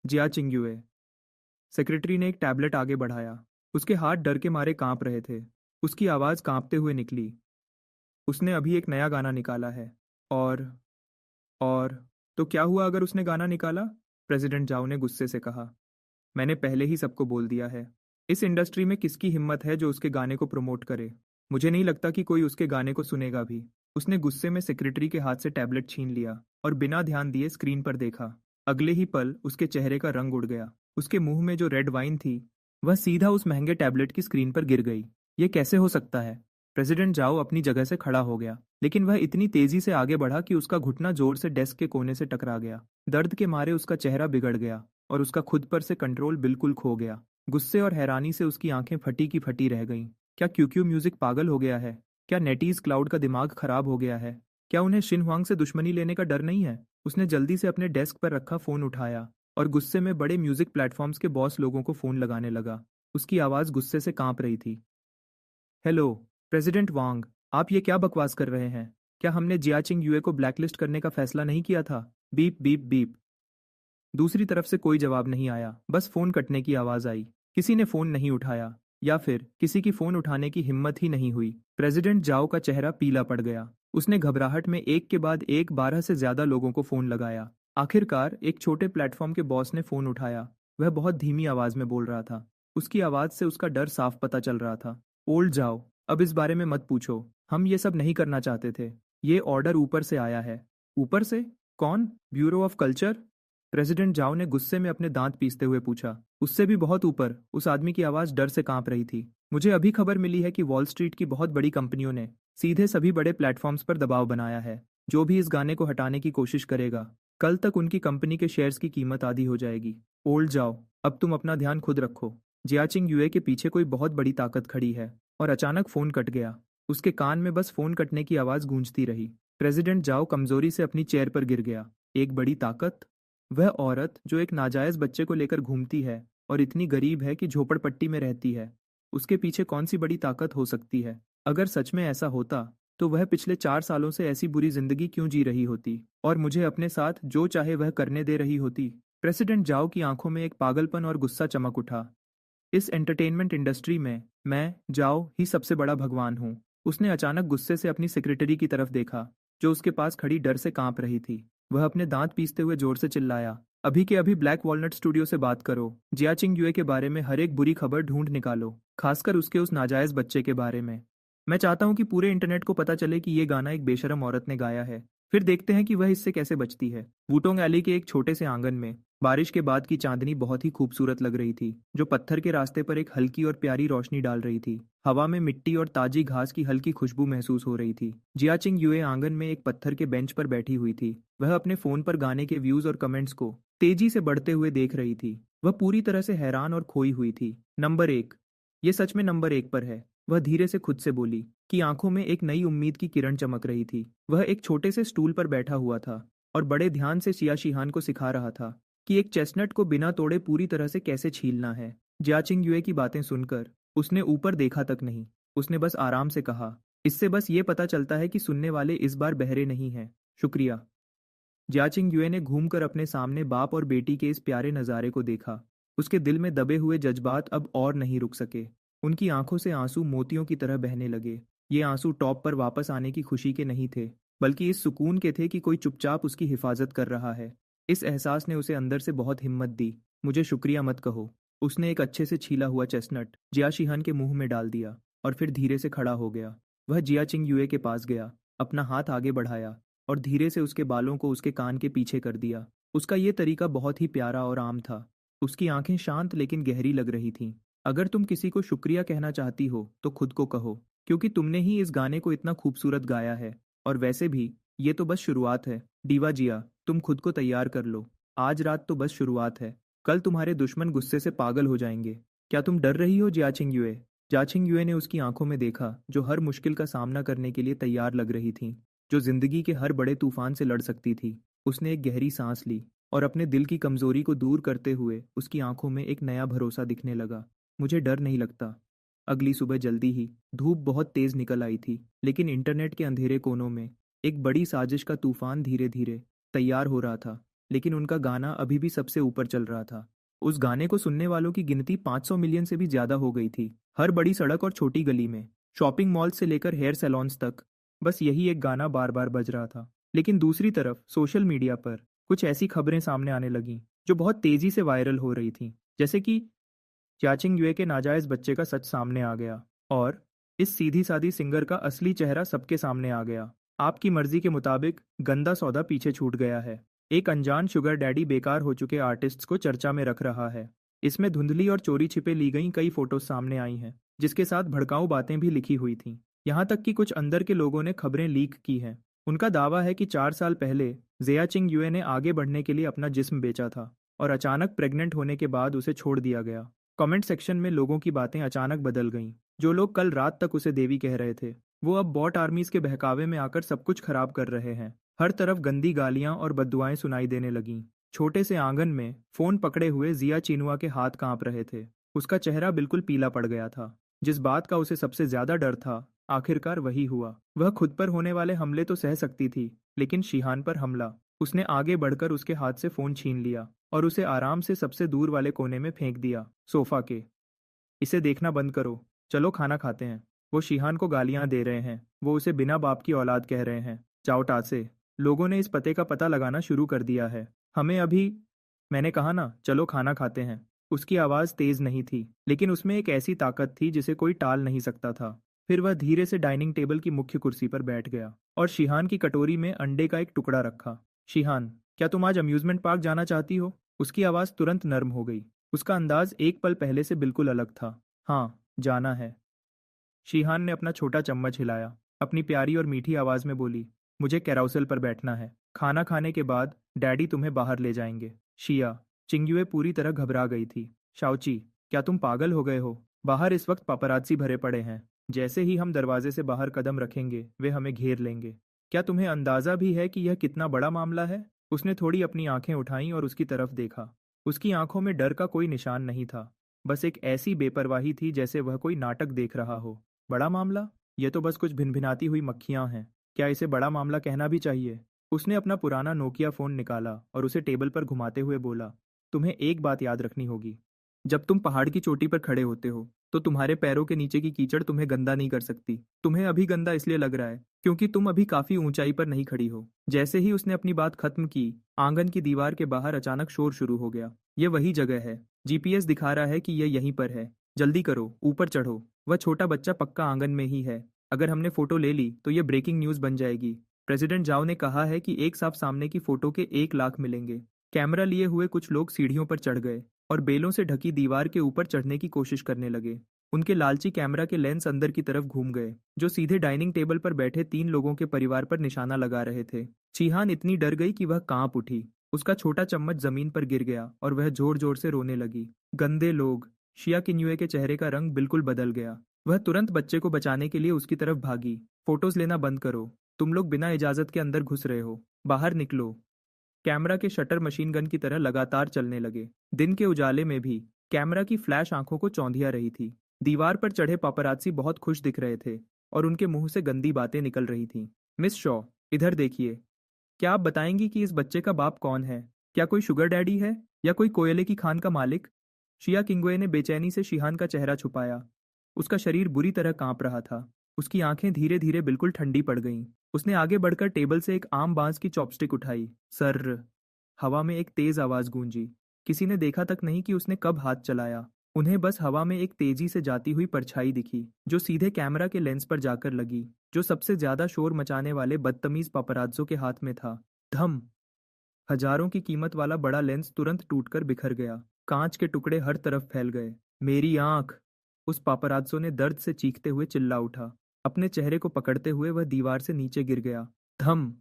जिया चिंग्युए। सेक्रेटरी ने एक टैबलेट आगे बढ़ाया। उसके हाथ डर के मारे कांप रहे थे। उसकी आवाज़ कांपते हुए निकली। उसने अभी एक नया गाना निकाला है। और और तो क्या हुआ अगर उसने गाना निकाला? प्रेसिडेंट जाओ ने गुस्से से कहा। मैंने पहले ही सबको बोल दिया है। इस इंडस्ट्री में किसकी हिम्मत है जो उसके गाने को प्रमोट करे? मुझे नहीं लगता कि कोई उसके गाने को सुनेगा भी। उसने गुस्से में सेक्रेटरी के हाथ से टैबलेट छीन लिया और बिना ध्यान दिए स्क्रीन पर देखा। अगले ही पल उसके चेहरे का रंग उड़ गया। उसके मुंह में जो रेड वाइन थी, वह सीधा उस महंगे टैबलेट की स्क्रीन पर गिर गई। ये कैसे हो सकता है? प्रेसिडेंट जाओ अपनी जगह से खड़ा हो गया, लेकिन वह इतनी तेजी से आगे बढ़ा कि उसका घुटना जोर से डेस्क के कोने से टकरा गया। दर्द के मारे उसका चेहरा बिगड़ गया और उसका खुद पर से कंट्रोल बिल्कुल खो गया। गुस्से और हैरानी से उसकी आंखें फटी की फटी रह गईं। क्या क्यूक्यू म्यूजिक पागल हो गया है? क्या नेटीज क्लाउड का दिमाग खराब हो गया है? क्या उन्हें शिनहुआंग से दुश्मनी लेने का डर नहीं है? उसने जल्दी से अपने डेस्क पर रखा फोन उठाया और गुस्से में बड़े म्यूजिक प्लेटफॉर्म्स के बॉस लोगों को फोन लगाने लगा। उसकी आवाज़ गुस्से से कांप रही थी। हेलो प्रेसिडेंट वांग, आप ये क्या बकवास कर रहे हैं? क्या हमने जियाचिंग यूए को ब्लैकलिस्ट करने का फैसला नहीं किया था? Beep beep beep. दूसरी तरफ से कोई जवाब नहीं आया, बस फोन कटने की आवाज आई। किसी ने फोन नहीं उठाया, या फिर किसी की फोन उठाने की हिम्मत ही नहीं हुई। प्रेसिडेंट जाओ का चेहरा पीला पड़ गया। उसने घबराहट में एक के बाद एक 12 से ज्यादा लोगों को फोन लगाया। आखिरकार एक छोटे प्लेटफॉर्म के बॉस ने फोन उठाया। वह बहुत धीमी आवाज में बोल रहा था। उसकी आवाज से उसका डर साफ पता चल रहा था। ओल्ड जाओ, अब इस बारे में मत पूछो। हम ये सब नहीं करना चाहते थे। ये ऑर्डर ऊपर से आया है। ऊपर से? कौन? Bureau of culture? प्रेसिडेंट जाओ ने गुस्से में अपने दांत पीसते हुए पूछा। उससे भी बहुत ऊपर। उस आदमी की आवाज डर से कांप रही थी। मुझे अभी खबर मिली है कि वॉल स्ट्रीट की बहुत बड़ी कंपनियों ने सीधे सभी बड़े प्लेटफॉर्म्स पर दबाव बनाया है। जो भी इस गाने को हटाने की कोशिश करेगा, कल तक उनकी कंपनी के शेयर्स की कीमत आधी हो जाएगी। ओल्ड जाओ, अब तुम अपना ध्यान खुद रखो। जियाचिंग यूए के पीछे कोई बहुत बड़ी ताकत खड़ी है। और अचानक फोन कट गया। उसके कान में बस फोन कटने की आवाज गूंजती रही। प्रेसिडेंट जाओ कमजोरी से अपनी चेयर पर गिर गया। एक बड़ी ताकत? वह औरत जो एक नाजायज बच्चे को लेकर घूमती है और इतनी गरीब है कि झोपड़पट्टी में रहती है, उसके पीछे कौन सी बड़ी ताकत हो सकती है? अगर सच में ऐसा होता तो वह पिछले 4 सालों से ऐसी बुरी जिंदगी क्यों जी रही होती और मुझे अपने साथ जो चाहे वह करने दे रही होती? प्रेसिडेंट जाओ की आंखों में एक पागलपन और गुस्सा चमक उठा। इस एंटरटेनमेंट इंडस्ट्री में मैं, जाओ, ही सबसे बड़ा भगवान हूँ। उसने अचानक गुस्से से अपनी सेक्रेटरी की तरफ देखा, जो उसके पास खड़ी डर से कांप रही थी। वह अपने दांत पीसते हुए जोर से चिल्लाया, अभी के अभी ब्लैक वॉलनट स्टूडियो से बात करो। जियाचिंग युए के बारे में हर एक बुरी खबर ढूंढ निकालो, खासकर उसके उस नाजायज बच्चे के बारे में। मैं चाहता हूँ कि पूरे इंटरनेट को पता चले कि ये गाना एक बेशरम औरत ने गाया है। फिर देखते हैं कि वह इससे कैसे बचती है। वुटोंग एली के एक छोटे से आंगन में बारिश के बाद की चांदनी बहुत ही खूबसूरत लग रही थी, जो पत्थर के रास्ते पर एक हल्की और प्यारी रोशनी डाल रही थी। हवा में मिट्टी और ताजी घास की हल्की खुशबू महसूस हो रही थी। जियाचिंग युए आंगन में एक पत्थर के बेंच पर बैठी हुई थी। वह अपने फोन पर गाने के व्यूज और कमेंट्स को तेजी से बढ़ते हुए देख रही थी। वह पूरी तरह से हैरान और खोई हुई थी। नंबर 1। ये सच में नंबर 1 पर है, वह धीरे से खुद से बोली, कि आंखों में एक नई उम्मीद की किरण चमक रही थी। वह एक छोटे से स्टूल पर बैठा हुआ था और बड़े ध्यान से सिया शिहान को सिखा रहा था कि एक चेस्टनट को बिना तोड़े पूरी तरह से कैसे छीलना है। जियाचिंग युए की बातें सुनकर उसने ऊपर देखा तक नहीं। उसने बस आराम से कहा, इससे बस ये पता चलता है कि सुनने वाले इस बार बहरे नहीं हैं। शुक्रिया। जियाचिंग युए ने घूमकर अपने सामने बाप और बेटी के इस प्यारे नज़ारे को देखा। उसके दिल में दबे हुए जज्बात अब और नहीं रुक सके। उनकी आंखों से आंसू मोतियों की तरह बहने लगे। ये आंसू टॉप पर वापस आने की खुशी के नहीं थे, बल्कि इस सुकून के थे कि कोई चुपचाप उसकी हिफाजत कर रहा है। इस एहसास ने उसे अंदर से बहुत हिम्मत दी। मुझे शुक्रिया मत कहो। उसने एक अच्छे से छीला हुआ चेस्टनट जिया शिहान के मुंह में डाल दिया और फिर धीरे से खड़ा हो गया। वह जिया चिंग युए के पास गया, अपना हाथ आगे बढ़ाया और धीरे से उसके बालों को उसके कान के पीछे कर दिया। उसका ये तरीका बहुत ही प्यारा और आम था। उसकी आंखें शांत लेकिन गहरी लग रही थीं। अगर तुम किसी को शुक्रिया कहना चाहती हो तो खुद को कहो, क्योंकि तुमने ही इस गाने को इतना खूबसूरत गाया है। और वैसे भी ये तो बस शुरुआत है। डीवा जिया, तुम खुद को तैयार कर लो। आज रात तो बस शुरुआत है। कल तुम्हारे दुश्मन गुस्से से पागल हो जाएंगे। क्या तुम डर रही हो जियाचिंग युए? जाचिंग युए ने उसकी आंखों में देखा, जो हर मुश्किल का सामना करने के लिए तैयार लग रही थीं, जो जिंदगी के हर बड़े तूफान से लड़ सकती थी। उसने एक गहरी सांस ली और अपने दिल की कमजोरी को दूर करते हुए उसकी आंखों में एक नया भरोसा दिखने लगा। मुझे डर नहीं लगता। अगली सुबह जल्दी ही धूप बहुत तेज निकल आई थी, लेकिन इंटरनेट के अंधेरे कोनों में एक बड़ी साजिश का तूफान धीरे धीरे तैयार हो रहा था। लेकिन उनका गाना अभी भी सबसे ऊपर चल रहा था। उस गाने को सुनने वालों की गिनती 500 मिलियन से भी ज्यादा हो गई थी। हर बड़ी सड़क और छोटी गली में, शॉपिंग मॉल से लेकर हेयर सैलून्स तक, बस यही एक गाना बार बार बज रहा था। लेकिन दूसरी तरफ सोशल मीडिया पर कुछ ऐसी खबरें सामने आने लगीं जो बहुत तेजी से वायरल हो रही थीं, जैसे कि चाचिंग युए के नाजायज बच्चे का सच सामने आ गया और इस सीधी सादी सिंगर का असली चेहरा सबके सामने आ गया। आपकी मर्जी के मुताबिक गंदा सौदा पीछे छूट गया है। एक अनजान शुगर डैडी बेकार हो चुके आर्टिस्ट्स को चर्चा में रख रहा है। इसमें धुंधली और चोरी छिपे ली गई कई फोटोज सामने आई हैं, जिसके साथ भड़काऊ बातें भी लिखी हुई थीं। यहाँ तक कि कुछ अंदर के लोगों ने खबरें लीक की हैं। उनका दावा है कि 4 साल पहले जियाचिंग युए ने आगे बढ़ने के लिए अपना जिस्म बेचा था और अचानक प्रेग्नेंट होने के बाद उसे छोड़ दिया गया। कमेंट सेक्शन में लोगों की बातें अचानक बदल गईं। जो लोग कल रात तक उसे देवी कह रहे थे, वो अब बॉट आर्मीज के बहकावे में आकर सब कुछ खराब कर रहे हैं। हर तरफ गंदी गालियां और बद्दुआएं सुनाई देने लगीं। छोटे से आंगन में फोन पकड़े हुए जिया चिनुआ के हाथ कांप रहे थे। उसका चेहरा बिल्कुल पीला पड़ गया था। जिस बात का उसे सबसे ज्यादा डर था, आखिरकार वही हुआ। वह खुद पर होने वाले हमले तो सह सकती थी, लेकिन शिहान पर हमला। उसने आगे बढ़कर उसके हाथ से फोन छीन लिया और उसे आराम से सबसे दूर वाले कोने में फेंक दिया, सोफा के। इसे देखना बंद करो, चलो खाना खाते हैं। वो शिहान को गालियां दे रहे हैं। वो उसे बिना बाप की औलाद कह रहे हैं। जाओ टासे। लोगों ने इस पते का पता लगाना शुरू कर दिया है। हमें अभी, मैंने कहा ना, चलो खाना खाते हैं। उसकी आवाज़ तेज नहीं थी, लेकिन उसमें एक ऐसी ताकत थी जिसे कोई टाल नहीं सकता था। फिर वह धीरे से डाइनिंग टेबल की मुख्य कुर्सी पर बैठ गया और शिहान की कटोरी में अंडे का एक टुकड़ा रखा। शिहान, क्या तुम आज अम्यूजमेंट पार्क जाना चाहती हो? उसकी आवाज़ तुरंत नर्म हो गई। उसका अंदाज एक पल पहले से बिल्कुल अलग था। हाँ, जाना है। शिहान ने अपना छोटा चम्मच हिलाया, अपनी प्यारी और मीठी आवाज में बोली, मुझे कैराउसल पर बैठना है। खाना खाने के बाद डैडी तुम्हें बाहर ले जाएंगे। शिया, चिंगयुए पूरी तरह घबरा गई थी। शाओची, क्या तुम पागल हो गए हो? बाहर इस वक्त पापरात्सी भरे पड़े हैं। जैसे ही हम दरवाजे से बाहर कदम रखेंगे, वे हमें घेर लेंगे। क्या तुम्हें अंदाजा भी है कि यह कितना बड़ा मामला है? उसने थोड़ी अपनी आंखें उठाईं और उसकी तरफ देखा। उसकी आंखों में डर का कोई निशान नहीं था, बस एक ऐसी बेपरवाही थी जैसे वह कोई नाटक देख रहा हो। बड़ा मामला? ये तो बस कुछ भिनभिनाती हुई मक्खियां हैं। क्या इसे बड़ा मामला कहना भी चाहिए? उसने अपना पुराना नोकिया फोन निकाला और उसे टेबल पर घुमाते हुए बोला, तुम्हें एक बात याद रखनी होगी। जब तुम पहाड़ की चोटी पर खड़े होते हो तो तुम्हारे पैरों के नीचे की कीचड़ तुम्हें गंदा नहीं कर सकती। तुम्हें अभी गंदा इसलिए लग रहा है क्योंकि तुम अभी काफी ऊंचाई पर नहीं खड़ी हो। जैसे ही उसने अपनी बात खत्म की, आंगन की दीवार के बाहर अचानक शोर शुरू हो गया। ये वही जगह है। जीपीएस दिखा रहा है कि ये यहीं पर है। जल्दी करो, ऊपर चढ़ो। वह छोटा बच्चा पक्का आंगन में ही है। अगर हमने फोटो ले ली तो ये ब्रेकिंग न्यूज बन जाएगी। प्रेसिडेंट जाओ ने कहा है कि एक साफ सामने की फोटो के 1 लाख मिलेंगे। कैमरा लिए हुए कुछ लोग सीढ़ियों पर चढ़ गए और बेलों से ढकी दीवार के ऊपर चढ़ने की कोशिश करने लगे। उनके लालची कैमरा के लेंस अंदर की तरफ घूम गए, जो सीधे डाइनिंग टेबल पर बैठे 3 लोगों के परिवार पर निशाना लगा रहे थे। चीहान इतनी डर गई कि वह कांप उठी। उसका छोटा चम्मच जमीन पर गिर गया और वह जोर जोर से रोने लगी। गंदे लोग। शिया किन्युए के चेहरे का रंग बिल्कुल बदल गया। वह तुरंत बच्चे को बचाने के लिए उसकी तरफ भागी। फोटोज लेना बंद करो। तुम लोग बिना इजाजत के अंदर घुस रहे हो। बाहर निकलो। कैमरा के शटर मशीन गन की तरह लगातार चलने लगे। दिन के उजाले में भी कैमरा की फ्लैश आंखों को चौंधिया रही थी। दीवार पर चढ़े पापरात्सी बहुत खुश दिख रहे थे और उनके मुंह से गंदी बातें निकल रही थीं। मिस शॉ, इधर देखिए। क्या आप बताएंगी कि इस बच्चे का बाप कौन है? क्या कोई शुगर डैडी है या कोई कोयले की खान का मालिक? शिया किंगवे ने बेचैनी से शिहान का चेहरा छुपाया। उसका शरीर बुरी तरह कांप रहा था। उसकी आंखें धीरे धीरे बिल्कुल ठंडी पड़ गईं। उसने आगे बढ़कर टेबल से एक आम बांस की चॉपस्टिक उठाई। सर। हवा में एक तेज आवाज गूंजी। किसी ने देखा तक नहीं कि उसने कब हाथ चलाया। उन्हें बस हवा में एक तेजी से जाती हुई परछाई दिखी, जो सीधे कैमरा के लेंस पर जाकर लगी, जो सबसे ज्यादा शोर मचाने वाले बदतमीज पापरात्जों के हाथ में था। धम। हजारों की कीमत वाला बड़ा लेंस तुरंत टूटकर बिखर गया। कांच के टुकड़े हर तरफ फैल गए। मेरी आंख! उस पापरात्सो ने दर्द से चीखते हुए चिल्ला उठा। अपने चेहरे को पकड़ते हुए वह दीवार से नीचे गिर गया। धम।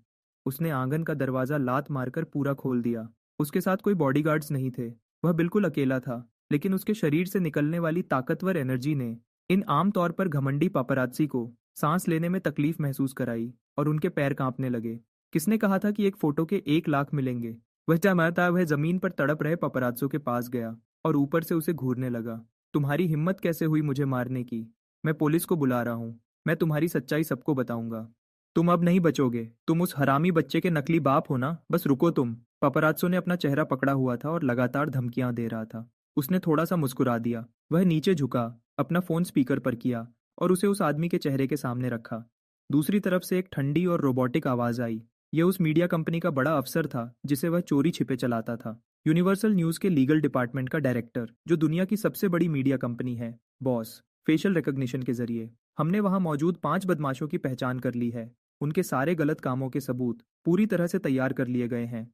उसने आंगन का दरवाजा लात मारकर पूरा खोल दिया। उसके साथ कोई बॉडीगार्ड्स नहीं थे। वह बिल्कुल अकेला था, लेकिन उसके शरीर से निकलने वाली ताकतवर एनर्जी ने इन आम तौर पर घमंडी पापरात्सी को सांस लेने में तकलीफ महसूस कराई और उनके पैर कांपने लगे। किसने कहा था कि एक फोटो के 1 लाख मिलेंगे? वह चाहता वह जमीन पर तड़प रहे पपरात्सों के पास गया और ऊपर से उसे घूरने लगा। तुम्हारी हिम्मत कैसे हुई मुझे मारने की? मैं पुलिस को बुला रहा हूँ। मैं तुम्हारी सच्चाई सबको बताऊंगा। तुम अब नहीं बचोगे। तुम उस हरामी बच्चे के नकली बाप हो ना? बस रुको तुम। पपरात्सो ने अपना चेहरा पकड़ा हुआ था और लगातार धमकियां दे रहा था। उसने थोड़ा सा मुस्कुरा दिया। वह नीचे झुका, अपना फोन स्पीकर पर किया और उसे उस आदमी के चेहरे के सामने रखा। दूसरी तरफ से एक ठंडी और रोबोटिक आवाज आई। यह उस मीडिया कंपनी का बड़ा अफसर था जिसे वह चोरी छिपे चलाता था। यूनिवर्सल न्यूज के लीगल डिपार्टमेंट का डायरेक्टर, जो दुनिया की सबसे बड़ी मीडिया कंपनी है। बॉस, फेशियल रिकॉग्निशन के जरिए हमने वहां मौजूद 5 बदमाशों की पहचान कर ली है। उनके सारे गलत कामों के सबूत पूरी तरह से तैयार कर लिए गए हैं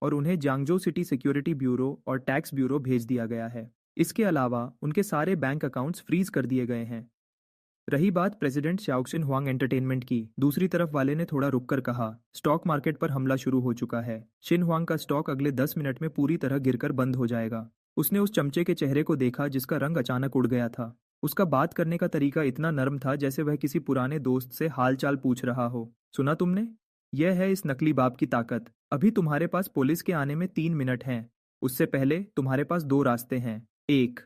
और उन्हें जांगजो सिटी सिक्योरिटी ब्यूरो और टैक्स ब्यूरो भेज दिया गया है। इसके अलावा उनके सारे बैंक अकाउंट्स फ्रीज कर दिए गए हैं। रही बात प्रेसिडेंट शाओक्सिन हुआंग एंटरटेनमेंट की, दूसरी तरफ वाले ने थोड़ा रुककर कहा, स्टॉक मार्केट पर हमला शुरू हो चुका है। शिन हुआंग का स्टॉक अगले 10 मिनट में पूरी तरह गिरकर बंद हो जाएगा। उसने उस चमचे के चेहरे को देखा जिसका रंग अचानक उड़ गया था। उसका बात करने का तरीका इतना नर्म था जैसे वह किसी पुराने दोस्त से हालचाल पूछ रहा हो। सुना तुमने? यह है इस नकली बाप की ताकत। अभी तुम्हारे पास पुलिस के आने में 3 मिनट हैं। उससे पहले तुम्हारे पास 2 रास्ते हैं। एक,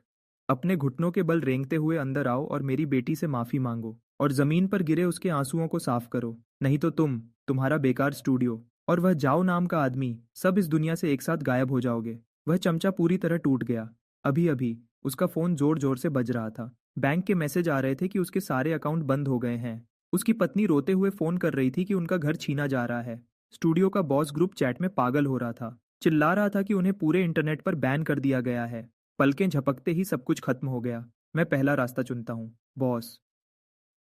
अपने घुटनों के बल रेंगते हुए अंदर आओ और मेरी बेटी से माफी मांगो और जमीन पर गिरे उसके आंसुओं को साफ करो। नहीं तो तुम्हारा बेकार स्टूडियो और वह जाओ नाम का आदमी सब इस दुनिया से एक साथ गायब हो जाओगे। वह चमचा पूरी तरह टूट गया। अभी अभी उसका फोन जोर जोर से बज रहा था। बैंक के मैसेज आ रहे थे कि उसके सारे अकाउंट बंद हो गए हैं। उसकी पत्नी रोते हुए फोन कर रही थी कि उनका घर छीना जा रहा है। स्टूडियो का बॉस ग्रुप चैट में पागल हो रहा था, चिल्ला रहा था कि उन्हें पूरे इंटरनेट पर बैन कर दिया गया है। पलकें झपकते ही सब कुछ खत्म हो गया। मैं पहला रास्ता चुनता हूँ, बॉस।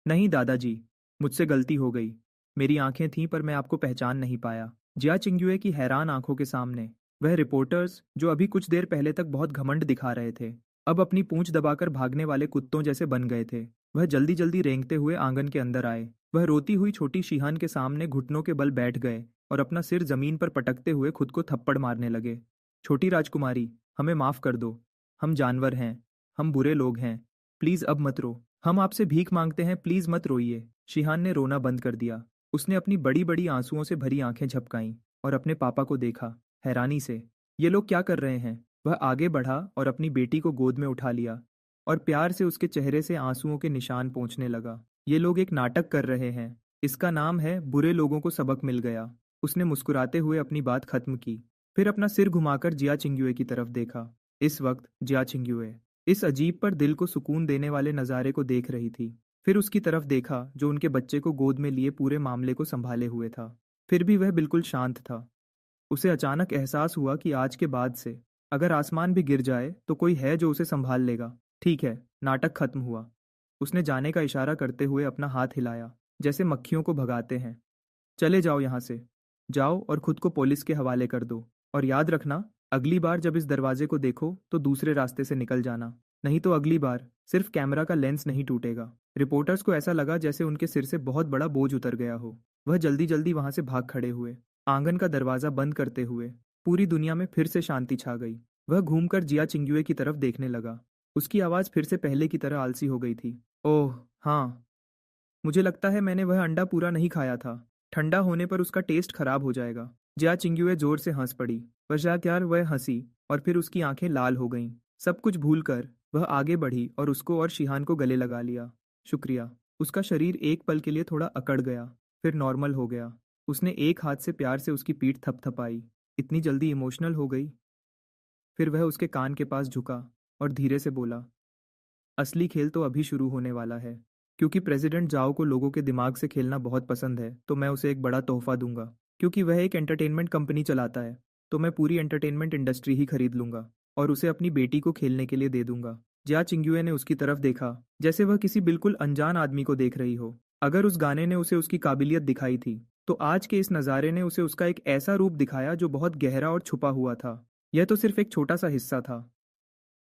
नहीं दादाजी, मुझसे गलती हो गई। मेरी आंखें थीं पर मैं आपको पहचान नहीं पाया। जिया चिंग्युए की हैरान आंखों के सामने वह रिपोर्टर्स जो अभी कुछ देर पहले तक बहुत घमंड दिखा रहे थे, अब अपनी पूंछ दबाकर भागने वाले कुत्तों जैसे बन गए थे। वह जल्दी जल्दी रेंगते हुए आंगन के अंदर आए। वह रोती हुई छोटी शिहान के सामने घुटनों के बल बैठ गए और अपना सिर जमीन पर पटकते हुए खुद को थप्पड़ मारने लगे। छोटी राजकुमारी, हमें माफ कर दो। हम जानवर हैं। हम बुरे लोग हैं। प्लीज अब मत रो। हम आपसे भीख मांगते हैं, प्लीज मत रोइए। शिहान ने रोना बंद कर दिया। उसने अपनी बड़ी बड़ी आंसुओं से भरी आंखें झपकाईं और अपने पापा को देखा, हैरानी से। ये लोग क्या कर रहे हैं? वह आगे बढ़ा और अपनी बेटी को गोद में उठा लिया और प्यार से उसके चेहरे से आंसुओं के निशान पोंछने लगा। ये लोग एक नाटक कर रहे हैं। इसका नाम है बुरे लोगों को सबक मिल गया। उसने मुस्कुराते हुए अपनी बात खत्म की। फिर अपना सिर घुमाकर जिया चिंग्युए की तरफ देखा। इस वक्त जिया चिंग्युए इस अजीब पर दिल को सुकून देने वाले नज़ारे को देख रही थी। फिर उसकी तरफ देखा जो उनके बच्चे को गोद में लिए पूरे मामले को संभाले हुए था। फिर भी वह बिल्कुल शांत था। उसे अचानक एहसास हुआ कि आज के बाद से अगर आसमान भी गिर जाए तो कोई है जो उसे संभाल लेगा। ठीक है, नाटक खत्म हुआ। उसने जाने का इशारा करते हुए अपना हाथ हिलाया, जैसे मक्खियों को भगाते हैं। चले जाओ यहाँ से। जाओ और खुद को पुलिस के हवाले कर दो। और याद रखना, अगली बार जब इस दरवाजे को देखो तो दूसरे रास्ते से निकल जाना। नहीं तो अगली बार सिर्फ कैमरा का लेंस नहीं टूटेगा। रिपोर्टर्स को ऐसा लगा जैसे उनके सिर से बहुत बड़ा बोझ उतर गया हो। वह जल्दी जल्दी वहां से भाग खड़े हुए, आंगन का दरवाजा बंद करते हुए। पूरी दुनिया में फिर से शांति छा गई। वह घूमकर जिया चिंग्युए की तरफ देखने लगा। उसकी आवाज़ फिर से पहले की तरह आलसी हो गई थी। ओह हाँ, मुझे लगता है मैंने वह अंडा पूरा नहीं खाया था। ठंडा होने पर उसका टेस्ट खराब हो जाएगा। जिया चिंग्युए जोर से हंस पड़ी। वह वह हंसी और फिर उसकी आंखें लाल हो गईं। सब कुछ भूलकर वह आगे बढ़ी और उसको और शिहान को गले लगा लिया। शुक्रिया। उसका शरीर एक पल के लिए थोड़ा अकड़ गया, फिर नॉर्मल हो गया। उसने एक हाथ से प्यार से उसकी पीठ थपथपाई। इतनी जल्दी इमोशनल हो गई? फिर वह उसके कान के पास झुका और धीरे से बोला, असली खेल तो अभी शुरू होने वाला है। क्योंकि प्रेसिडेंट जाओ को लोगों के दिमाग से खेलना बहुत पसंद है तो मैं उसे एक बड़ा तोहफा दूंगा। क्योंकि वह एक एंटरटेनमेंट कंपनी चलाता है तो मैं पूरी एंटरटेनमेंट इंडस्ट्री ही खरीद लूंगा और उसे अपनी बेटी को खेलने के लिए दे दूंगा। जिया चिंग्युए ने उसकी तरफ देखा जैसे वह किसी बिल्कुल अनजान आदमी को देख रही हो। अगर उस गाने ने उसे उसकी काबिलियत दिखाई थी तो आज के इस नज़ारे ने उसे उसका एक ऐसा रूप दिखाया जो बहुत गहरा और छुपा हुआ था। यह तो सिर्फ एक छोटा सा हिस्सा था।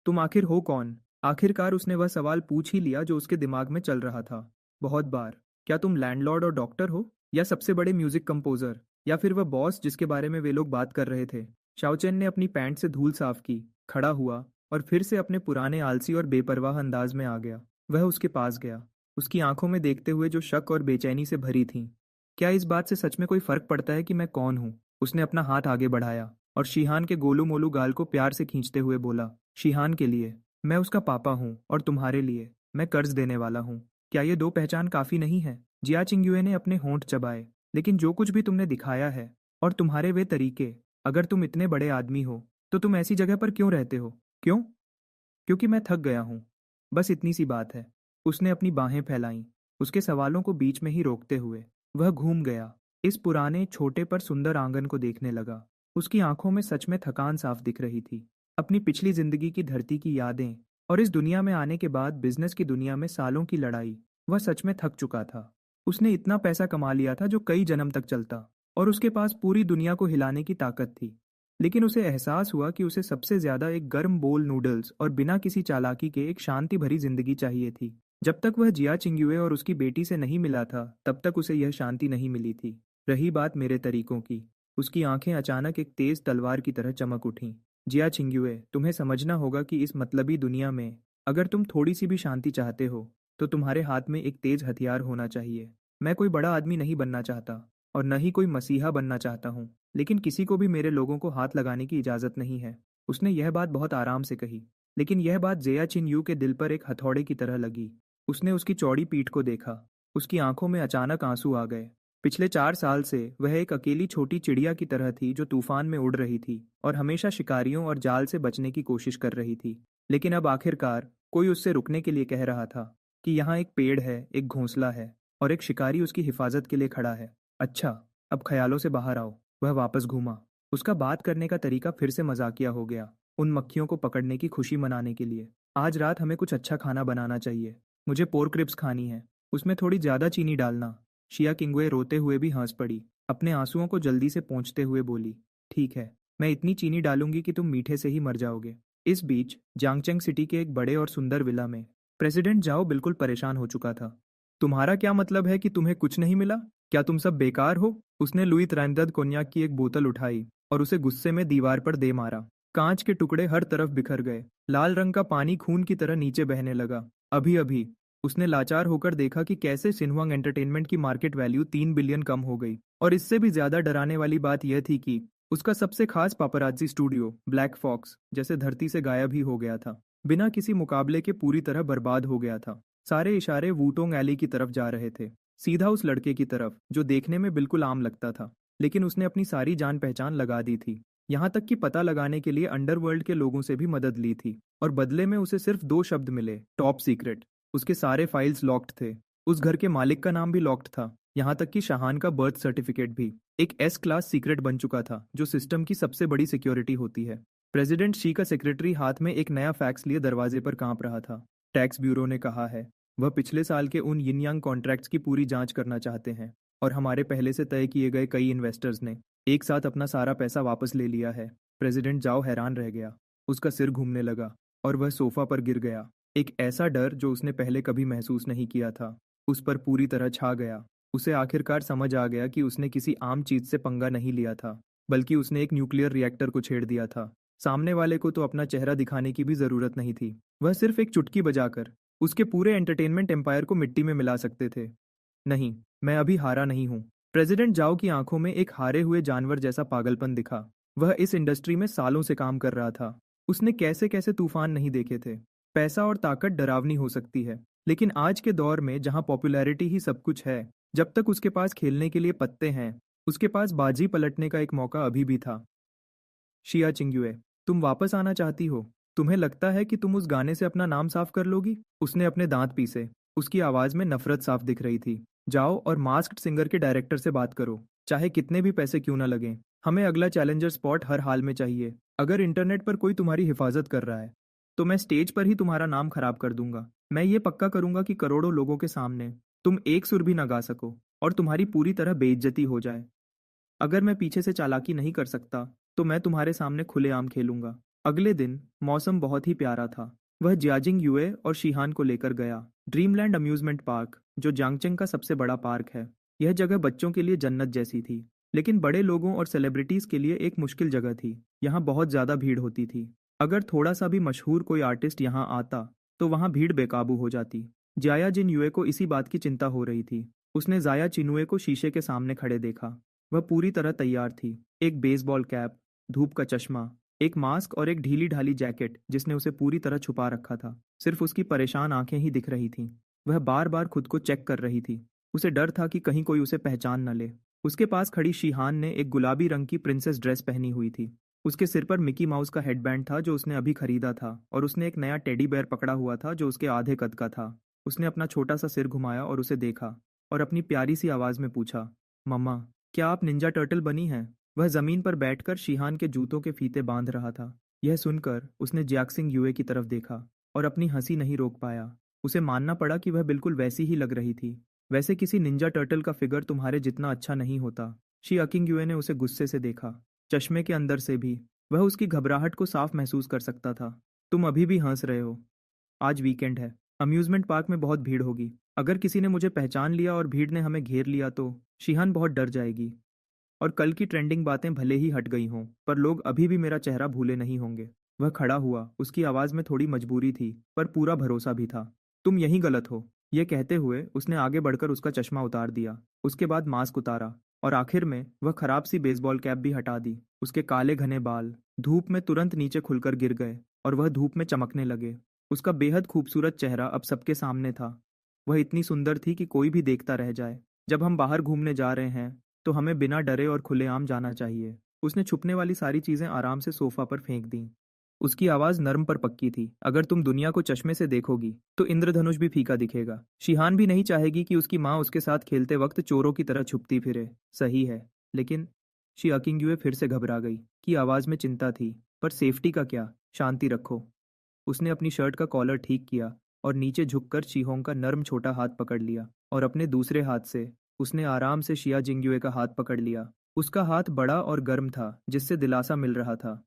तुम आखिर हो कौन? आखिरकार उसने वह सवाल पूछ ही लिया जो उसके दिमाग में चल रहा था बहुत बार। क्या तुम लैंडलॉर्ड और डॉक्टर हो, या सबसे बड़े म्यूजिक कंपोजर, या फिर वह बॉस जिसके बारे में वे लोग बात कर रहे थे? शाओचेन ने अपनी पैंट से धूल साफ की, खड़ा हुआ और फिर से अपने पुराने आलसी और बेपरवाह अंदाज में आ गया। वह उसके पास गया, उसकी आंखों में देखते हुए जो शक और बेचैनी से भरी थीं। क्या इस बात से सच में कोई फर्क पड़ता है कि मैं कौन हूँ? उसने अपना हाथ आगे बढ़ाया और शिहान के गोलू मोलू गाल को प्यार से खींचते हुए बोला, शिहान के लिए मैं उसका पापा हूँ और तुम्हारे लिए मैं कर्ज देने वाला हूँ। क्या ये दो पहचान काफी नहीं है? जिया चिंग्युए ने अपने होंठ चबाए। लेकिन जो कुछ भी तुमने दिखाया है और तुम्हारे वे तरीके, अगर तुम इतने बड़े आदमी हो तो तुम ऐसी जगह पर क्यों रहते हो? क्यों? क्योंकि मैं थक गया हूँ। बस इतनी सी बात है। उसने अपनी बाहें फैलाईं, उसके सवालों को बीच में ही रोकते हुए। वह घूम गया, इस पुराने छोटे पर सुंदर आंगन को देखने लगा। उसकी आंखों में सच में थकान साफ दिख रही थी। अपनी पिछली जिंदगी की धरती की यादें और इस दुनिया में आने के बाद बिजनेस की दुनिया में सालों की लड़ाई। वह सच में थक चुका था। उसने इतना पैसा कमा लिया था जो कई जन्म तक चलता, और उसके पास पूरी दुनिया को हिलाने की ताकत थी। लेकिन उसे एहसास हुआ कि उसे सबसे ज्यादा एक गर्म बोल नूडल्स और बिना किसी चालाकी के एक शांति भरी जिंदगी चाहिए थी। जब तक वह जिया चिंग्युए और उसकी बेटी से नहीं मिला था तब तक उसे यह शांति नहीं मिली थी। रही बात मेरे तरीकों की, उसकी आंखें अचानक एक तेज तलवार की तरह चमक उठीं। जिया चिंग्युए, तुम्हें समझना होगा कि इस मतलबी दुनिया में अगर तुम थोड़ी सी भी शांति चाहते हो तो तुम्हारे हाथ में एक तेज हथियार होना चाहिए। मैं कोई बड़ा आदमी नहीं बनना चाहता और न ही कोई मसीहा बनना चाहता हूँ, लेकिन किसी को भी मेरे लोगों को हाथ लगाने की इजाजत नहीं है। उसने यह बात बहुत आराम से कही, लेकिन यह बात जिया चिंग्यू के दिल पर एक हथौड़े की तरह लगी। उसने उसकी चौड़ी पीठ को देखा। उसकी आंखों में अचानक आंसू आ गए। पिछले 4 साल से वह एक अकेली छोटी चिड़िया की तरह थी जो तूफान में उड़ रही थी और हमेशा शिकारियों और जाल से बचने की कोशिश कर रही थी। लेकिन अब आखिरकार कोई उससे रुकने के लिए कह रहा था कि यहाँ एक पेड़ है, एक घोंसला है और एक शिकारी उसकी हिफाजत के लिए खड़ा है। अच्छा, अब ख्यालों से बाहर आओ। वह वापस घूमा। उसका बात करने का तरीका फिर से मजाकिया हो गया, उन मक्खियों को पकड़ने की खुशी मनाने के लिए। आज रात हमें कुछ अच्छा खाना बनाना चाहिए। मुझे पोर्क रिब्स खानी है, उसमें थोड़ी ज्यादा चीनी डालना। शिया किंगवे रोते हुए भी हंस पड़ी। अपने आंसुओं को जल्दी से पोंछते हुए बोली, ठीक है, मैं इतनी चीनी डालूंगी कि तुम मीठे से ही मर जाओगे। इस बीच जांगचेंग सिटी के एक बड़े और सुंदर विला में प्रेसिडेंट जाओ बिल्कुल परेशान हो चुका था। तुम्हारा क्या मतलब है कि तुम्हें कुछ नहीं मिला? क्या तुम सब बेकार हो? उसने लुई त्रैंदद कोन्याक की एक बोतल उठाई और उसे गुस्से में दीवार पर दे मारा। कांच के टुकड़े हर तरफ बिखर गए। लाल रंग का पानी खून की तरह नीचे बहने लगा। अभी अभी उसने लाचार होकर देखा कि कैसे सिन्हुआंग एंटरटेनमेंट की मार्केट वैल्यू 3 बिलियन कम हो गई। और इससे भी ज्यादा डराने वाली बात यह थी कि उसका सबसे खास पापराजी स्टूडियो ब्लैक फॉक्स जैसे धरती से गायब ही हो गया था। बिना किसी मुकाबले के पूरी तरह बर्बाद हो गया था। सारे इशारे वूटोंग एली की तरफ जा रहे थे, सीधा उस लड़के की तरफ जो देखने में बिल्कुल आम लगता था, लेकिन उसने अपनी सारी जान पहचान लगा दी थी। यहाँ तक कि पता लगाने के लिए अंडरवर्ल्ड के लोगों से भी मदद ली थी, और बदले में उसे सिर्फ 2 शब्द मिले, टॉप सीक्रेट। उसके सारे फाइल्स लॉक्ड थे, उस घर के मालिक का नाम भी लॉक्ड था, यहाँ तक कि शाहान का बर्थ सर्टिफिकेट भी एक एस क्लास सीक्रेट बन चुका था, जो सिस्टम की सबसे बड़ी सिक्योरिटी होती है। प्रेसिडेंट शी का सेक्रेटरी हाथ में एक नया फैक्स लिए दरवाजे पर कांप रहा था। टैक्स ब्यूरो ने कहा है, वह पिछले साल के उन यिन यांग कॉन्ट्रैक्ट्स की पूरी जांच करना चाहते हैं, और हमारे पहले से तय किए गए कई इन्वेस्टर्स ने एक साथ अपना सारा पैसा वापस ले लिया है। प्रेसिडेंट जाओ हैरान रह गया, उसका सिर घूमने लगा और वह सोफा पर गिर गया। एक ऐसा डर जो उसने पहले कभी महसूस नहीं किया था उस पर पूरी तरह छा गया। उसे आखिरकार समझ आ गया कि उसने किसी आम चीज से पंगा नहीं लिया था, बल्कि उसने एक न्यूक्लियर रिएक्टर को छेड़ दिया था। सामने वाले को तो अपना चेहरा दिखाने की भी जरूरत नहीं थी, वह सिर्फ एक चुटकी बजाकर उसके पूरे एंटरटेनमेंट एम्पायर को मिट्टी में मिला सकते थे। नहीं, मैं अभी हारा नहीं हूँ। प्रेसिडेंट जाओ की आंखों में एक हारे हुए जानवर जैसा पागलपन दिखा। वह इस इंडस्ट्री में सालों से काम कर रहा था, उसने कैसे कैसे तूफान नहीं देखे थे। पैसा और ताकत डरावनी हो सकती है, लेकिन आज के दौर में जहां पॉपुलैरिटी ही सब कुछ है, जब तक उसके पास खेलने के लिए पत्ते हैं, उसके पास बाजी पलटने का एक मौका अभी भी था। शिया चिंग्युए, तुम वापस आना चाहती हो? तुम्हें लगता है कि तुम उस गाने से अपना नाम साफ कर लोगी? उसने अपने दांत पीसे, उसकी आवाज में नफरत साफ दिख रही थी। जाओ और मास्क्ड सिंगर के डायरेक्टर से बात करो, चाहे कितने भी पैसे क्यों ना लगें। हमें अगला चैलेंजर स्पॉट हर हाल में चाहिए। अगर इंटरनेट पर कोई तुम्हारी हिफाजत कर रहा है, तो मैं स्टेज पर ही तुम्हारा नाम खराब कर दूंगा। मैं ये पक्का करूंगा कि करोड़ों लोगों के सामने तुम एक सुर भी ना गा सको, और तुम्हारी पूरी तरह बेइज्जती हो जाए। अगर मैं पीछे से चालाकी नहीं कर सकता, तो मैं तुम्हारे सामने खुलेआम खेलूंगा। अगले दिन मौसम बहुत ही प्यारा था। वह जियाजिंग युए और शिहान को लेकर गया। ड्रीमलैंड अम्यूजमेंट पार्क, जो जांगचेंग का सबसे बड़ा पार्क है। यह जगह बच्चों के लिए जन्नत जैसी थी, लेकिन बड़े लोगों और सेलिब्रिटीज के लिए एक मुश्किल जगह थी। यहाँ बहुत ज्यादा भीड़ होती थी। अगर थोड़ा सा भी मशहूर कोई आर्टिस्ट यहाँ आता, तो वहाँ भीड़ बेकाबू हो जाती। जाया जिन युए को इसी बात की चिंता हो रही थी। उसने जाया चिनुए को शीशे के सामने खड़े देखा। वह पूरी तरह तैयार थी। एक बेसबॉल कैप, धूप का चश्मा, एक मास्क और एक ढीली ढाली जैकेट जिसने उसे पूरी तरह छुपा रखा था। सिर्फ उसकी परेशान आंखें ही दिख रही थीं। वह बार बार खुद को चेक कर रही थी। उसे डर था कि कहीं कोई उसे पहचान न ले। उसके पास खड़ी शिहान ने एक गुलाबी रंग की प्रिंसेस ड्रेस पहनी हुई थी। उसके सिर पर मिकी माउस का हेडबैंड था जो उसने अभी खरीदा था, और उसने एक नया टेडी बेयर पकड़ा हुआ था जो उसके आधे कद का था। उसने अपना छोटा सा सिर घुमाया और उसे देखा, और अपनी प्यारी सी आवाज में पूछा, मम्मा, क्या आप निंजा टर्टल बनी हैं? वह जमीन पर बैठकर शिहान के जूतों के फीते बांध रहा था। यह सुनकर उसने जियाक्सिंग युए की तरफ देखा और अपनी हंसी नहीं रोक पाया। उसे मानना पड़ा कि वह बिल्कुल वैसी ही लग रही थी। वैसे किसी निंजा टर्टल का फिगर तुम्हारे जितना अच्छा नहीं होता। शी अकिंग युए ने उसे गुस्से से देखा, चश्मे के अंदर से भी। वह उसकी घबराहट को साफ महसूस कर सकता था। तुम अभी भी हंस रहे हो। आज वीकेंड है, अम्यूजमेंट पार्क में बहुत भीड़ होगी। अगर किसी ने मुझे पहचान लिया और भीड़ ने हमें घेर लिया तो शिहान बहुत डर जाएगी। और कल की ट्रेंडिंग बातें भले ही हट गई हों, पर लोग अभी भी मेरा चेहरा भूले नहीं होंगे। वह खड़ा हुआ, उसकी आवाज में थोड़ी मजबूरी थी, पर पूरा भरोसा भी था। तुम यहीं गलत हो। यह कहते हुए उसने आगे बढ़कर उसका चश्मा उतार दिया, उसके बाद मास्क उतारा, और आखिर में वह खराब सी बेसबॉल कैप भी हटा दी। उसके काले घने बाल धूप में तुरंत नीचे खुलकर गिर गए, और वह धूप में चमकने लगे। उसका बेहद खूबसूरत चेहरा अब सबके सामने था। वह इतनी सुंदर थी कि कोई भी देखता रह जाए। जब हम बाहर घूमने जा रहे हैं, तो हमें बिना डरे और खुलेआम जाना चाहिए। उसने छुपने वाली सारी चीजें आराम से सोफा पर फेंक दी। उसकी आवाज नर्म पर पक्की थी। अगर तुम दुनिया को चश्मे से देखोगी, तो इंद्रधनुष भी फीका दिखेगा। शिहान भी नहीं चाहेगी कि उसकी माँ उसके साथ खेलते वक्त चोरों की तरह छुपती फिरे। सही है, लेकिन शी अकिंग्युए फिर से घबरा गई कि आवाज में चिंता थी। पर सेफ्टी का क्या? शांति रखो। उसने अपनी शर्ट का कॉलर ठीक किया और नीचे झुककर चीहोंग का नर्म छोटा हाथ पकड़ लिया, और अपने दूसरे हाथ से उसने आराम से शिया जिंग्युए का हाथ पकड़ लिया। उसका हाथ बड़ा और गर्म था, जिससे दिलासा मिल रहा था।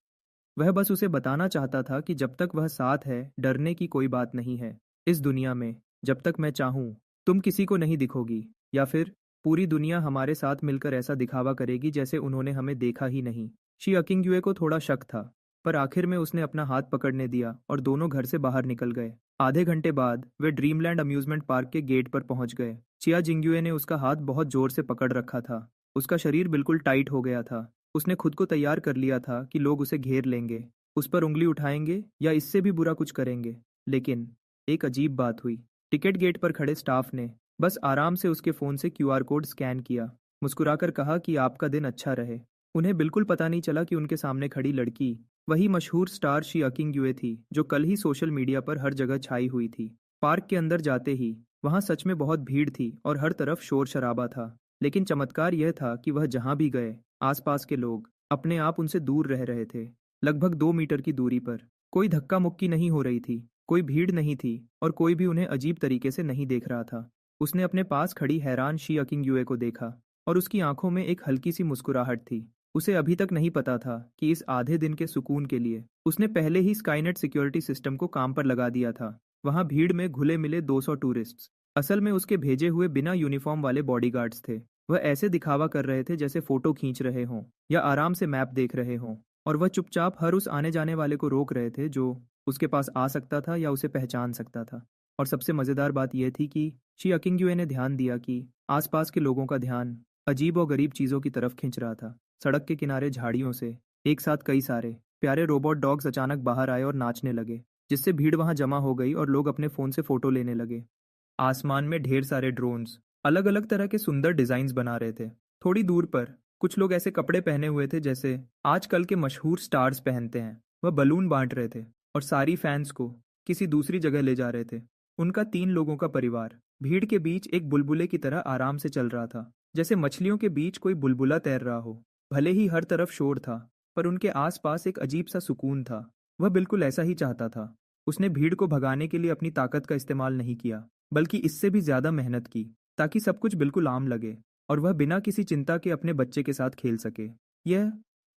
वह बस उसे बताना चाहता था कि जब तक वह साथ है, डरने की कोई बात नहीं है। इस दुनिया में जब तक मैं चाहूँ, तुम किसी को नहीं दिखोगी, या फिर पूरी दुनिया हमारे साथ मिलकर ऐसा दिखावा करेगी जैसे उन्होंने हमें देखा ही नहीं। शी अकिंग्युए को थोड़ा शक था, पर आखिर में उसने अपना हाथ पकड़ने दिया और दोनों घर से बाहर निकल गए। आधे घंटे बाद वे ड्रीमलैंड अम्यूजमेंट पार्क के गेट पर पहुंच गए। चिया जिंग्युए ने उसका हाथ बहुत जोर से पकड़ रखा था। उसका शरीर बिल्कुल टाइट हो गया था। उसने खुद को तैयार कर लिया था कि लोग उसे घेर लेंगे, उस पर उंगली उठाएंगे या इससे भी बुरा कुछ करेंगे। लेकिन एक अजीब बात हुई। टिकट गेट पर खड़े स्टाफ ने बस आराम से उसके फोन से क्यूआर कोड स्कैन किया, मुस्कुराकर कहा कि आपका दिन अच्छा रहे। उन्हें बिल्कुल पता नहीं चला कि उनके सामने खड़ी लड़की वही मशहूर स्टार शी अकिंग युए थी जो कल ही सोशल मीडिया पर हर जगह छाई हुई थी। पार्क के अंदर जाते ही वहां सच में बहुत भीड़ थी और हर तरफ शोर शराबा था। लेकिन चमत्कार यह था कि वह जहां भी गए आसपास के लोग अपने आप उनसे दूर रह रहे थे। लगभग 2 मीटर की दूरी पर। कोई धक्का मुक्की नहीं हो रही थी, कोई भीड़ नहीं थी और कोई भी उन्हें अजीब तरीके से नहीं देख रहा था। उसने अपने पास खड़ी हैरान शी अकिंग युए को देखा और उसकी आंखों में एक हल्की सी मुस्कुराहट थी। उसे अभी तक नहीं पता था कि इस आधे दिन के सुकून के लिए उसने पहले ही स्काईनेट सिक्योरिटी सिस्टम को काम पर लगा दिया था। वहां भीड़ में घुले मिले 200 टूरिस्ट्स असल में उसके भेजे हुए बिना यूनिफॉर्म वाले बॉडीगार्ड्स थे। वह ऐसे दिखावा कर रहे थे जैसे फोटो खींच रहे हों या आराम से मैप देख रहे हों, और वह चुपचाप हर उस आने जाने वाले को रोक रहे थे जो उसके पास आ सकता था या उसे पहचान सकता था। और सबसे मजेदार बात यह थी कि शी अकिंग्युए ने ध्यान दिया कि आसपास के लोगों का ध्यान अजीब और गरीब चीजों की तरफ खिंच रहा था। सड़क के किनारे झाड़ियों से एक साथ कई सारे प्यारे रोबोट डॉग्स अचानक बाहर आए और नाचने लगे, जिससे भीड़ वहां जमा हो गई और लोग अपने फोन से फोटो लेने लगे। आसमान में ढेर सारे ड्रोन्स अलग अलग तरह के सुंदर डिजाइन्स बना रहे थे। थोड़ी दूर पर कुछ लोग ऐसे कपड़े पहने हुए थे जैसे आजकल के मशहूर स्टार्स पहनते हैं। वह बलून बांट रहे थे और सारी फैंस को किसी दूसरी जगह ले जा रहे थे। उनका 3 लोगों का परिवार भीड़ के बीच एक बुलबुले की तरह आराम से चल रहा था, जैसे मछलियों के बीच कोई बुलबुला तैर रहा हो। भले ही हर तरफ शोर था, पर उनके आसपास एक अजीब सा सुकून था। वह बिल्कुल ऐसा ही चाहता था। उसने भीड़ को भगाने के लिए अपनी ताकत का इस्तेमाल नहीं किया, बल्कि इससे भी ज्यादा मेहनत की, ताकि सब कुछ बिल्कुल आम लगे और वह बिना किसी चिंता के अपने बच्चे के साथ खेल सके। यह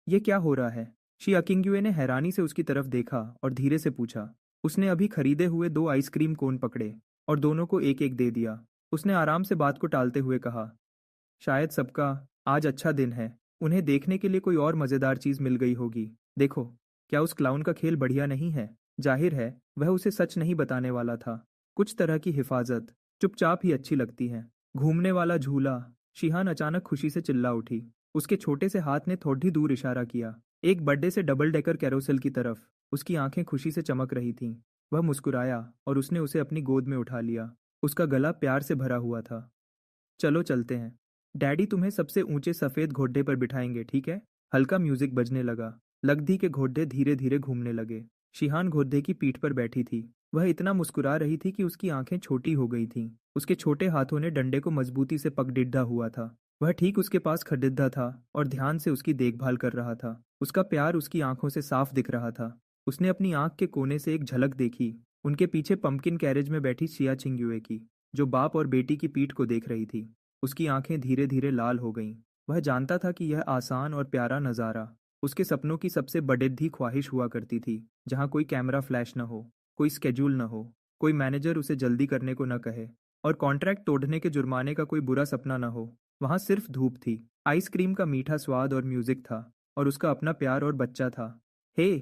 यह क्या हो रहा है? शी अकिंग्युए ने हैरानी से उसकी तरफ देखा और धीरे से पूछा। उसने अभी खरीदे हुए 2 आइसक्रीम कोन पकड़े और दोनों को एक एक दे दिया। उसने आराम से बात को टालते हुए कहा, शायद सबका आज अच्छा दिन है। उन्हें देखने के लिए कोई और मजेदार चीज मिल गई होगी। देखो, क्या उस क्लाउन का खेल बढ़िया नहीं है? जाहिर है वह उसे सच नहीं बताने वाला था। कुछ तरह की हिफाजत चुपचाप ही अच्छी लगती है। घूमने वाला झूला। शिहान अचानक खुशी से चिल्ला उठी। उसके छोटे से हाथ ने थोड़ी दूर इशारा किया, एक बड्डे से डबल डेकर कैरोसेल की तरफ। उसकी आंखें खुशी से चमक रही थीं। वह मुस्कुराया और उसने उसे अपनी गोद में उठा लिया। उसका गला प्यार से भरा हुआ था। चलो चलते हैं। डैडी तुम्हें सबसे ऊंचे सफेद घोड़े पर बिठाएंगे, ठीक है? हल्का म्यूजिक बजने लगा। लगधी के घोड़े धीरे धीरे घूमने लगे। शिहान घोड़े की पीठ पर बैठी थी। वह इतना मुस्कुरा रही थी कि उसकी आंखें छोटी हो गई थीं। उसके छोटे हाथों ने डंडे को मजबूती से पकड़िड्ढा हुआ था। वह ठीक उसके पास खड़िड्ढा था और ध्यान से उसकी देखभाल कर रहा था। उसका प्यार उसकी आंखों से साफ दिख रहा था। उसने अपनी आंख के कोने से एक झलक देखी, उनके पीछे पंपकिन कैरेज में बैठी सिया चिंगयुए की, जो बाप और बेटी की पीठ को देख रही थी। उसकी आंखें धीरे धीरे लाल हो गईं। वह जानता था कि यह आसान और प्यारा नज़ारा उसके सपनों की सबसे बड़िद्दी ख्वाहिश हुआ करती थी, जहाँ कोई कैमरा फ्लैश न हो, कोई स्केड्यूल न हो, कोई मैनेजर उसे जल्दी करने को न कहे और कॉन्ट्रैक्ट तोड़ने के जुर्माने का कोई बुरा सपना न हो। वहाँ सिर्फ धूप थी, आइसक्रीम का मीठा स्वाद और म्यूजिक था, और उसका अपना प्यार और बच्चा था। हे!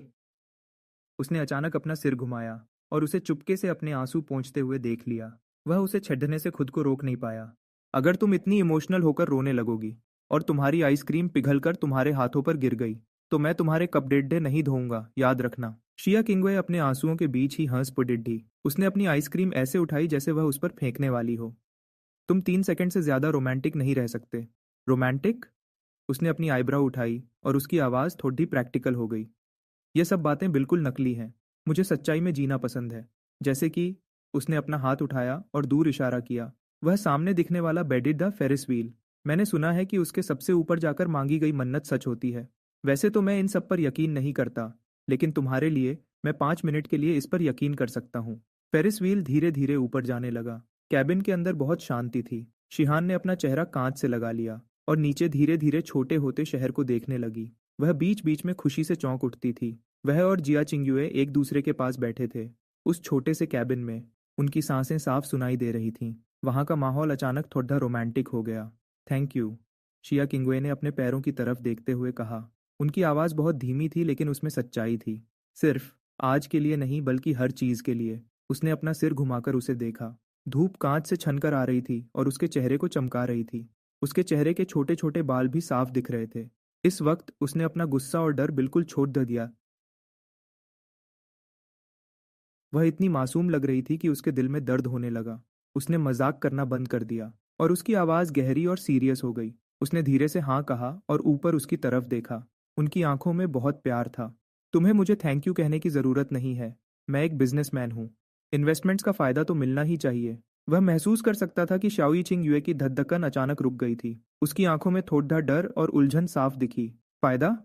उसने अचानक अपना सिर घुमाया और उसे चुपके से अपने आंसू पोंछते हुए देख लिया। वह उसे छेड़ने से खुद को रोक नहीं पाया। अगर तुम इतनी इमोशनल होकर रोने लगोगी और तुम्हारी आइसक्रीम पिघलकर तुम्हारे हाथों पर गिर गई, तो मैं तुम्हारे कपडेड्डे नहीं धोऊंगा, याद रखना। शिया किंगवे अपने आंसुओं के बीच ही हंस पड़िड्ढी। उसने अपनी आइसक्रीम ऐसे उठाई जैसे वह उस पर फेंकने वाली हो। तुम 3 सेकंड से ज्यादा रोमांटिक नहीं रह सकते। रोमांटिक? उसने अपनी आईब्रो उठाई और उसकी आवाज थोड़ी प्रैक्टिकल हो गई। ये सब बातें बिल्कुल नकली हैं। मुझे सच्चाई में जीना पसंद है। जैसे कि उसने अपना हाथ उठाया और दूर इशारा किया। वह सामने दिखने वाला बेडिड द फेरिस व्हील। मैंने सुना है कि उसके सबसे ऊपर जाकर मांगी गई मन्नत सच होती है। वैसे तो मैं इन सब पर यकीन नहीं करता, लेकिन तुम्हारे लिए मैं 5 मिनट के लिए इस पर यकीन कर सकता हूँ। फेरिस व्हील धीरे धीरे ऊपर जाने लगा। कैबिन के अंदर बहुत शांति थी। शिहान ने अपना चेहरा कांच से लगा लिया और नीचे धीरे धीरे छोटे होते शहर को देखने लगी। वह बीच बीच में खुशी से चौंक उठती थी। वह और जिया चिंगयुए एक दूसरे के पास बैठे थे, उस छोटे से कैबिन में। उनकी सांसें साफ सुनाई दे रही थीं। वहां का माहौल अचानक थोड़ा रोमांटिक हो गया। थैंक यू, शिया किंगवे ने अपने पैरों की तरफ देखते हुए कहा। उनकी आवाज़ बहुत धीमी थी, लेकिन उसमें सच्चाई थी। सिर्फ आज के लिए नहीं, बल्कि हर चीज़ के लिए। उसने अपना सिर घुमाकर उसे देखा। धूप कांच से छनकर आ रही थी और उसके चेहरे को चमका रही थी। उसके चेहरे के छोटे छोटे बाल भी साफ दिख रहे थे। इस वक्त उसने अपना गुस्सा और डर बिल्कुल छोड़ दे दिया। वह इतनी मासूम लग रही थी कि उसके दिल में दर्द होने लगा। उसने मजाक करना बंद कर दिया और उसकी आवाज़ गहरी और सीरियस हो गई। उसने धीरे से हाँ कहा और ऊपर उसकी तरफ देखा। उनकी आंखों में बहुत प्यार था। तुम्हें मुझे थैंक यू कहने की ज़रूरत नहीं है। मैं एक बिजनेसमैन हूँ। इन्वेस्टमेंट्स का फ़ायदा तो मिलना ही चाहिए। वह महसूस कर सकता था कि शाओई चिंग युए की धड़कन अचानक रुक गई थी। उसकी आंखों में थोड़ा डर और उलझन साफ दिखी। फ़ायदा?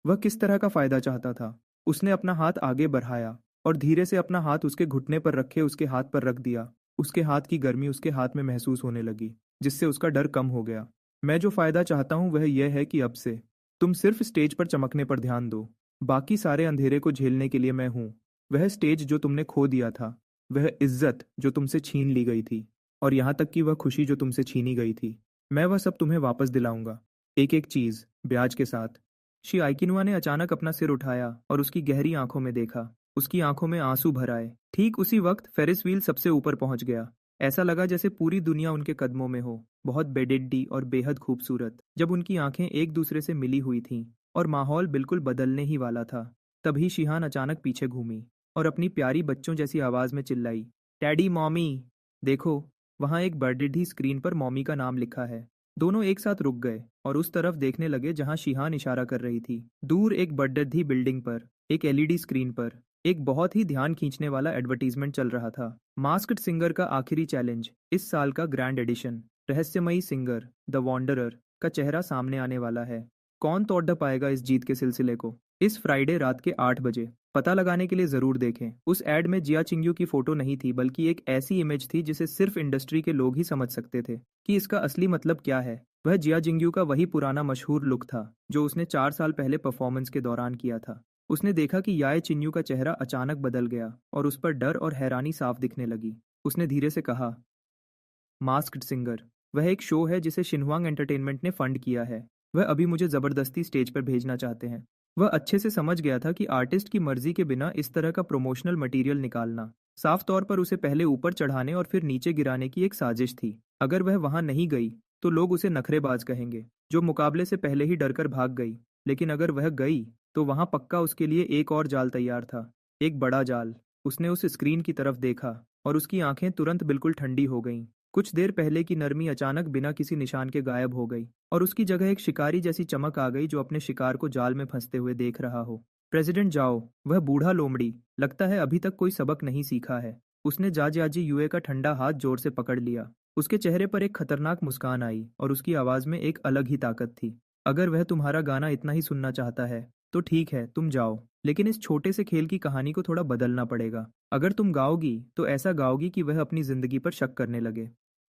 वह किस तरह का फ़ायदा चाहता था? उसने अपना हाथ आगे बढ़ाया और धीरे से अपना हाथ उसके घुटने पर रखे उसके हाथ पर रख दिया। उसके हाथ की गर्मी उसके हाथ में महसूस होने लगी, जिससे उसका डर कम हो गया। मैं जो फ़ायदा चाहता हूँ वह यह है कि अब से तुम सिर्फ स्टेज पर चमकने पर ध्यान दो। बाकी सारे अंधेरे को झेलने के लिए मैं हूँ। वह स्टेज जो तुमने खो दिया था, वह इज्जत जो तुमसे छीन ली गई थी, और यहाँ तक कि वह खुशी जो तुमसे छीनी गई थी, मैं वह सब तुम्हें वापस दिलाऊंगा। एक एक चीज़, ब्याज के साथ। श्री आइकिनुआ ने अचानक अपना सिर उठाया और उसकी गहरी आंखों में देखा। उसकी आंखों में आंसू भर आए। ठीक उसी वक्त फेरिस व्हील सबसे ऊपर पहुंच गया। ऐसा लगा जैसे पूरी दुनिया उनके कदमों में हो, बहुत बेडिड्डी और बेहद खूबसूरत। जब उनकी आंखें एक दूसरे से मिली हुई थीं और माहौल बिल्कुल बदलने ही वाला था, तभी शिहान अचानक पीछे घूमी और अपनी प्यारी बच्चों जैसी आवाज में चिल्लाई, डैडी मॉमी। देखो, वहां एक बड़ी स्क्रीन पर मॉमी का नाम लिखा है। दोनों एक साथ रुक गए और उस तरफ देखने लगे जहां शिहान इशारा कर रही थी। दूर एक बड़ी बिल्डिंग पर एक एलईडी स्क्रीन पर एक बहुत ही ध्यान खींचने वाला एडवर्टीजमेंट चल रहा था। मास्क्ड सिंगर का आखिरी चैलेंज, इस साल का ग्रैंड एडिशन। रहस्यमयी सिंगर द वॉन्डरर का चेहरा सामने आने वाला है। कौन तोड़ पाएगा इस जीत के सिलसिले को? इस फ्राइडे रात के 8 बजे। पता लगाने के लिए जरूर देखें। उस एड में जिया चिंग्यू की फोटो नहीं थी, बल्कि एक ऐसी इमेज थी जिसे सिर्फ इंडस्ट्री के लोग ही समझ सकते थे कि इसका असली मतलब क्या है। वह जिया जिंग्यू का वही पुराना मशहूर लुक था जो उसने 4 साल पहले परफॉर्मेंस के दौरान किया था। उसने देखा कि याए चिन्यू का चेहरा अचानक बदल गया और उस पर डर और हैरानी साफ दिखने लगी। उसने धीरे से कहा, मास्क्ड सिंगर, वह एक शो है जिसे शिनहुआंग एंटरटेनमेंट ने फंड किया है। वह अभी मुझे जबरदस्ती स्टेज पर भेजना चाहते हैं। वह अच्छे से समझ गया था कि आर्टिस्ट की मर्जी के बिना इस तरह का प्रमोशनल मटेरियल निकालना साफ तौर पर उसे पहले ऊपर चढ़ाने और फिर नीचे गिराने की एक साजिश थी। अगर वह वहां नहीं गई तो लोग उसे नखरेबाज कहेंगे, जो मुकाबले से पहले ही डरकर भाग गई। लेकिन अगर वह गई तो वहां पक्का उसके लिए एक और जाल तैयार था, एक बड़ा जाल। उसने उस स्क्रीन की तरफ देखा और उसकी आंखें तुरंत बिल्कुल ठंडी हो गईं। कुछ देर पहले की नरमी अचानक बिना किसी निशान के गायब हो गई और उसकी जगह एक शिकारी जैसी चमक आ गई जो अपने शिकार को जाल में फंसते हुए देख रहा हो। प्रेसिडेंट जाओ, वह बूढ़ा लोमड़ी, लगता है अभी तक कोई सबक नहीं सीखा है। उसने जाजियाजी युए का ठंडा हाथ जोर से पकड़ लिया। उसके चेहरे पर एक खतरनाक मुस्कान आई और उसकी आवाज में एक अलग ही ताकत थी। अगर वह तुम्हारा गाना इतना ही सुनना चाहता है तो ठीक है, तुम जाओ। लेकिन इस छोटे से खेल की कहानी को थोड़ा बदलना पड़ेगा। अगर तुम गाओगी तो ऐसा गाओगी कि वह अपनी जिंदगी पर शक करने लगे।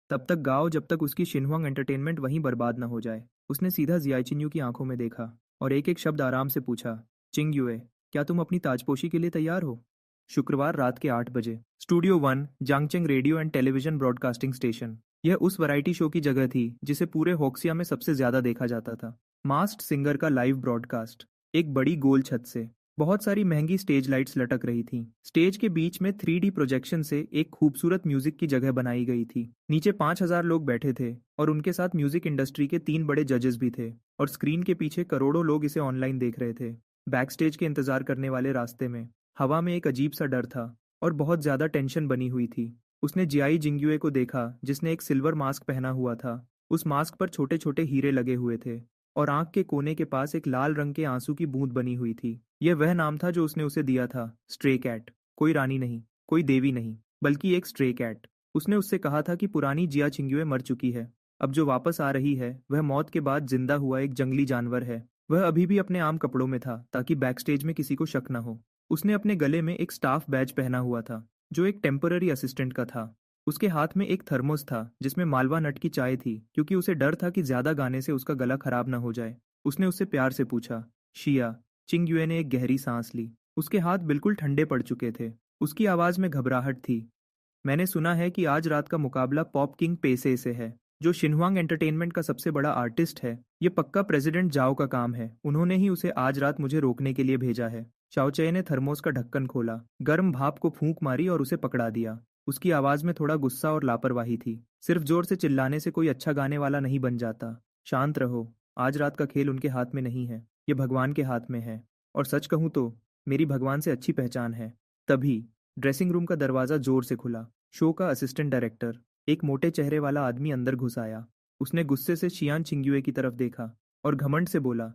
तब तक गाओ जब तक उसकी शिनहुआंग एंटरटेनमेंट वहीं बर्बाद न हो जाए। उसने सीधा जियाई चिन्यू की आंखों में देखा और एक एक शब्द आराम से पूछा, चिंग युए, क्या तुम अपनी ताजपोशी के लिए तैयार हो? शुक्रवार रात के 8 बजे। स्टूडियो 1, जांगचेंग radio and television broadcasting station. यह उस वैरायटी शो की जगह थी जिसे पूरे होक्सिया में सबसे ज्यादा देखा जाता था। मास्क्ड सिंगर का लाइव ब्रॉडकास्ट। एक बड़ी गोल छत से बहुत सारी महंगी स्टेज लाइट्स लटक रही थीं। स्टेज के बीच में 3D प्रोजेक्शन से एक खूबसूरत म्यूजिक की जगह बनाई गई थी। नीचे 5,000 लोग बैठे थे और उनके साथ म्यूजिक इंडस्ट्री के 3 बड़े जजेस भी थे, और स्क्रीन के पीछे करोड़ों लोग इसे ऑनलाइन देख रहे थे। बैक स्टेज के इंतजार करने वाले रास्ते में हवा में एक अजीब सा डर था और बहुत ज्यादा टेंशन बनी हुई थी। उसने जियाई जिंग्युए को देखा जिसने एक सिल्वर मास्क पहना हुआ था। उस मास्क पर छोटे छोटे हीरे लगे हुए थे और आंख के कोने के पास एक लाल रंग के आंसू की बूंद बनी हुई थी। यह वह नाम था जो उसने उसे दिया था, स्ट्रे कैट। कोई रानी नहीं, कोई देवी नहीं, बल्कि एक स्ट्रे कैट। उसने उससे कहा था कि पुरानी जिया चिंग्युए मर चुकी है। अब जो वापस आ रही है वह मौत के बाद जिंदा हुआ एक जंगली जानवर है। वह अभी भी अपने आम कपड़ों में था ताकि बैकस्टेज में किसी को शक न हो। उसने अपने गले में एक स्टाफ बैज पहना हुआ था जो एक टेम्पररी असिस्टेंट का था। उसके हाथ में एक थर्मोस था जिसमें मालवा नट की चाय थी, क्योंकि उसे डर था कि ज्यादा गाने से उसका गला खराब न हो जाए। उसने उससे प्यार से पूछा, शिया? चिंग्युए ने एक गहरी सांस ली। उसके हाथ बिल्कुल ठंडे पड़ चुके थे। उसकी आवाज में घबराहट थी। मैंने सुना है कि आज रात का मुकाबला पॉप किंग पेसे से है, जो शिनहुआंग एंटरटेनमेंट का सबसे बड़ा आर्टिस्ट है। ये पक्का प्रेसिडेंट जाओ का काम है। उन्होंने ही उसे आज रात मुझे रोकने के लिए भेजा है। चाओचे ने थर्मोस का ढक्कन खोला, गर्म भाप को फूंक मारी और उसे पकड़ा दिया। उसकी आवाज में थोड़ा गुस्सा और लापरवाही थी। सिर्फ जोर से चिल्लाने से कोई अच्छा गाने वाला नहीं बन जाता। शांत रहो। आज रात का खेल उनके हाथ में नहीं है, ये भगवान के हाथ में है। और सच कहूं तो मेरी भगवान से अच्छी पहचान है। तभी ड्रेसिंग रूम का दरवाजा जोर से खुला। शो का असिस्टेंट डायरेक्टर, एक मोटे चेहरे वाला आदमी अंदर घुस आया। उसने गुस्से से शियान चिंग्युए की तरफ देखा और घमंड से बोला,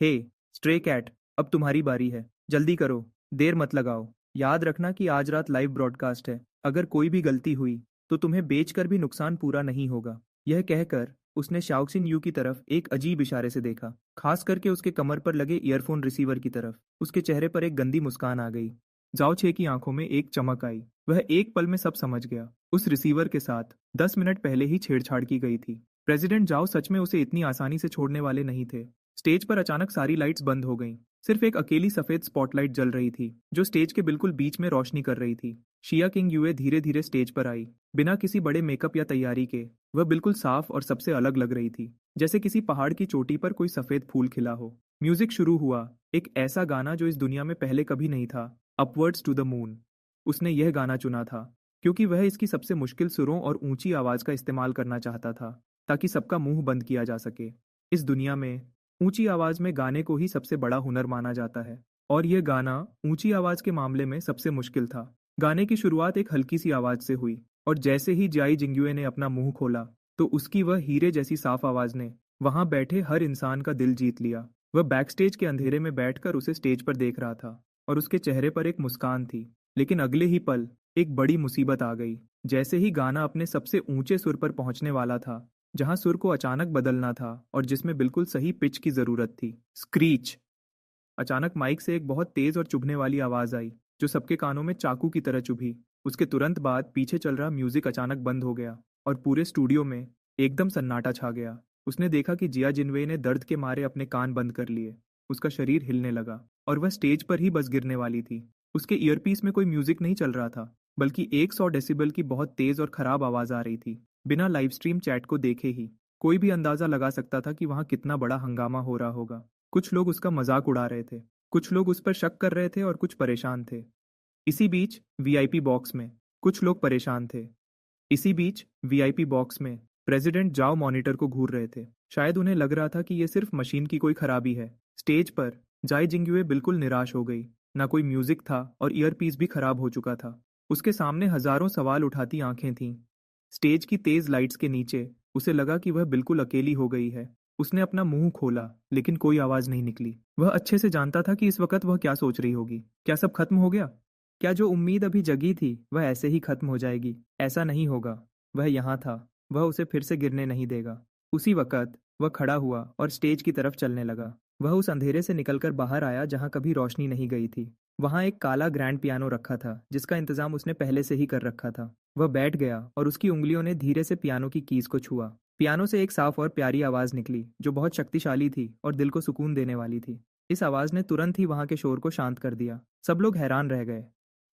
हे स्ट्रे कैट, अब तुम्हारी बारी है, जल्दी करो, देर मत लगाओ। याद रखना कि आज रात लाइव ब्रॉडकास्ट है, अगर कोई भी गलती हुई तो तुम्हें बेचकर भी नुकसान पूरा नहीं होगा। यह कहकर उसने शाओक्सिन यू की तरफ एक अजीब इशारे से देखा, खास करके उसके कमर पर लगे ईयरफोन रिसीवर की तरफ। उसके चेहरे पर एक गंदी मुस्कान आ गई। जाओ छे की आंखों में एक चमक आई। वह एक पल में सब समझ गया। उस रिसीवर के साथ 10 मिनट पहले ही छेड़छाड़ की गई थी। प्रेसिडेंट जाओ सच में उसे इतनी आसानी से छोड़ने वाले नहीं थे। स्टेज पर अचानक सारी लाइट्स बंद हो गईं। सिर्फ एक अकेली सफेद स्पॉटलाइट जल रही थी, जो स्टेज के बिल्कुल बीच में रोशनी कर रही थी। शिया किंग यूए धीरे धीरे स्टेज पर आई, बिना किसी बड़े मेकअप या तैयारी के। वह बिल्कुल साफ और सबसे अलग लग रही थी, जैसे किसी पहाड़ की चोटी पर कोई सफेद फूल खिला हो। म्यूजिक शुरू हुआ, एक ऐसा गाना जो इस दुनिया में पहले कभी नहीं था, अपवर्ड्स टू द मून। उसने यह गाना चुना था क्योंकि वह इसकी सबसे मुश्किल सुरों और ऊंची आवाज का इस्तेमाल करना चाहता था, ताकि सबका मुंह बंद किया जा सके। इस दुनिया में ऊंची आवाज में गाने को ही सबसे बड़ा हुनर माना जाता है, और यह गाना ऊंची आवाज के मामले में सबसे मुश्किल था। गाने की शुरुआत एक हल्की सी आवाज से हुई, और जैसे ही जाई जिंग्युए ने अपना मुंह खोला, तो उसकी वह हीरे जैसी साफ आवाज ने वहां बैठे हर इंसान का दिल जीत लिया। वह बैकस्टेज के अंधेरे में बैठकर उसे स्टेज पर देख रहा था, और उसके चेहरे पर एक मुस्कान थी। लेकिन अगले ही पल एक बड़ी मुसीबत आ गई। जैसे ही गाना अपने सबसे ऊंचे सुर पर पहुंचने वाला था, जहां सुर को अचानक बदलना था और जिसमें बिल्कुल सही पिच की जरूरत थी, स्क्रीच। अचानक माइक से एक बहुत तेज और चुभने वाली आवाज आई, जो सबके कानों में चाकू की तरह चुभी। उसके तुरंत बाद पीछे चल रहा म्यूजिक अचानक बंद हो गया, और पूरे स्टूडियो में एकदम सन्नाटा छा गया। उसने देखा कि जिया जिनवे ने दर्द के मारे अपने कान बंद कर लिए। उसका शरीर हिलने लगा, और वह स्टेज पर ही बस गिरने वाली थी। उसके ईयरपीस में कोई म्यूजिक नहीं चल रहा था, बल्कि 100 डेसिबल की बहुत तेज और खराब आवाज आ रही थी। बिना लाइव स्ट्रीम चैट को देखे ही कोई भी अंदाजा लगा सकता था कि वहां कितना बड़ा हंगामा हो रहा होगा। कुछ लोग उसका मजाक उड़ा रहे थे, कुछ लोग उस पर शक कर रहे थे, और कुछ परेशान थे। इसी बीच वीआईपी बॉक्स में कुछ लोग परेशान थे। इसी बीच वीआईपी बॉक्स में प्रेसिडेंट जाओ मॉनिटर को घूर रहे थे। शायद उन्हें लग रहा था कि यह सिर्फ मशीन की कोई खराबी है। स्टेज पर जाई जिंग्युए बिल्कुल निराश हो गई। ना कोई म्यूजिक था, और ईयरपीस भी खराब हो चुका था। उसके सामने हजारों सवाल उठाती आंखें थीं। स्टेज की तेज लाइट्स के नीचे उसे लगा कि वह बिल्कुल अकेली हो गई है। उसने अपना मुंह खोला, लेकिन कोई आवाज नहीं निकली। वह अच्छे से जानता था कि इस वक्त वह क्या सोच रही होगी। क्या सब खत्म हो गया? क्या जो उम्मीद अभी जगी थी वह ऐसे ही खत्म हो जाएगी? ऐसा नहीं होगा। वह यहाँ था, वह उसे फिर से गिरने नहीं देगा। उसी वक्त वह खड़ा हुआ और स्टेज की तरफ चलने लगा। वह उस अंधेरे से निकलकर बाहर आया जहाँ कभी रोशनी नहीं गई थी। वहाँ एक काला ग्रैंड पियानो रखा था, जिसका इंतजाम उसने पहले से ही कर रखा था। वह बैठ गया और उसकी उंगलियों ने धीरे से पियानो की कीज को छुआ। पियानो से एक साफ और प्यारी आवाज निकली, जो बहुत शक्तिशाली थी और दिल को सुकून देने वाली थी। इस आवाज ने तुरंत ही वहां के शोर को शांत कर दिया। सब लोग हैरान रह गए।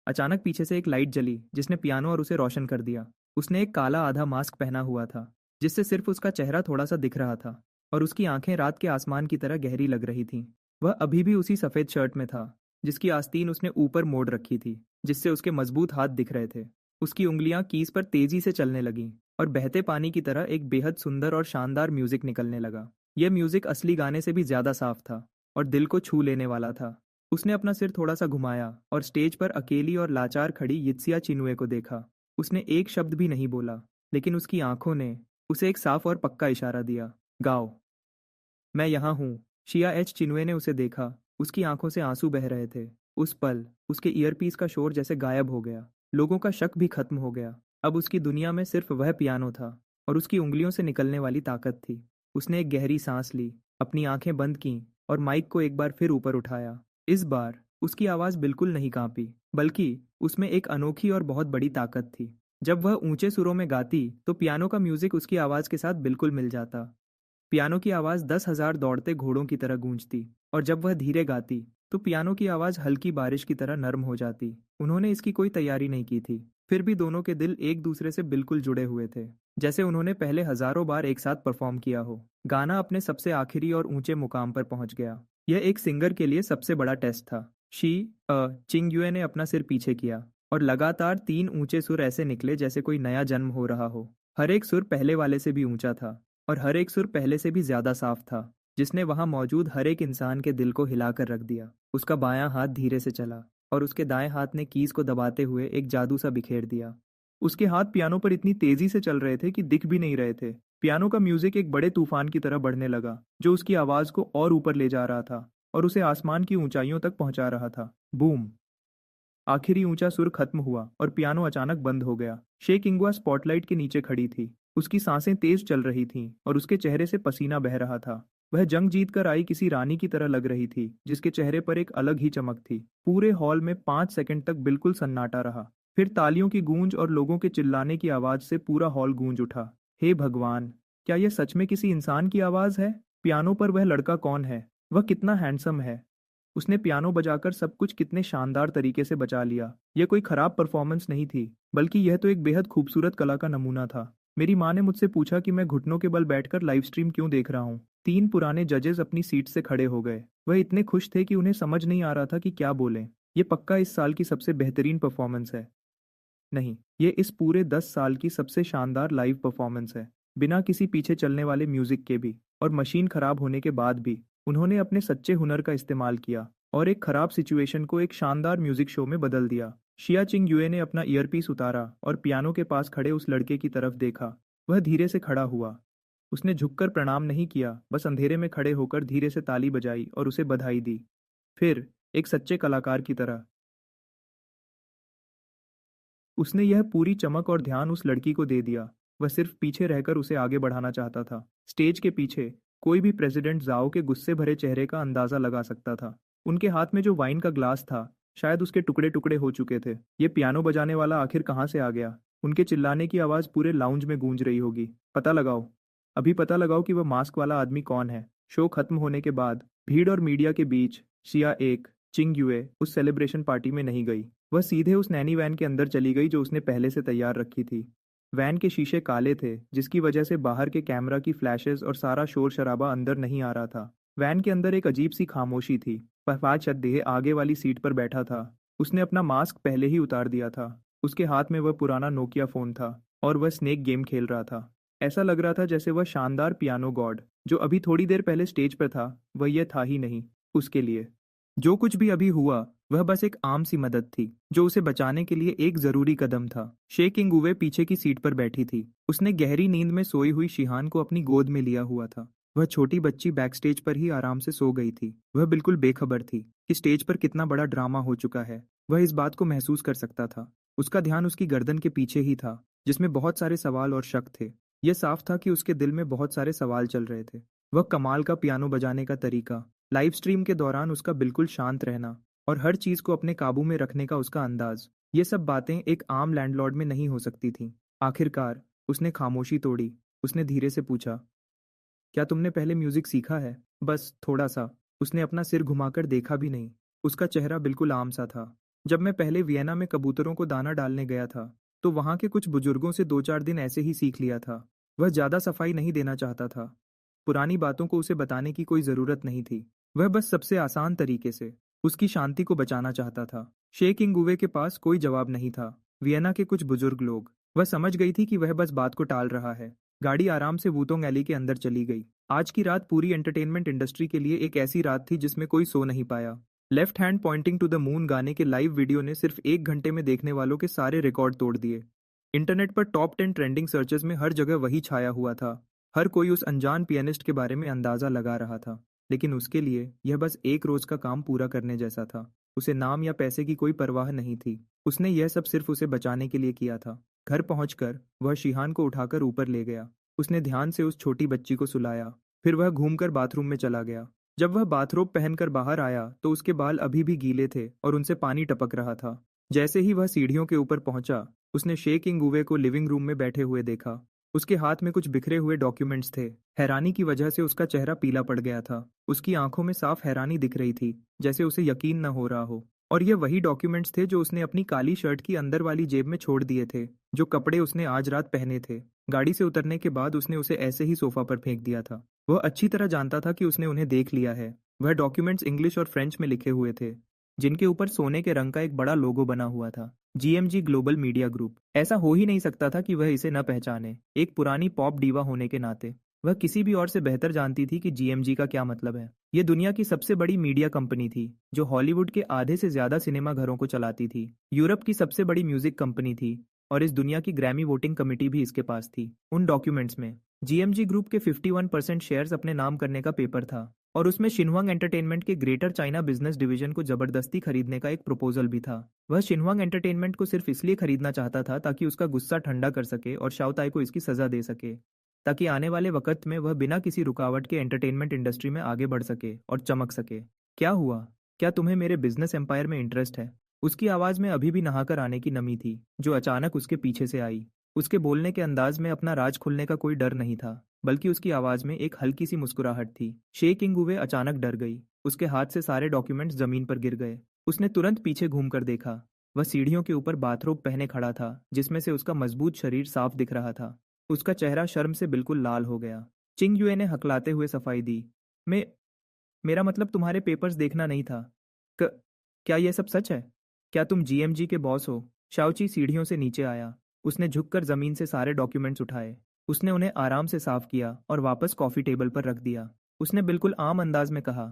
अचानक पीछे से एक लाइट जली, जिसने पियानो और उसे रोशन कर दिया। उसने एक काला आधा मास्क पहना हुआ था, जिससे सिर्फ उसका चेहरा थोड़ा सा दिख रहा था, और उसकी आंखें रात के आसमान की तरह गहरी लग रही थीं। वह अभी भी उसी सफेद शर्ट में था, जिसकी आस्तीन उसने ऊपर मोड़ रखी थी, जिससे उसके मजबूत हाथ दिख रहे थे। उसकी उंगलियां कीज पर तेजी से चलने लगीं, और बहते पानी की तरह एक बेहद सुंदर और शानदार म्यूजिक निकलने लगा। यह म्यूजिक असली गाने से भी ज्यादा साफ था और दिल को छू लेने वाला था। उसने अपना सिर थोड़ा सा घुमाया और स्टेज पर अकेली और लाचार खड़ी यित्सिया चिनुए को देखा। उसने एक शब्द भी नहीं बोला, लेकिन उसकी आंखों ने उसे एक साफ और पक्का इशारा दिया, गाओ। मैं यहाँ हूँ। शिया एच चिनुए ने उसे देखा। उसकी आंखों से आंसू बह रहे थे। उस पल उसके ईयरपीस का शोर जैसे गायब हो गया। लोगों का शक भी खत्म हो गया। अब उसकी दुनिया में सिर्फ वह पियानो था, और उसकी उंगलियों से निकलने वाली ताकत थी। उसने एक गहरी सांस ली, अपनी आंखें बंद की, और माइक को एक बार फिर ऊपर उठाया। इस बार उसकी आवाज बिल्कुल नहीं कांपी, बल्कि उसमें एक अनोखी और बहुत बड़ी ताकत थी। जब वह ऊंचे सुरों में गाती, तो पियानो का म्यूजिक उसकी आवाज के साथ बिल्कुल मिल जाता। पियानो की आवाज 10,000 दौड़ते घोड़ों की तरह गूंजती, और जब वह धीरे गाती, तो पियानो की आवाज हल्की बारिश की तरह नर्म हो जाती। उन्होंने इसकी कोई तैयारी नहीं की थी, फिर भी दोनों के दिल एक दूसरे से बिल्कुल जुड़े हुए थे, जैसे उन्होंने पहले हजारों बार एक साथ परफॉर्म किया हो। गाना अपने सबसे आखिरी और ऊंचे मुकाम पर पहुंच गया। यह एक सिंगर के लिए सबसे बड़ा टेस्ट था। शी चिंग युए ने अपना सिर पीछे किया, और लगातार 3 ऊंचे सुर ऐसे निकले जैसे कोई नया जन्म हो रहा हो। हर एक सुर पहले वाले से भी ऊंचा था, और हर एक सुर पहले से भी ज्यादा साफ था, जिसने वहां मौजूद हर एक इंसान के दिल को हिलाकर रख दिया। उसका बायां हाथ धीरे से चला, और उसके दाएं हाथ ने कीज को दबाते हुए एक जादू सा बिखेर दिया। उसके हाथ पियानो पर इतनी तेजी से चल रहे थे कि दिख भी नहीं रहे थे। पियानो का म्यूजिक एक बड़े तूफान की तरह बढ़ने लगा, जो उसकी आवाज को और ऊपर ले जा रहा था और उसे आसमान की ऊंचाइयों तक पहुंचा रहा था। बूम! आखिरी ऊंचा सुर खत्म हुआ और पियानो अचानक बंद हो गया। शेख इंगुआ स्पॉटलाइट के नीचे खड़ी थी। उसकी सांसें तेज चल रही थीं और उसके चेहरे से पसीना बह रहा था। वह जंग जीत कर आई किसी रानी की तरह लग रही थी, जिसके चेहरे पर एक अलग ही चमक थी। पूरे हॉल में 5 सेकंड तक बिल्कुल सन्नाटा रहा। फिर तालियों की गूंज और लोगों के चिल्लाने की आवाज से पूरा हॉल गूंज उठा। हे भगवान! क्या यह सच में किसी इंसान की आवाज है? पियानो पर वह लड़का कौन है? वह कितना हैंडसम है? उसने पियानो बजाकर सब कुछ कितने शानदार तरीके से बचा लिया। यह कोई खराब परफॉर्मेंस नहीं थी, बल्कि यह तो एक बेहद खूबसूरत कला का नमूना था। मेरी माँ ने मुझसे पूछा कि मैं घुटनों के बल बैठकर लाइव स्ट्रीम क्यों देख रहा हूँ। 3 पुराने जजेस अपनी सीट से खड़े हो गए। वह इतने खुश थे कि उन्हें समझ नहीं आ रहा था कि क्या बोलें। ये पक्का इस साल की सबसे बेहतरीन परफॉर्मेंस है। नहीं, ये इस पूरे 10 साल की सबसे शानदार लाइव परफॉर्मेंस है। बिना किसी पीछे चलने वाले म्यूजिक के भी, और मशीन खराब होने के बाद भी, उन्होंने अपने सच्चे हुनर का इस्तेमाल किया और एक खराब सिचुएशन को एक शानदार म्यूजिक शो में बदल दिया। शिया चिंग युए ने अपना ईयरपीस उतारा और पियानो के पास खड़े उस लड़के की तरफ देखा। वह धीरे से खड़ा हुआ। उसने झुककर प्रणाम नहीं किया, बस अंधेरे में खड़े होकर धीरे से ताली बजाई और उसे बधाई दी। फिर, एक सच्चे कलाकार की तरह, उसने यह पूरी चमक और ध्यान उस लड़की को दे दिया। वह सिर्फ पीछे रहकर उसे आगे बढ़ाना चाहता था। स्टेज के पीछे कोई भी प्रेसिडेंट जाओ के गुस्से भरे चेहरे का अंदाजा लगा सकता था। उनके हाथ में जो वाइन का ग्लास था, शायद उसके टुकड़े टुकड़े हो चुके थे। ये पियानो बजाने वाला आखिर कहाँ से आ गया? उनके चिल्लाने की आवाज़ पूरे लाउंज में गूंज रही होगी। पता लगाओ, अभी पता लगाओ कि वह मास्क वाला आदमी कौन है। शो खत्म होने के बाद भीड़ और मीडिया के बीच शिया एक चिंग युए उस सेलिब्रेशन पार्टी में नहीं गई। वह सीधे उस नैनी वैन के अंदर चली गई जो उसने पहले से तैयार रखी थी। वैन के शीशे काले थे, जिसकी वजह से बाहर के कैमरा की फ्लैशेस और सारा शोर शराबा अंदर नहीं आ रहा था। वैन के अंदर एक अजीब सी खामोशी थी। फहफाद चद्देह आगे वाली सीट पर बैठा था। उसने अपना मास्क पहले ही उतार दिया था। उसके हाथ में वह पुराना नोकिया फोन था और वह स्नेक गेम खेल रहा था। ऐसा लग रहा था जैसे वह शानदार पियानो गॉड, जो अभी थोड़ी देर पहले स्टेज पर था, वह यह था ही नहीं उसके लिए। जो कुछ भी अभी हुआ, वह बस एक आम सी मदद थी, जो उसे बचाने के लिए एक जरूरी कदम था। शेख इंगुवे पीछे की सीट पर बैठी थी। उसने गहरी नींद में सोई हुई शिहान को अपनी गोद में लिया हुआ था। वह छोटी बच्ची बैक स्टेज पर ही आराम से सो गई थी। वह बिल्कुल बेखबर थी कि स्टेज पर कितना बड़ा ड्रामा हो चुका है। वह इस बात को महसूस कर सकता था। उसका ध्यान उसकी गर्दन के पीछे ही था, जिसमें बहुत सारे सवाल और शक थे। यह साफ था कि उसके दिल में बहुत सारे सवाल चल रहे थे। वह कमाल का पियानो बजाने का तरीका, लाइव स्ट्रीम के दौरान उसका बिल्कुल शांत रहना और हर चीज को अपने काबू में रखने का उसका अंदाज, ये सब बातें एक आम लैंडलॉर्ड में नहीं हो सकती थीं। आखिरकार उसने खामोशी तोड़ी। उसने धीरे से पूछा, क्या तुमने पहले म्यूजिक सीखा है? बस थोड़ा सा। उसने अपना सिर घुमाकर देखा भी नहीं। उसका चेहरा बिल्कुल आम सा था। जब मैं पहले वियना में कबूतरों को दाना डालने गया था, तो वहां के कुछ बुजुर्गों से 2-4 दिन ऐसे ही सीख लिया था। वह ज्यादा सफाई नहीं देना चाहता था। पुरानी बातों को उसे बताने की कोई जरूरत नहीं थी। वह बस सबसे आसान तरीके से उसकी शांति को बचाना चाहता था। शेख इंगुवे के पास कोई जवाब नहीं था। वियना के कुछ बुजुर्ग लोग, वह समझ गई थी कि वह बस बात को टाल रहा है। गाड़ी आराम से वूतोंग एली के अंदर चली गई। आज की रात पूरी एंटरटेनमेंट इंडस्ट्री के लिए एक ऐसी रात थी जिसमें कोई सो नहीं पाया। Left hand pointing to the moon गाने के लाइव वीडियो ने सिर्फ 1 घंटे में देखने वालों के सारे रिकॉर्ड तोड़ दिए। इंटरनेट पर टॉप 10 ट्रेंडिंग सर्चेस में हर जगह वही छाया हुआ था। हर कोई उस अनजान पियानिस्ट के बारे में अंदाजा लगा रहा था, लेकिन उसके लिए यह बस एक रोज का काम पूरा करने जैसा था। उसे नाम या पैसे की कोई परवाह नहीं थी। उसने यह सब सिर्फ उसे बचाने के लिए किया था। घर पहुंचकर वह शिहान को उठाकर ऊपर ले गया। उसने ध्यान से उस छोटी बच्ची को सुलाया। फिर वह घूमकर बाथरूम में चला गया। जब वह बाथरोब पहनकर बाहर आया तो उसके बाल अभी भी गीले थे और उनसे पानी टपक रहा था। जैसे ही वह सीढ़ियों के ऊपर पहुंचा, उसने शेख इंगुवे को लिविंग रूम में बैठे हुए देखा। उसके हाथ में कुछ बिखरे हुए डॉक्यूमेंट्स थे। हैरानी की वजह से उसका चेहरा पीला पड़ गया था। उसकी आंखों में साफ हैरानी दिख रही थी, जैसे उसे यकीन न हो रहा हो। और ये वही डॉक्यूमेंट्स थे जो उसने अपनी काली शर्ट की अंदर वाली जेब में छोड़ दिए थे, जो कपड़े उसने आज रात पहने थे। गाड़ी से उतरने के बाद उसने उसे ऐसे ही सोफा पर फेंक दिया था। वह अच्छी तरह जानता था कि उसने उन्हें देख लिया है। वह डॉक्यूमेंट्स इंग्लिश और फ्रेंच में लिखे हुए थे, जिनके ऊपर सोने के रंग का एक बड़ा लोगो बना हुआ था, जीएमजी ग्लोबल मीडिया ग्रुप। ऐसा हो ही नहीं सकता था कि वह इसे न पहचाने। एक पुरानी पॉप डीवा होने के नाते वह किसी भी और से बेहतर जानती थी कि जीएमजी का क्या मतलब है। ये दुनिया की सबसे बड़ी मीडिया कंपनी थी, जो हॉलीवुड के आधे से ज्यादा सिनेमा घरों को चलाती थी। यूरोप की सबसे बड़ी म्यूजिक कंपनी थी और इस दुनिया की ग्रैमी वोटिंग कमेटी भी इसके पास थी। उन डॉक्यूमेंट्स में जीएमजी ग्रुप के 51% शेयर्स अपने नाम करने का पेपर था और उसमें शिनहुआंग एंटरटेनमेंट के ग्रेटर चाइना बिजनेस डिवीजन को जबरदस्ती खरीदने का एक प्रपोजल भी था। वह शिनहुआंग एंटरटेनमेंट को सिर्फ इसलिए खरीदना चाहता था ताकि उसका गुस्सा ठंडा कर सके और शाओताई को इसकी सजा दे सके, ताकि आने वाले वक्त में वह बिना किसी रुकावट के एंटरटेनमेंट इंडस्ट्री में आगे बढ़ सके और चमक सके। क्या हुआ? क्या तुम्हें मेरे बिजनेस एम्पायर में इंटरेस्ट है? उसकी आवाज़ में अभी भी नहाकर आने की नमी थी, जो अचानक उसके पीछे से आई। उसके बोलने के अंदाज में अपना राज खुलने का कोई डर नहीं था, बल्कि उसकी आवाज़ में एक हल्की सी मुस्कुराहट थी। शे किंगुवे अचानक डर गई। उसके हाथ से सारे डॉक्यूमेंट्स जमीन पर गिर गए। उसने तुरंत पीछे घूमकर देखा। वह सीढ़ियों के ऊपर बाथरोब पहने खड़ा था, जिसमें से उसका मजबूत शरीर साफ दिख रहा था। उसका चेहरा शर्म से बिल्कुल लाल हो गया। चिंग युए ने हकलाते हुए सफाई दी। मैं मेरा मतलब तुम्हारे पेपर्स देखना नहीं था। क क्या यह सब सच है? क्या तुम जीएमजी के बॉस हो? शाओची सीढ़ियों से नीचे आया। उसने झुककर जमीन से सारे डॉक्यूमेंट्स उठाए। उसने उन्हें आराम से साफ किया और वापस कॉफी टेबल पर रख दिया। उसने बिल्कुल आम अंदाज में कहा,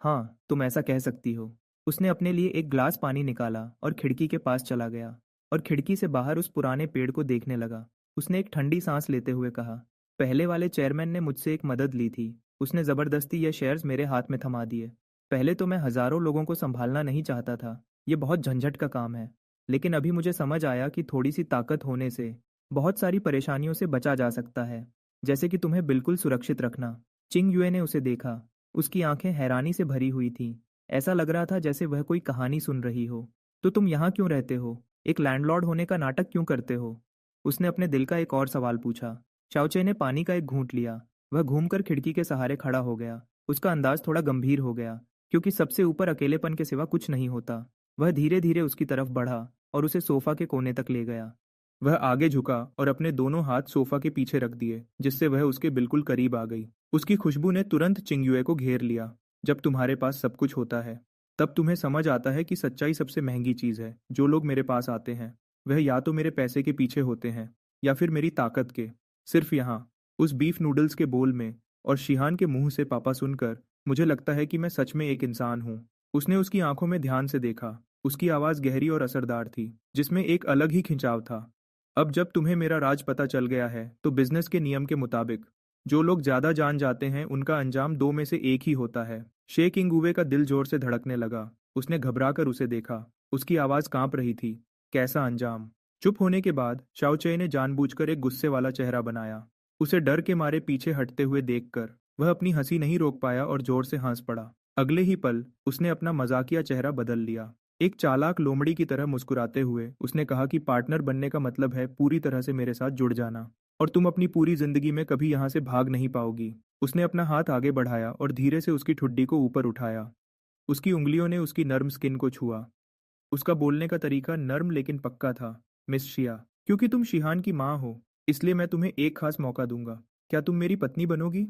हाँ, तुम ऐसा कह सकती हो। उसने अपने लिए एक ग्लास पानी निकाला और खिड़की के पास चला गया और खिड़की से बाहर उस पुराने पेड़ को देखने लगा। उसने एक ठंडी सांस लेते हुए कहा, पहले वाले चेयरमैन ने मुझसे एक मदद ली थी। उसने ज़बरदस्ती ये शेयर्स मेरे हाथ में थमा दिए। पहले तो मैं हज़ारों लोगों को संभालना नहीं चाहता था। ये बहुत झंझट का काम है। लेकिन अभी मुझे समझ आया कि थोड़ी सी ताकत होने से बहुत सारी परेशानियों से बचा जा सकता है, जैसे कि तुम्हें बिल्कुल सुरक्षित रखना। चिंग युए ने उसे देखा। उसकी आंखें हैरानी से भरी हुई थीं। ऐसा लग रहा था जैसे वह कोई कहानी सुन रही हो। तो तुम यहाँ क्यों रहते हो? एक लैंडलॉर्ड होने का नाटक क्यों करते हो? उसने अपने दिल का एक और सवाल पूछा। चाओचे ने पानी का एक घूंट लिया। वह घूमकर खिड़की के सहारे खड़ा हो गया। उसका अंदाज थोड़ा गंभीर हो गया, क्योंकि सबसे ऊपर अकेलेपन के सिवा कुछ नहीं होता। वह धीरे धीरे उसकी तरफ बढ़ा और उसे सोफा के कोने तक ले गया। वह आगे झुका और अपने दोनों हाथ सोफा के पीछे रख दिए, जिससे वह उसके बिल्कुल करीब आ गई। उसकी खुशबू ने तुरंत चिंगयुए को घेर लिया। जब तुम्हारे पास सब कुछ होता है, तब तुम्हें समझ आता है कि सच्चाई सबसे महंगी चीज़ है। जो लोग मेरे पास आते हैं, वह या तो मेरे पैसे के पीछे होते हैं या फिर मेरी ताकत के। सिर्फ यहाँ, उस बीफ नूडल्स के बोल में और शिहान के मुंह से पापा सुनकर मुझे लगता है कि मैं सच में एक इंसान हूँ। उसने उसकी आंखों में ध्यान से देखा। उसकी आवाज़ गहरी और असरदार थी, जिसमें एक अलग ही खिंचाव था। अब जब तुम्हें मेरा राज पता चल गया है, तो बिजनेस के नियम के मुताबिक जो लोग ज्यादा जान जाते हैं उनका अंजाम दो में से एक ही होता है। शे किंगुवे का दिल जोर से धड़कने लगा। उसने घबराकर उसे देखा। उसकी आवाज कांप रही थी। कैसा अंजाम? चुप होने के बाद शाओचे ने जानबूझकर एक गुस्से वाला चेहरा बनाया। उसे डर के मारे पीछे हटते हुए देखकर वह अपनी हंसी नहीं रोक पाया और जोर से हंस पड़ा। अगले ही पल उसने अपना मजाकिया चेहरा बदल लिया। एक चालाक लोमड़ी की तरह मुस्कुराते हुए उसने कहा कि पार्टनर बनने का मतलब है पूरी तरह से मेरे साथ जुड़ जाना, और तुम अपनी पूरी जिंदगी में कभी यहाँ से भाग नहीं पाओगी। उसने अपना हाथ आगे बढ़ाया और धीरे से उसकी ठुड्डी को ऊपर उठाया। उसकी उंगलियों ने उसकी नर्म स्किन को छुआ। उसका बोलने का तरीका नर्म लेकिन पक्का था। मिस शिया, क्योंकि तुम शिहान की माँ हो, इसलिए मैं तुम्हें एक खास मौका दूंगा। क्या तुम मेरी पत्नी बनोगी?